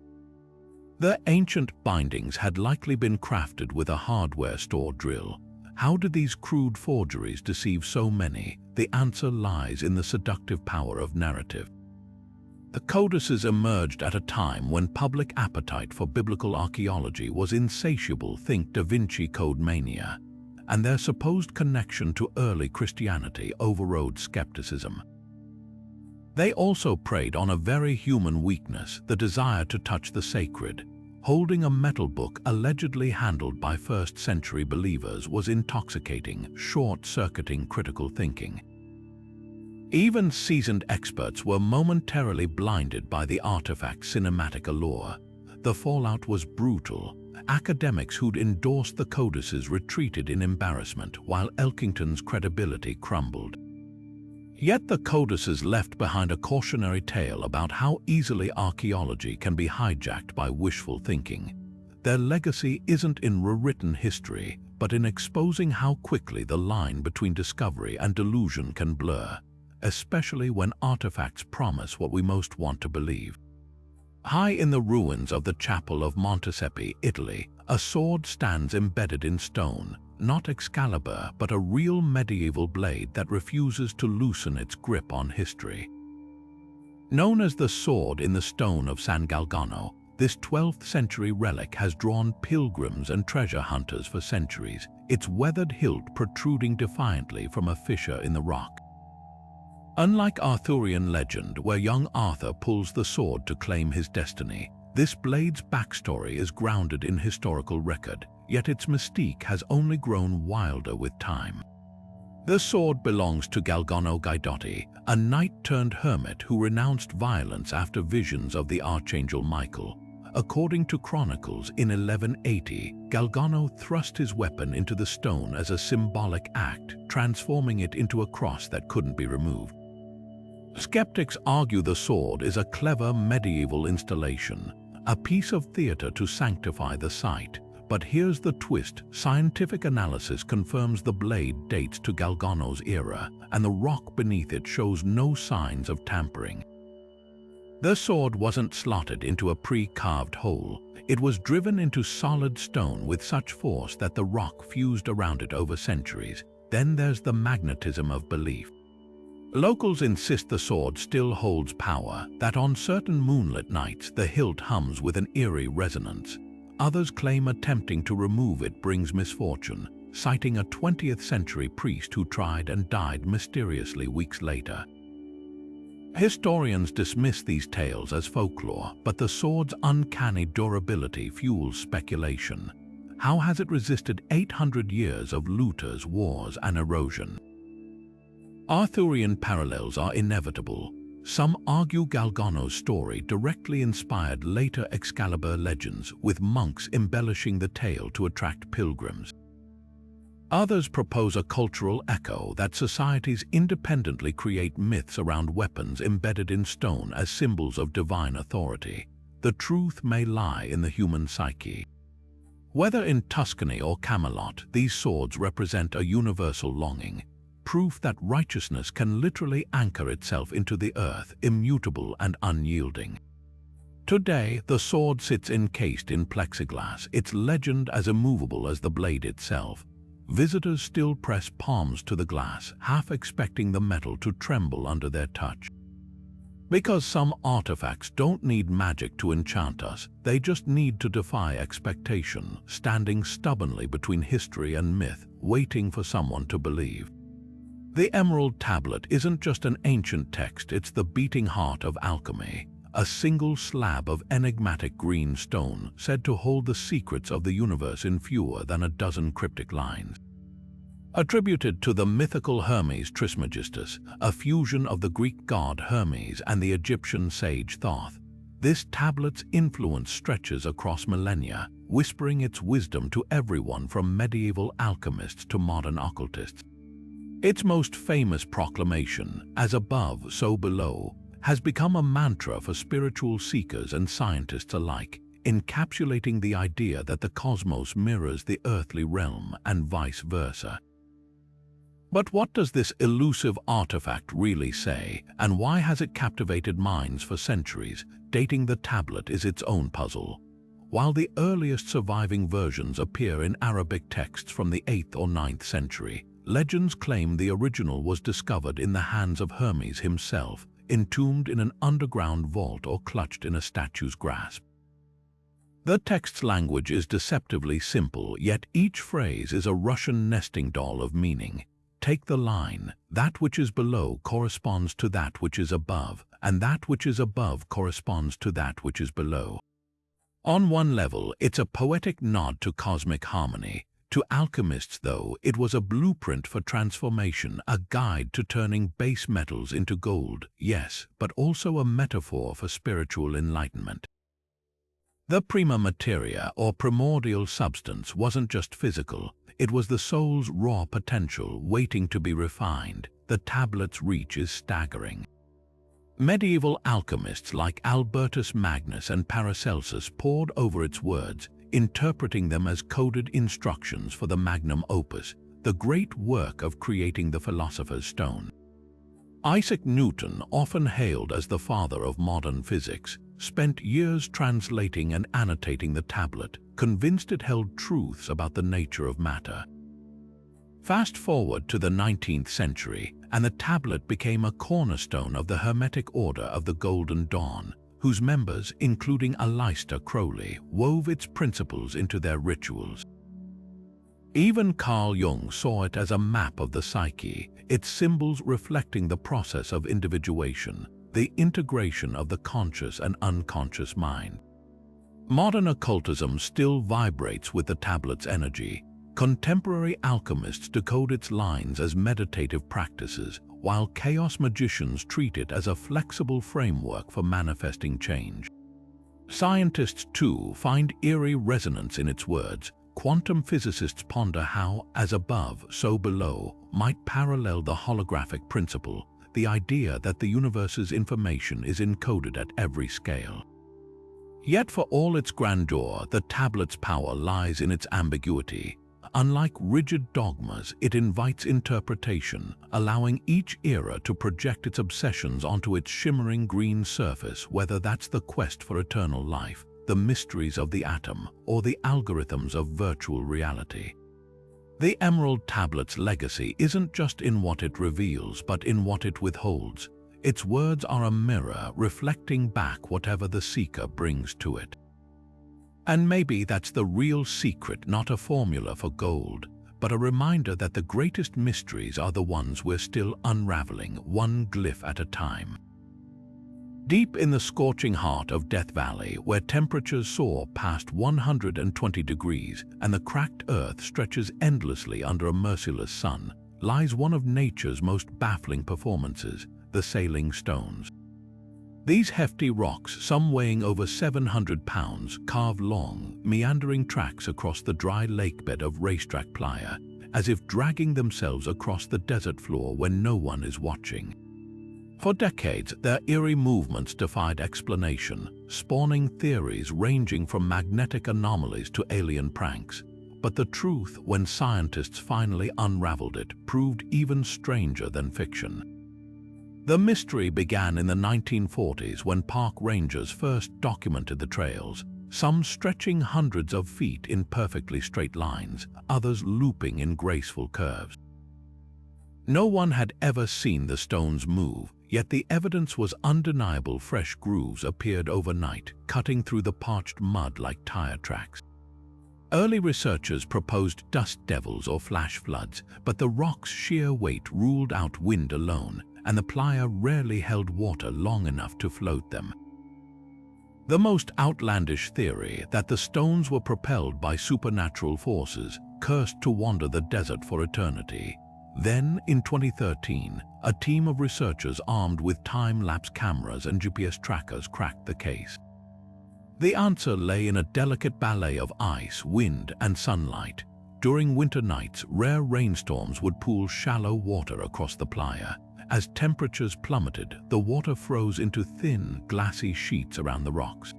The ancient bindings had likely been crafted with a hardware store drill. How did these crude forgeries deceive so many? The answer lies in the seductive power of narrative. The codices emerged at a time when public appetite for biblical archaeology was insatiable. Think Da Vinci Code mania. And their supposed connection to early Christianity overrode skepticism. They also preyed on a very human weakness, the desire to touch the sacred. Holding a metal book allegedly handled by 1st century believers was intoxicating, short-circuiting critical thinking. Even seasoned experts were momentarily blinded by the artifact's cinematic allure. The fallout was brutal. Academics who'd endorsed the codices retreated in embarrassment, while Elkington's credibility crumbled. Yet the codices left behind a cautionary tale about how easily archaeology can be hijacked by wishful thinking. Their legacy isn't in rewritten history, but in exposing how quickly the line between discovery and delusion can blur, especially when artifacts promise what we most want to believe. High in the ruins of the chapel of Monteseppi, Italy, a sword stands embedded in stone, not Excalibur, but a real medieval blade that refuses to loosen its grip on history. Known as the Sword in the Stone of San Galgano, this 12th century relic has drawn pilgrims and treasure hunters for centuries, its weathered hilt protruding defiantly from a fissure in the rock. Unlike Arthurian legend, where young Arthur pulls the sword to claim his destiny, this blade's backstory is grounded in historical record, yet its mystique has only grown wilder with time. The sword belongs to Galgano Guidotti, a knight-turned-hermit who renounced violence after visions of the Archangel Michael. According to chronicles, in 1180, Galgano thrust his weapon into the stone as a symbolic act, transforming it into a cross that couldn't be removed. Skeptics argue the sword is a clever medieval installation, a piece of theater to sanctify the site. But here's the twist: scientific analysis confirms the blade dates to Galgano's era, and the rock beneath it shows no signs of tampering. The sword wasn't slotted into a pre-carved hole. It was driven into solid stone with such force that the rock fused around it over centuries. Then there's the magnetism of belief. Locals insist the sword still holds power, that on certain moonlit nights the hilt hums with an eerie resonance. Others claim attempting to remove it brings misfortune, citing a 20th century priest who tried and died mysteriously weeks later. Historians dismiss these tales as folklore, but the sword's uncanny durability fuels speculation. How has it resisted 800 years of looters, wars, and erosion? Arthurian parallels are inevitable. Some argue Galgano's story directly inspired later Excalibur legends, with monks embellishing the tale to attract pilgrims. Others propose a cultural echo, that societies independently create myths around weapons embedded in stone as symbols of divine authority. The truth may lie in the human psyche. Whether in Tuscany or Camelot, these swords represent a universal longing, proof that righteousness can literally anchor itself into the earth, immutable and unyielding. Today, the sword sits encased in plexiglass, its legend as immovable as the blade itself. Visitors still press palms to the glass, half expecting the metal to tremble under their touch. Because some artifacts don't need magic to enchant us, they just need to defy expectation, standing stubbornly between history and myth, waiting for someone to believe. The Emerald Tablet isn't just an ancient text, it's the beating heart of alchemy, a single slab of enigmatic green stone said to hold the secrets of the universe in fewer than a dozen cryptic lines. Attributed to the mythical Hermes Trismegistus, a fusion of the Greek god Hermes and the Egyptian sage Thoth, this tablet's influence stretches across millennia, whispering its wisdom to everyone from medieval alchemists to modern occultists. Its most famous proclamation, "As above, so below," has become a mantra for spiritual seekers and scientists alike, encapsulating the idea that the cosmos mirrors the earthly realm and vice versa. But what does this elusive artifact really say, and why has it captivated minds for centuries? Dating the tablet is its own puzzle. While the earliest surviving versions appear in Arabic texts from the 8th or 9th century, legends claim the original was discovered in the hands of Hermes himself, entombed in an underground vault or clutched in a statue's grasp. The text's language is deceptively simple, yet each phrase is a Russian nesting doll of meaning. Take the line, "That which is below corresponds to that which is above, and that which is above corresponds to that which is below." On one level, it's a poetic nod to cosmic harmony. To alchemists, though, it was a blueprint for transformation, a guide to turning base metals into gold, yes, but also a metaphor for spiritual enlightenment. The prima materia, or primordial substance, wasn't just physical. It was the soul's raw potential waiting to be refined. The tablet's reach is staggering. Medieval alchemists like Albertus Magnus and Paracelsus pored over its words, interpreting them as coded instructions for the magnum opus, the great work of creating the philosopher's stone. Isaac Newton, often hailed as the father of modern physics, spent years translating and annotating the tablet, convinced it held truths about the nature of matter. Fast forward to the 19th century, and the tablet became a cornerstone of the Hermetic Order of the Golden Dawn, whose members, including Aleister Crowley, wove its principles into their rituals. Even Carl Jung saw it as a map of the psyche, its symbols reflecting the process of individuation, the integration of the conscious and unconscious mind. Modern occultism still vibrates with the tablet's energy. Contemporary alchemists decode its lines as meditative practices, while chaos magicians treat it as a flexible framework for manifesting change. Scientists, too, find eerie resonance in its words. Quantum physicists ponder how, as above, so below, might parallel the holographic principle, the idea that the universe's information is encoded at every scale. Yet for all its grandeur, the tablet's power lies in its ambiguity. Unlike rigid dogmas, it invites interpretation, allowing each era to project its obsessions onto its shimmering green surface, whether that's the quest for eternal life, the mysteries of the atom, or the algorithms of virtual reality. The Emerald Tablet's legacy isn't just in what it reveals, but in what it withholds. Its words are a mirror reflecting back whatever the seeker brings to it. And maybe that's the real secret, not a formula for gold, but a reminder that the greatest mysteries are the ones we're still unraveling, one glyph at a time. Deep in the scorching heart of Death Valley, where temperatures soar past 120 degrees and the cracked earth stretches endlessly under a merciless sun, lies one of nature's most baffling performances, the sailing stones. These hefty rocks, some weighing over 700 pounds, carve long, meandering tracks across the dry lakebed of Racetrack Playa, as if dragging themselves across the desert floor when no one is watching. For decades, their eerie movements defied explanation, spawning theories ranging from magnetic anomalies to alien pranks. But the truth, when scientists finally unraveled it, proved even stranger than fiction. The mystery began in the 1940s when park rangers first documented the trails, some stretching hundreds of feet in perfectly straight lines, others looping in graceful curves. No one had ever seen the stones move, yet the evidence was undeniable. Fresh grooves appeared overnight, cutting through the parched mud like tire tracks. Early researchers proposed dust devils or flash floods, but the rock's sheer weight ruled out wind alone, and the playa rarely held water long enough to float them. The most outlandish theory, that the stones were propelled by supernatural forces, cursed to wander the desert for eternity. Then, in 2013, a team of researchers armed with time-lapse cameras and GPS trackers cracked the case. The answer lay in a delicate ballet of ice, wind, and sunlight. During winter nights, rare rainstorms would pool shallow water across the playa. As temperatures plummeted, the water froze into thin, glassy sheets around the rocks.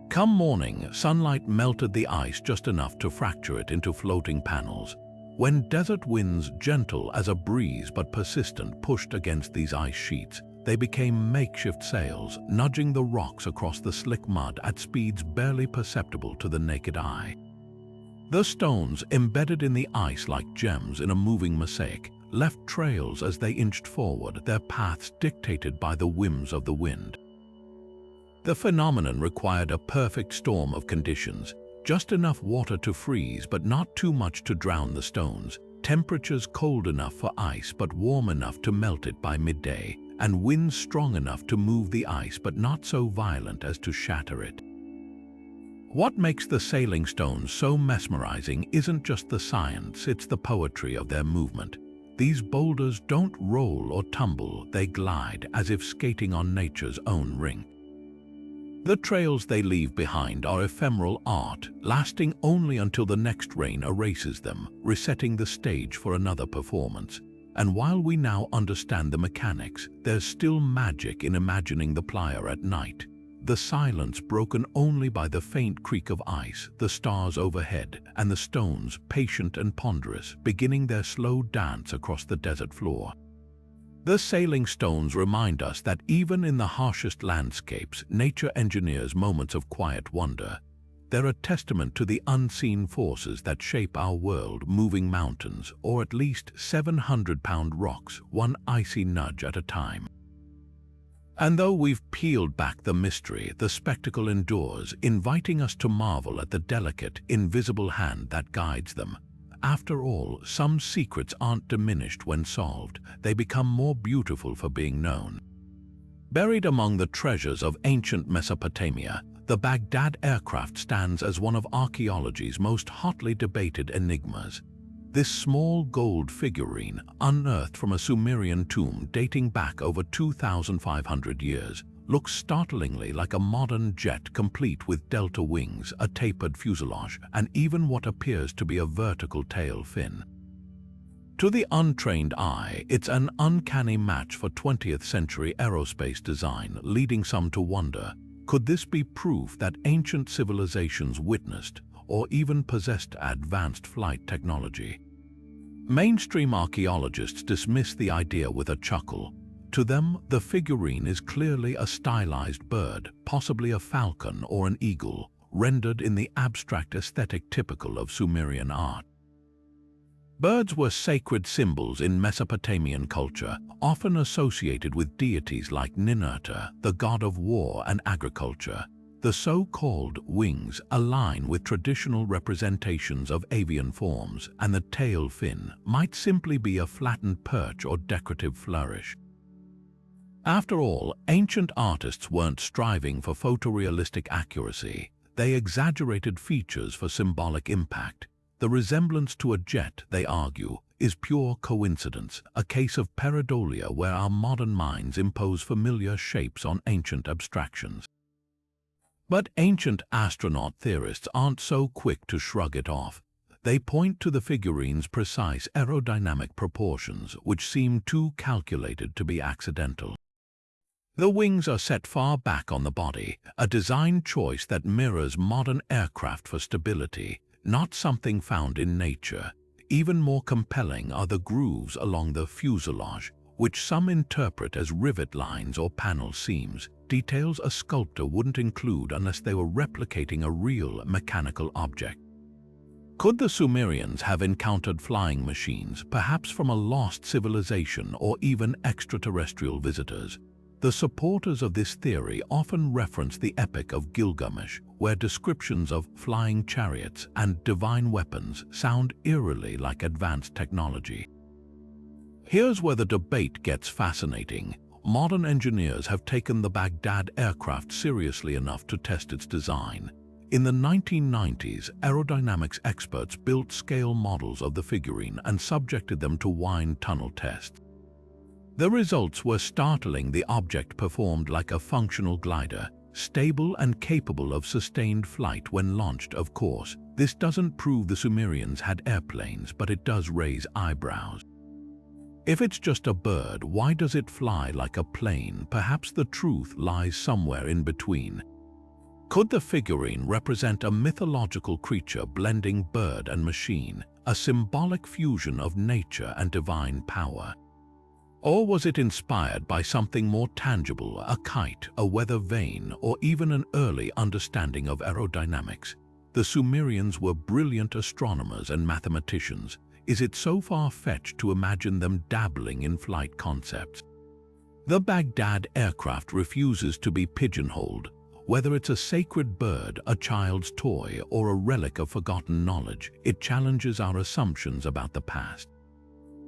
Come morning, sunlight melted the ice just enough to fracture it into floating panels. When desert winds, gentle as a breeze but persistent, pushed against these ice sheets, they became makeshift sails, nudging the rocks across the slick mud at speeds barely perceptible to the naked eye. The stones, embedded in the ice like gems in a moving mosaic, left trails as they inched forward, their paths dictated by the whims of the wind. The phenomenon required a perfect storm of conditions, just enough water to freeze but not too much to drown the stones, temperatures cold enough for ice but warm enough to melt it by midday, and winds strong enough to move the ice but not so violent as to shatter it. What makes the sailing stones so mesmerizing isn't just the science, it's the poetry of their movement. These boulders don't roll or tumble, they glide as if skating on nature's own rink. The trails they leave behind are ephemeral art, lasting only until the next rain erases them, resetting the stage for another performance. And while we now understand the mechanics, there's still magic in imagining the playa at night. The silence broken only by the faint creak of ice, the stars overhead, and the stones, patient and ponderous, beginning their slow dance across the desert floor. The sailing stones remind us that even in the harshest landscapes, nature engineers moments of quiet wonder. They're a testament to the unseen forces that shape our world, moving mountains, or at least 700-pound rocks, one icy nudge at a time. And though we've peeled back the mystery, the spectacle endures, inviting us to marvel at the delicate, invisible hand that guides them. After all, some secrets aren't diminished when solved, they become more beautiful for being known. Buried among the treasures of ancient Mesopotamia, the Baghdad aircraft stands as one of archaeology's most hotly debated enigmas. This small gold figurine, unearthed from a Sumerian tomb dating back over 2,500 years, looks startlingly like a modern jet complete with delta wings, a tapered fuselage, and even what appears to be a vertical tail fin. To the untrained eye, it's an uncanny match for 20th century aerospace design, leading some to wonder, could this be proof that ancient civilizations witnessed or even possessed advanced flight technology? Mainstream archaeologists dismiss the idea with a chuckle. To them, the figurine is clearly a stylized bird, possibly a falcon or an eagle, rendered in the abstract aesthetic typical of Sumerian art. Birds were sacred symbols in Mesopotamian culture, often associated with deities like Ninurta, the god of war and agriculture. The so-called wings align with traditional representations of avian forms, and the tail fin might simply be a flattened perch or decorative flourish. After all, ancient artists weren't striving for photorealistic accuracy. They exaggerated features for symbolic impact. The resemblance to a jet, they argue, is pure coincidence, a case of pareidolia where our modern minds impose familiar shapes on ancient abstractions. But ancient astronaut theorists aren't so quick to shrug it off. They point to the figurine's precise aerodynamic proportions, which seem too calculated to be accidental. The wings are set far back on the body, a design choice that mirrors modern aircraft for stability, not something found in nature. Even more compelling are the grooves along the fuselage, which some interpret as rivet lines or panel seams, details a sculptor wouldn't include unless they were replicating a real mechanical object. Could the Sumerians have encountered flying machines, perhaps from a lost civilization or even extraterrestrial visitors? The supporters of this theory often reference the Epic of Gilgamesh, where descriptions of flying chariots and divine weapons sound eerily like advanced technology. Here's where the debate gets fascinating. Modern engineers have taken the Baghdad aircraft seriously enough to test its design. In the 1990s, aerodynamics experts built scale models of the figurine and subjected them to wind tunnel tests. The results were startling. The object performed like a functional glider, stable and capable of sustained flight when launched, of course. This doesn't prove the Sumerians had airplanes, but it does raise eyebrows. If it's just a bird, why does it fly like a plane? Perhaps the truth lies somewhere in between. Could the figurine represent a mythological creature blending bird and machine, a symbolic fusion of nature and divine power? Or was it inspired by something more tangible, a kite, a weather vane, or even an early understanding of aerodynamics? The Sumerians were brilliant astronomers and mathematicians. Is it so far-fetched to imagine them dabbling in flight concepts? The Baghdad aircraft refuses to be pigeonholed. Whether it's a sacred bird, a child's toy, or a relic of forgotten knowledge, it challenges our assumptions about the past.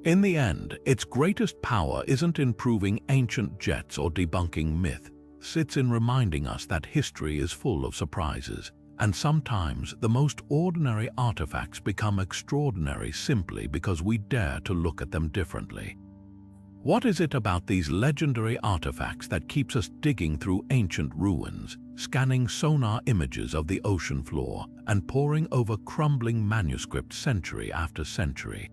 In the end, its greatest power isn't in proving ancient jets or debunking myth. It's in reminding us that history is full of surprises, and sometimes the most ordinary artifacts become extraordinary simply because we dare to look at them differently. What is it about these legendary artifacts that keeps us digging through ancient ruins, scanning sonar images of the ocean floor, and poring over crumbling manuscripts century after century?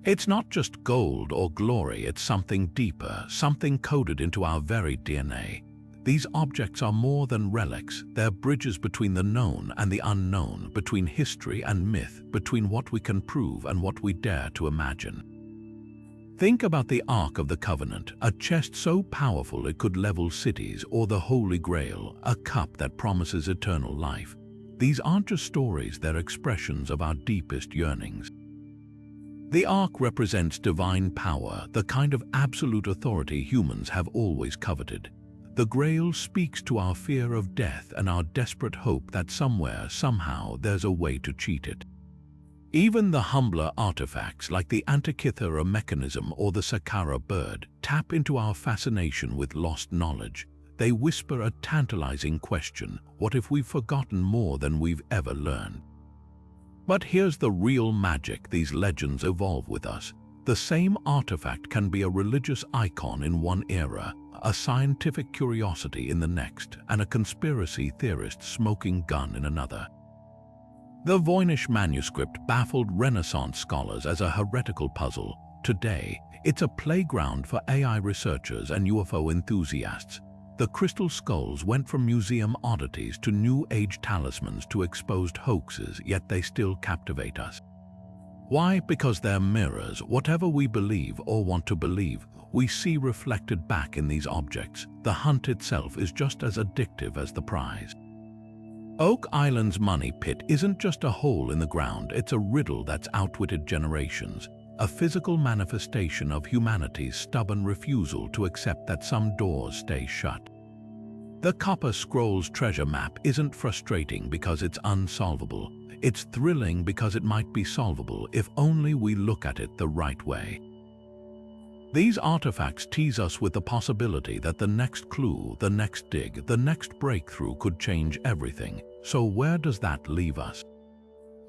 It's not just gold or glory, it's something deeper, something coded into our very DNA. These objects are more than relics, they're bridges between the known and the unknown, between history and myth, between what we can prove and what we dare to imagine. Think about the Ark of the Covenant, a chest so powerful it could level cities, or the Holy Grail, a cup that promises eternal life. These aren't just stories, they're expressions of our deepest yearnings. The Ark represents divine power, the kind of absolute authority humans have always coveted. The Grail speaks to our fear of death and our desperate hope that somewhere, somehow, there's a way to cheat it. Even the humbler artifacts like the Antikythera Mechanism or the Saqqara bird tap into our fascination with lost knowledge. They whisper a tantalizing question: what if we've forgotten more than we've ever learned? But here's the real magic: these legends evolve with us. The same artifact can be a religious icon in one era, a scientific curiosity in the next, and a conspiracy theorist's smoking gun in another. The Voynich Manuscript baffled Renaissance scholars as a heretical puzzle. Today, it's a playground for AI researchers and UFO enthusiasts. The crystal skulls went from museum oddities to New Age talismans to exposed hoaxes, yet they still captivate us. Why? Because they're mirrors. Whatever we believe or want to believe, we see reflected back in these objects. The hunt itself is just as addictive as the prize. Oak Island's money pit isn't just a hole in the ground, it's a riddle that's outwitted generations, a physical manifestation of humanity's stubborn refusal to accept that some doors stay shut. The Copper Scrolls treasure map isn't frustrating because it's unsolvable. It's thrilling because it might be solvable if only we look at it the right way. These artifacts tease us with the possibility that the next clue, the next dig, the next breakthrough could change everything. So where does that leave us?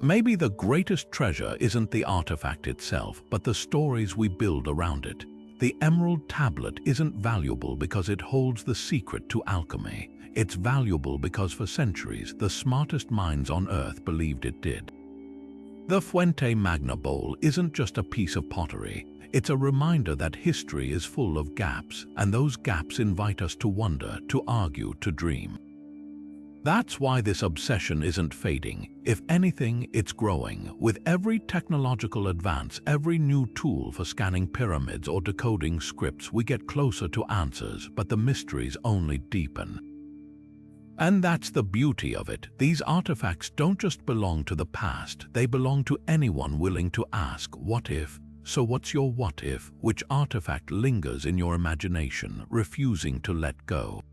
Maybe the greatest treasure isn't the artifact itself, but the stories we build around it. The Emerald Tablet isn't valuable because it holds the secret to alchemy. It's valuable because for centuries, the smartest minds on Earth believed it did. The Fuente Magna bowl isn't just a piece of pottery. It's a reminder that history is full of gaps, and those gaps invite us to wonder, to argue, to dream. That's why this obsession isn't fading. If anything, it's growing. With every technological advance, every new tool for scanning pyramids or decoding scripts, we get closer to answers, but the mysteries only deepen. And that's the beauty of it. These artifacts don't just belong to the past, they belong to anyone willing to ask, what if? So what's your what if? Which artifact lingers in your imagination, refusing to let go?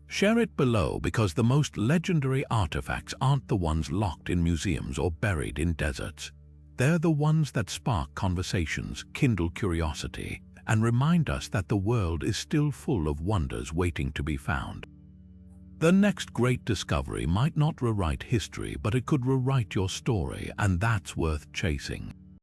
Share it below, because the most legendary artifacts aren't the ones locked in museums or buried in deserts. They're the ones that spark conversations, kindle curiosity, and remind us that the world is still full of wonders waiting to be found. The next great discovery might not rewrite history, but it could rewrite your story, and that's worth chasing.